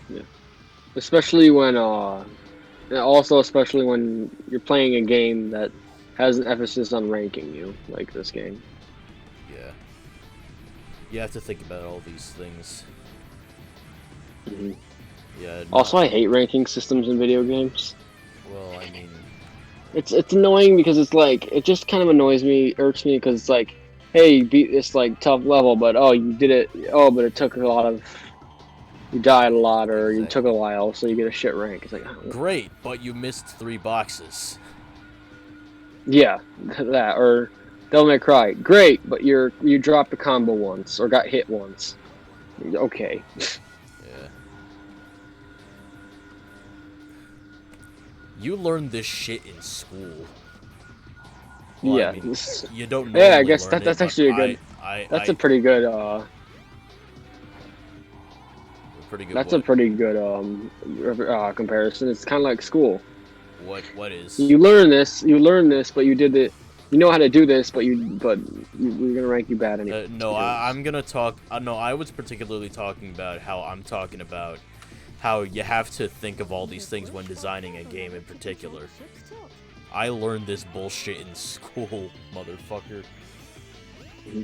Yeah. Especially when especially when you're playing a game that has an emphasis on ranking you, like this game. Yeah. You have to think about all these things. Mm-hmm. Yeah. Also, I hate ranking systems in video games. Well, I mean, it's annoying because it's like it just kind of irks me because it's like, hey, you beat this like tough level, but you did it. Oh, but it took a lot of. You died a lot, or you took a while, so you get a shit rank. It's like great, but you missed 3 boxes. Yeah, that or Devil May Cry. Great, but you dropped a combo once or got hit once. Okay. Yeah. You learned this shit in school. Well, yeah. I mean, you don't. Yeah, I guess that's actually a good. That's a pretty good. Pretty good. That's a pretty good comparison. It's kind of like school. What is? You learn this, but you did it. You know how to do this, but we're gonna rank you bad anyway. No, I'm gonna talk. No, I was particularly talking about how I'm talking about how you have to think of all these things when designing a game in particular. I learned this bullshit in school, motherfucker. Mm-hmm.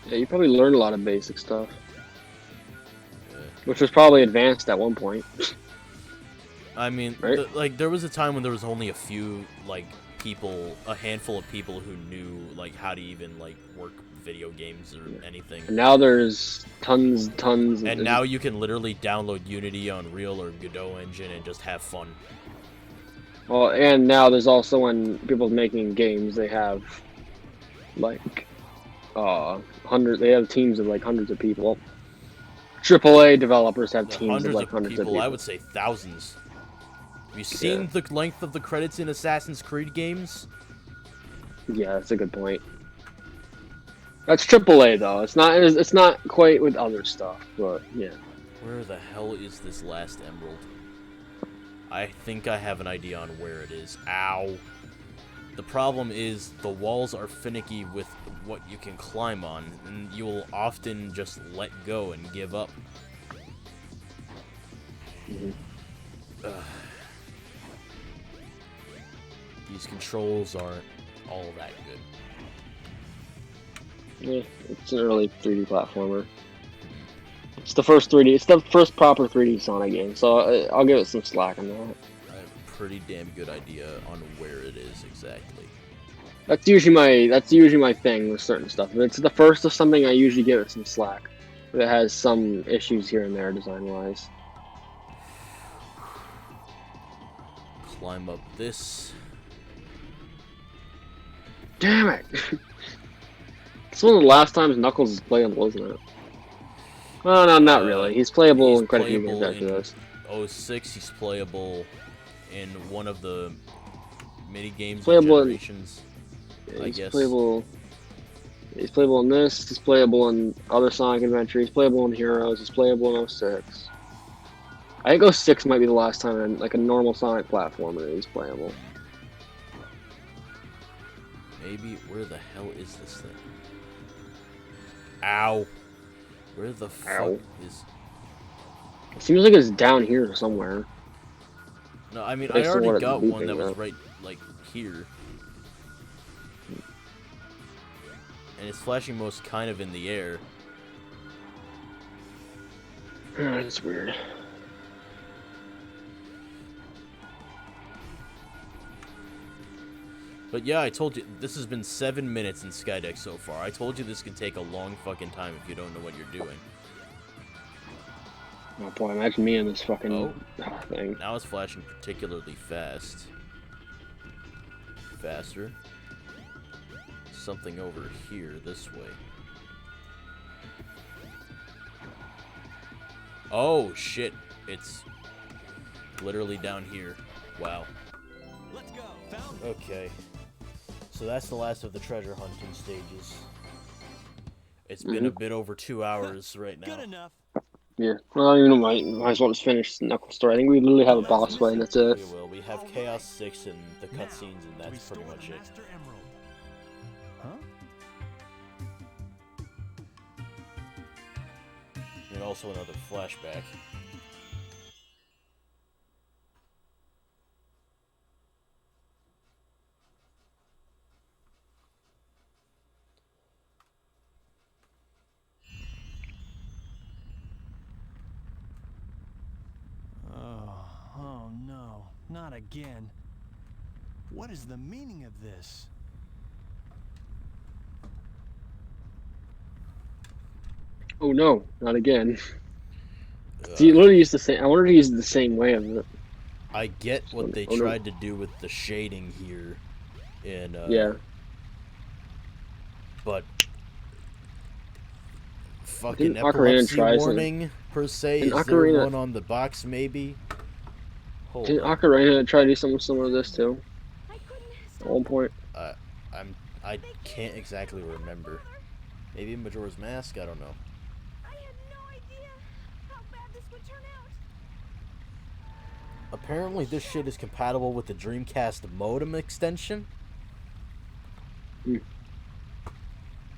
Yeah, you probably learned a lot of basic stuff. which was probably advanced at one point. I mean, Right? like there was a time when there was only a few like people, a handful of people who knew like how to even like work video games or anything. And now there's tons. And now you can literally download Unity, Unreal, or Godot Engine and just have fun. Well, and now there's also when people making games, they have like hundreds. They have teams of like hundreds of people. AAA developers have teams of like hundreds of people. I would say thousands. Have you seen the length of the credits in Assassin's Creed games? Yeah, that's a good point. That's AAA though. It's not quite with other stuff, but yeah. Where the hell is this last emerald? I think I have an idea on where it is. Ow. The problem is the walls are finicky with what you can climb on, and you will often just let go and give up. These controls aren't all that good. Yeah, it's an early 3D platformer. It's the first 3D. It's the first proper 3D Sonic game, so I'll give it some slack on that. I have a pretty damn good idea on where it is exactly. That's usually my thing with certain stuff. If it's the first of something, I usually give it some slack. But it has some issues here and there design-wise. Climb up this. Damn it! It's one of the last times Knuckles is playable, isn't it? Well, no, not really. He's playable in quite a few games after this. 06, he's playable in one of the mini games Playable generations. I guess. He's playable in this. He's playable in other Sonic Adventure. He's playable in Heroes. He's playable in 06. I think 06 might be the last time in like a normal Sonic platformer he's playable. Maybe. Where the hell is this thing? Ow. Where the fuck is... It seems like it's down here somewhere. No, I mean, I Based on what already it's got one beeping that was at. right, like, here. And it's flashing most kind of in the air. That's weird. But yeah, I told you, this has been 7 minutes in Skydeck so far. I told you this can take a long fucking time if you don't know what you're doing. Oh boy, imagine me in this fucking thing. Now it's flashing particularly fast. Faster. Something over here, this way. Oh, shit. It's literally down here. Wow. Let's go. Found Okay. So that's the last of the treasure hunting stages. It's been a bit over 2 hours right now. Good enough. Yeah. Well, you know, might as well just finish the Knuckles story. I think we literally have a boss fight and that's it. We will. We have Chaos 6 and the cutscenes, and that's pretty much it. Master Emerald. Huh? And also another flashback. Oh no, not again. What is the meaning of this? Oh no, not again. He literally used the same. I wonder if he used the same way of it. I get what they Oh, no. tried to do with the shading here in Yeah. But fucking Didn't Ocarina epilepsy try warning per se. Didn't Is there Ocarina- one on the box maybe? Hold Didn't on. Ocarina try to do something similar to this too? I couldn't At one point. I can't exactly remember. Maybe Majora's Mask, I don't know. I had no idea how bad this would turn out. Apparently this shit is compatible with the Dreamcast modem extension.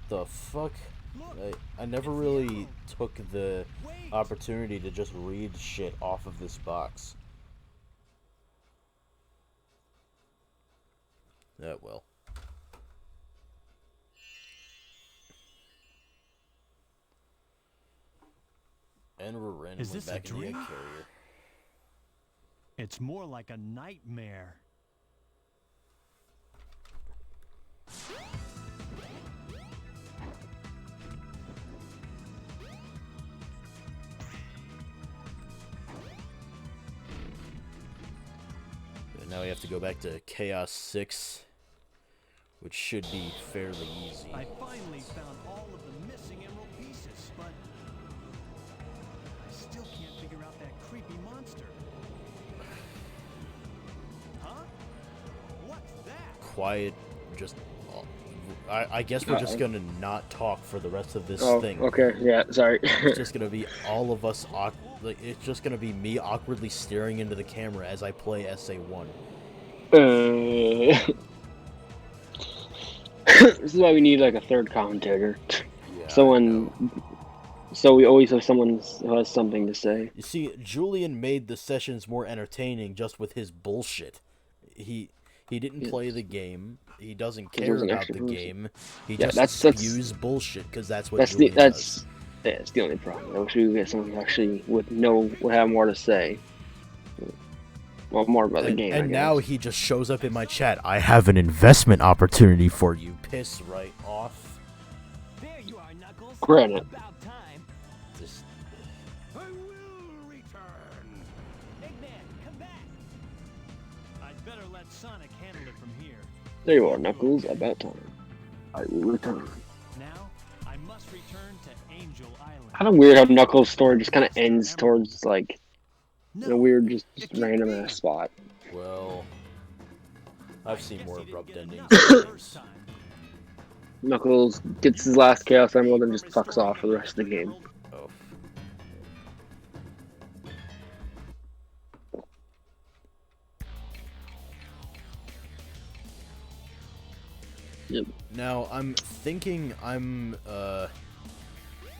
The fuck? I never really took the opportunity to just read shit off of this box. Well. And we're randomly Is this a back in the egg dream? carrier. It's more like a nightmare. And now we have to go back to Chaos 6, which should be fairly easy. I finally found all of the missing emerald pieces, but I still can't figure out that creepy monster. Huh? What's that? Quiet, just... I guess we're just gonna not talk for the rest of this thing. Okay, yeah, sorry. It's just gonna be all of us, it's just gonna be me awkwardly staring into the camera as I play SA1. This is why we need like a third commentator. Yeah, Someone. So we always have someone who has something to say. You see, Julian made the sessions more entertaining just with his bullshit. He didn't play the game. He doesn't care about the game. He just spews bullshit because that's what Julian does. That's the only problem. I wish we could get someone who actually would have more to say. Well, more about the game. And now he just shows up in my chat. I have an investment opportunity for you. Piss right off. There you are, Knuckles. Granted. About time. Just... I will return. Eggman, come back. I'd better let Sonic handle it from here. There you are, Knuckles. About time. I will return. Now, I must return to Angel Island. Kind of weird how Knuckles' story just kind of ends towards like in a weird, just random ass spot. Well, I've seen more abrupt endings. Knuckles gets his last Chaos Emerald and just fucks off for the rest of the game. Oh. Yep. Now I'm thinking I'm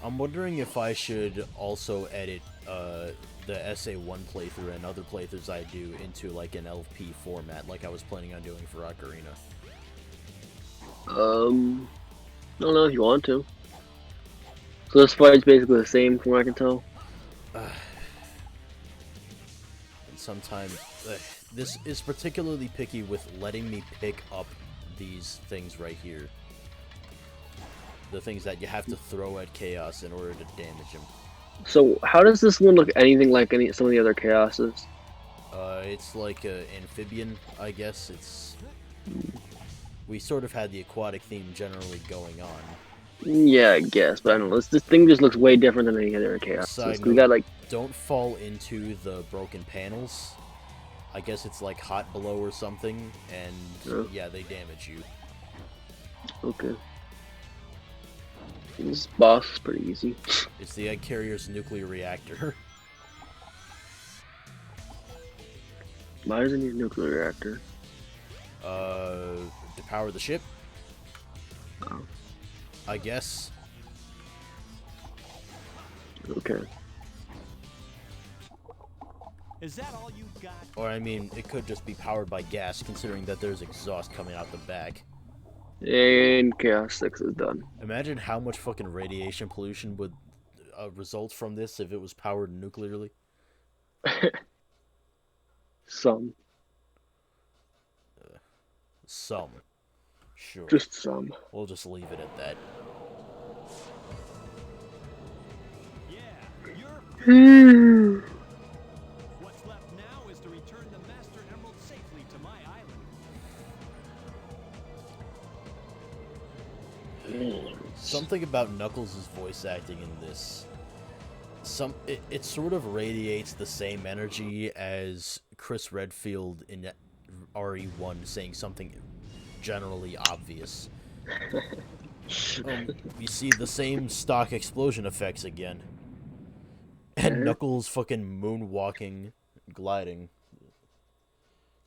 wondering if I should also edit the SA1 playthrough and other playthroughs I do into like an LP format, like I was planning on doing for Ocarina. I don't know if you want to. So this fight's basically the same from what I can tell. And sometimes this is particularly picky with letting me pick up these things right here. The things that you have to throw at Chaos in order to damage him. So how does this one look anything like some of the other Chaoses? It's like an amphibian, I guess. We sort of had the aquatic theme generally going on. Yeah, I guess, but I don't know. This thing just looks way different than any other Chaoses. We got like. Don't fall into the broken panels. I guess it's like hot below or something, and yeah, they damage you. Okay. This boss is pretty easy. It's the egg carrier's nuclear reactor. Why does it need a nuclear reactor? To power the ship? Oh. I guess. Okay. Is that all you got? Or, I mean, it could just be powered by gas, considering that there's exhaust coming out the back. And Chaos 6 is done. Imagine how much fucking radiation pollution would result from this if it was powered nuclearly. Some. Some. Sure. Just some. We'll just leave it at that. Yeah, you're What's left now is to return the Master Emerald safely to my island. Something about Knuckles' voice acting in this. It sort of radiates the same energy as Chris Redfield in RE1 saying something generally obvious. We see the same stock explosion effects again. And Knuckles fucking moonwalking, gliding.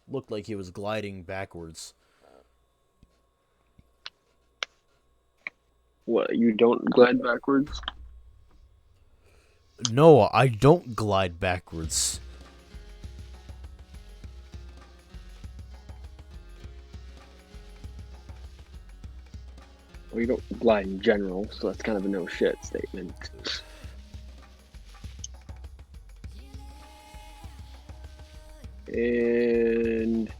Looked like he was gliding backwards. What, you don't glide backwards? No, I don't glide backwards. Well, you don't glide in general, so that's kind of a no shit statement. And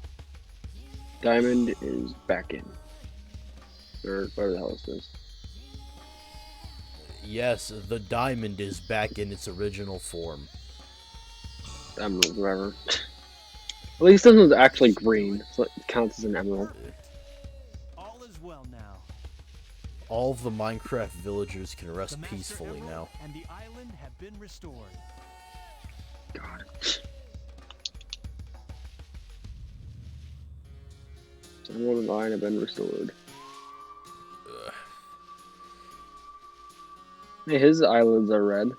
Diamond is back in. Or whatever the hell is this? Yes, the diamond is back in its original form. Emerald, whatever. At least this one's actually green, so it counts as an emerald. All is well now. All of the Minecraft villagers can The rest Master peacefully Emerald now. and the island have been restored. God. Emerald and Iron have been restored. Ugh. Hey, his eyelids are red.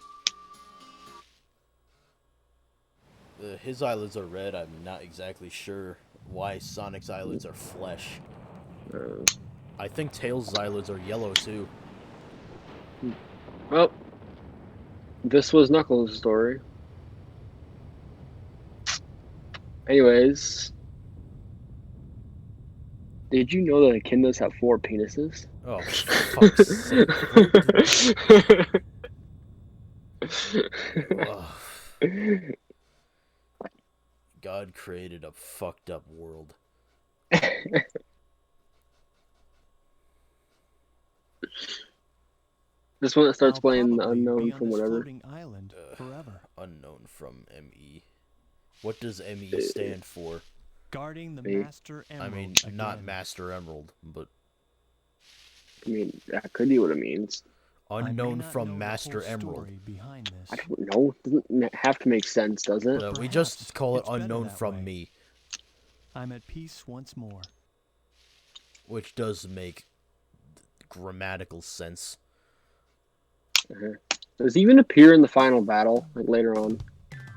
His eyelids are red. I'm not exactly sure why Sonic's eyelids are flesh. I think Tails' eyelids are yellow too. Well, this was Knuckles' story. Anyways, did you know that echidnas have 4 penises? Oh, for fuck's sake. Ugh. God created a fucked up world. This one that starts I'll playing the probably unknown be on from this whatever. floating island forever, Unknown from ME. What does ME stand for? guarding the Me. Master I Emerald. mean, not again. Master Emerald, but I mean, that could be what it means. I may unknown not know from the Master whole Emerald. story behind this. I don't know. Doesn't have to make sense, does it? We just Perhaps call it it's better unknown that from way. me, I'm at peace once more. which does make grammatical sense. Does he even appear in the final battle, like later on?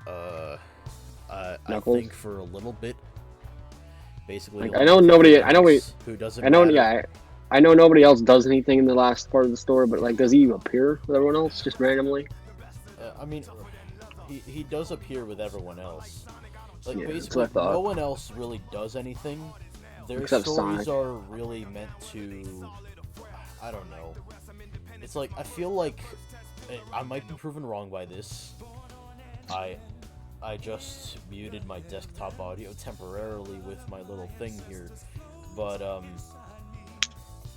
I Knuckles? think for a little bit. Basically, Like, only I know for nobody. I know we. Alex, who doesn't I know. matter. Yeah. I know nobody else does anything in the last part of the story, but like, does he appear with everyone else just randomly? I mean, he does appear with everyone else. Like, Yeah, that's basically, what I thought. no one else really does anything. Their Except stories Sonic. are really meant to... I don't know. It's like, I feel like... I might be proven wrong by this. I just muted my desktop audio temporarily with my little thing here. But,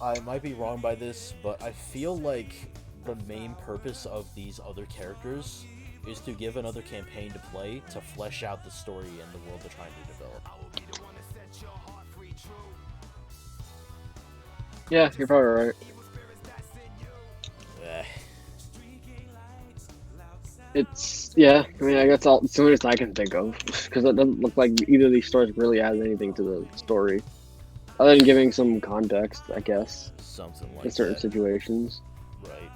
I might be wrong by this, but I feel like the main purpose of these other characters is to give another campaign to play to flesh out the story and the world they're trying to develop. Yeah, you're probably right. Eh. It's I mean, I guess all the soonest I can think of, because it doesn't look like either of these stories really adds anything to the story, other than giving some context, I guess, Something like in certain that. situations. Right.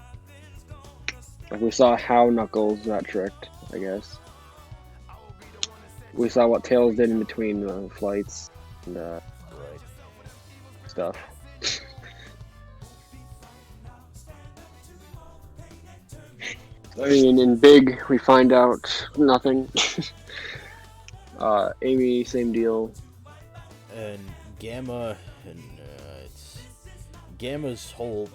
Like we saw how Knuckles got tricked, I guess. We saw what Tails did in between flights and Right. stuff. I mean, in Big, we find out nothing. Amy, same deal. And Gamma, and it's Gamma's whole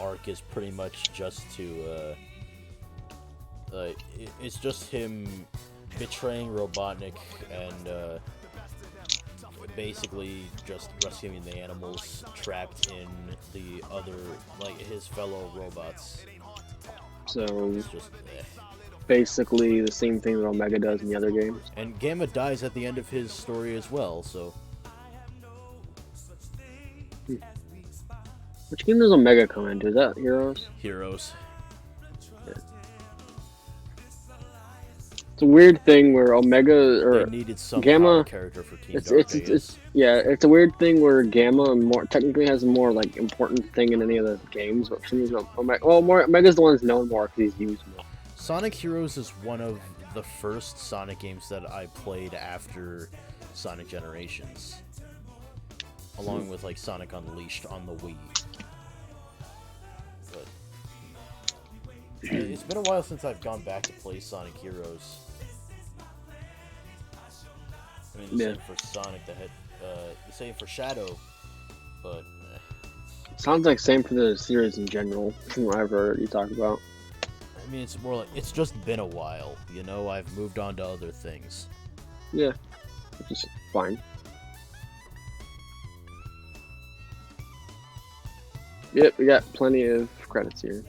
arc is pretty much just to it's just him betraying Robotnik and basically just rescuing the animals trapped in the other, like, his fellow robots. So It's just basically the same thing that Omega does in the other games. And Gamma dies at the end of his story as well, so Which game does Omega come into? Is that Heroes? Heroes. It's a weird thing where Omega or They needed some Gamma power character for Team it's Dark Ages. yeah, it's a weird thing where Gamma more technically has a more like important thing in any of the games, but for some reason Omega's the one that's known more because he's used more. Sonic Heroes is one of the first Sonic games that I played after Sonic Generations, along with like Sonic Unleashed on the Wii. But it's been a while since I've gone back to play Sonic Heroes. I mean, the same for Sonic the same for Shadow, but Sounds like same for the series in general, from what I've heard you talk about. I mean, it's more like it's just been a while, you know. I've moved on to other things. Yeah, which is fine. Yep, we got plenty of credits here.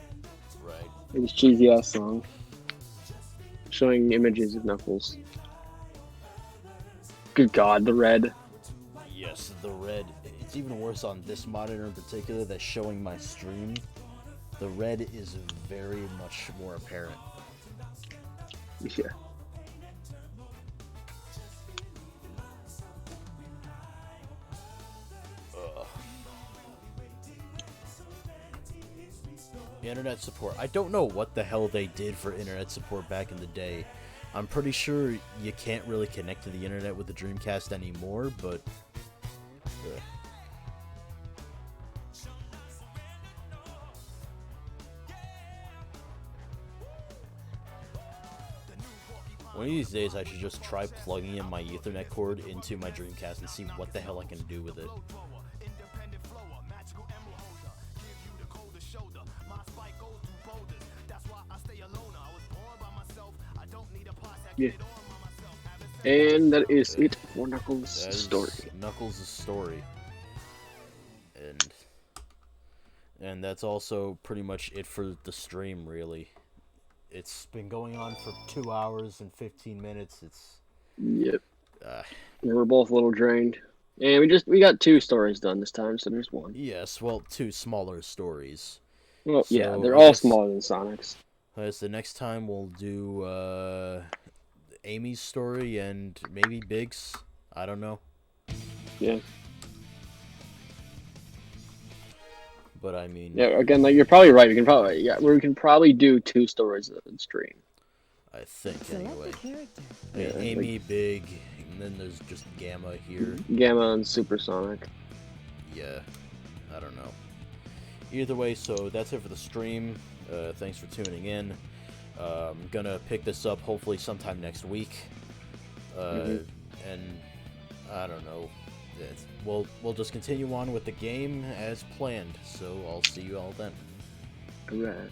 Right. This cheesy ass song showing images of Knuckles. Good God, the red. Yes, the red. It's even worse on this monitor in particular that's showing my stream. The red is very much more apparent. Yeah. Ugh. Internet support. I don't know what the hell they did for internet support back in the day. I'm pretty sure you can't really connect to the internet with the Dreamcast anymore, but... One of these days I should just try plugging in my Ethernet cord into my Dreamcast and see what the hell I can do with it. Yeah. And that is it for Knuckles' story. Knuckles' story. And that's also pretty much it for the stream, really. It's been going on for 2 hours and 15 minutes. It's... Yep. We're both a little drained. And we got 2 stories done this time, so there's 1. Yes, well, 2 smaller stories. Well, so yeah, they're all smaller than Sonic's. The next time we'll do Amy's story and maybe Big's. I don't know. Yeah. But I mean, yeah. Again, like you're probably right. We can probably do 2 stories in stream. I think Select anyway. a character. Yeah, Amy, Big, and then there's just Gamma here. Gamma and Supersonic. Yeah, I don't know. Either way, so that's it for the stream. Thanks for tuning in. I'm gonna pick this up hopefully sometime next week. And I don't know. We'll just continue on with the game as planned. So I'll see you all then. Alright.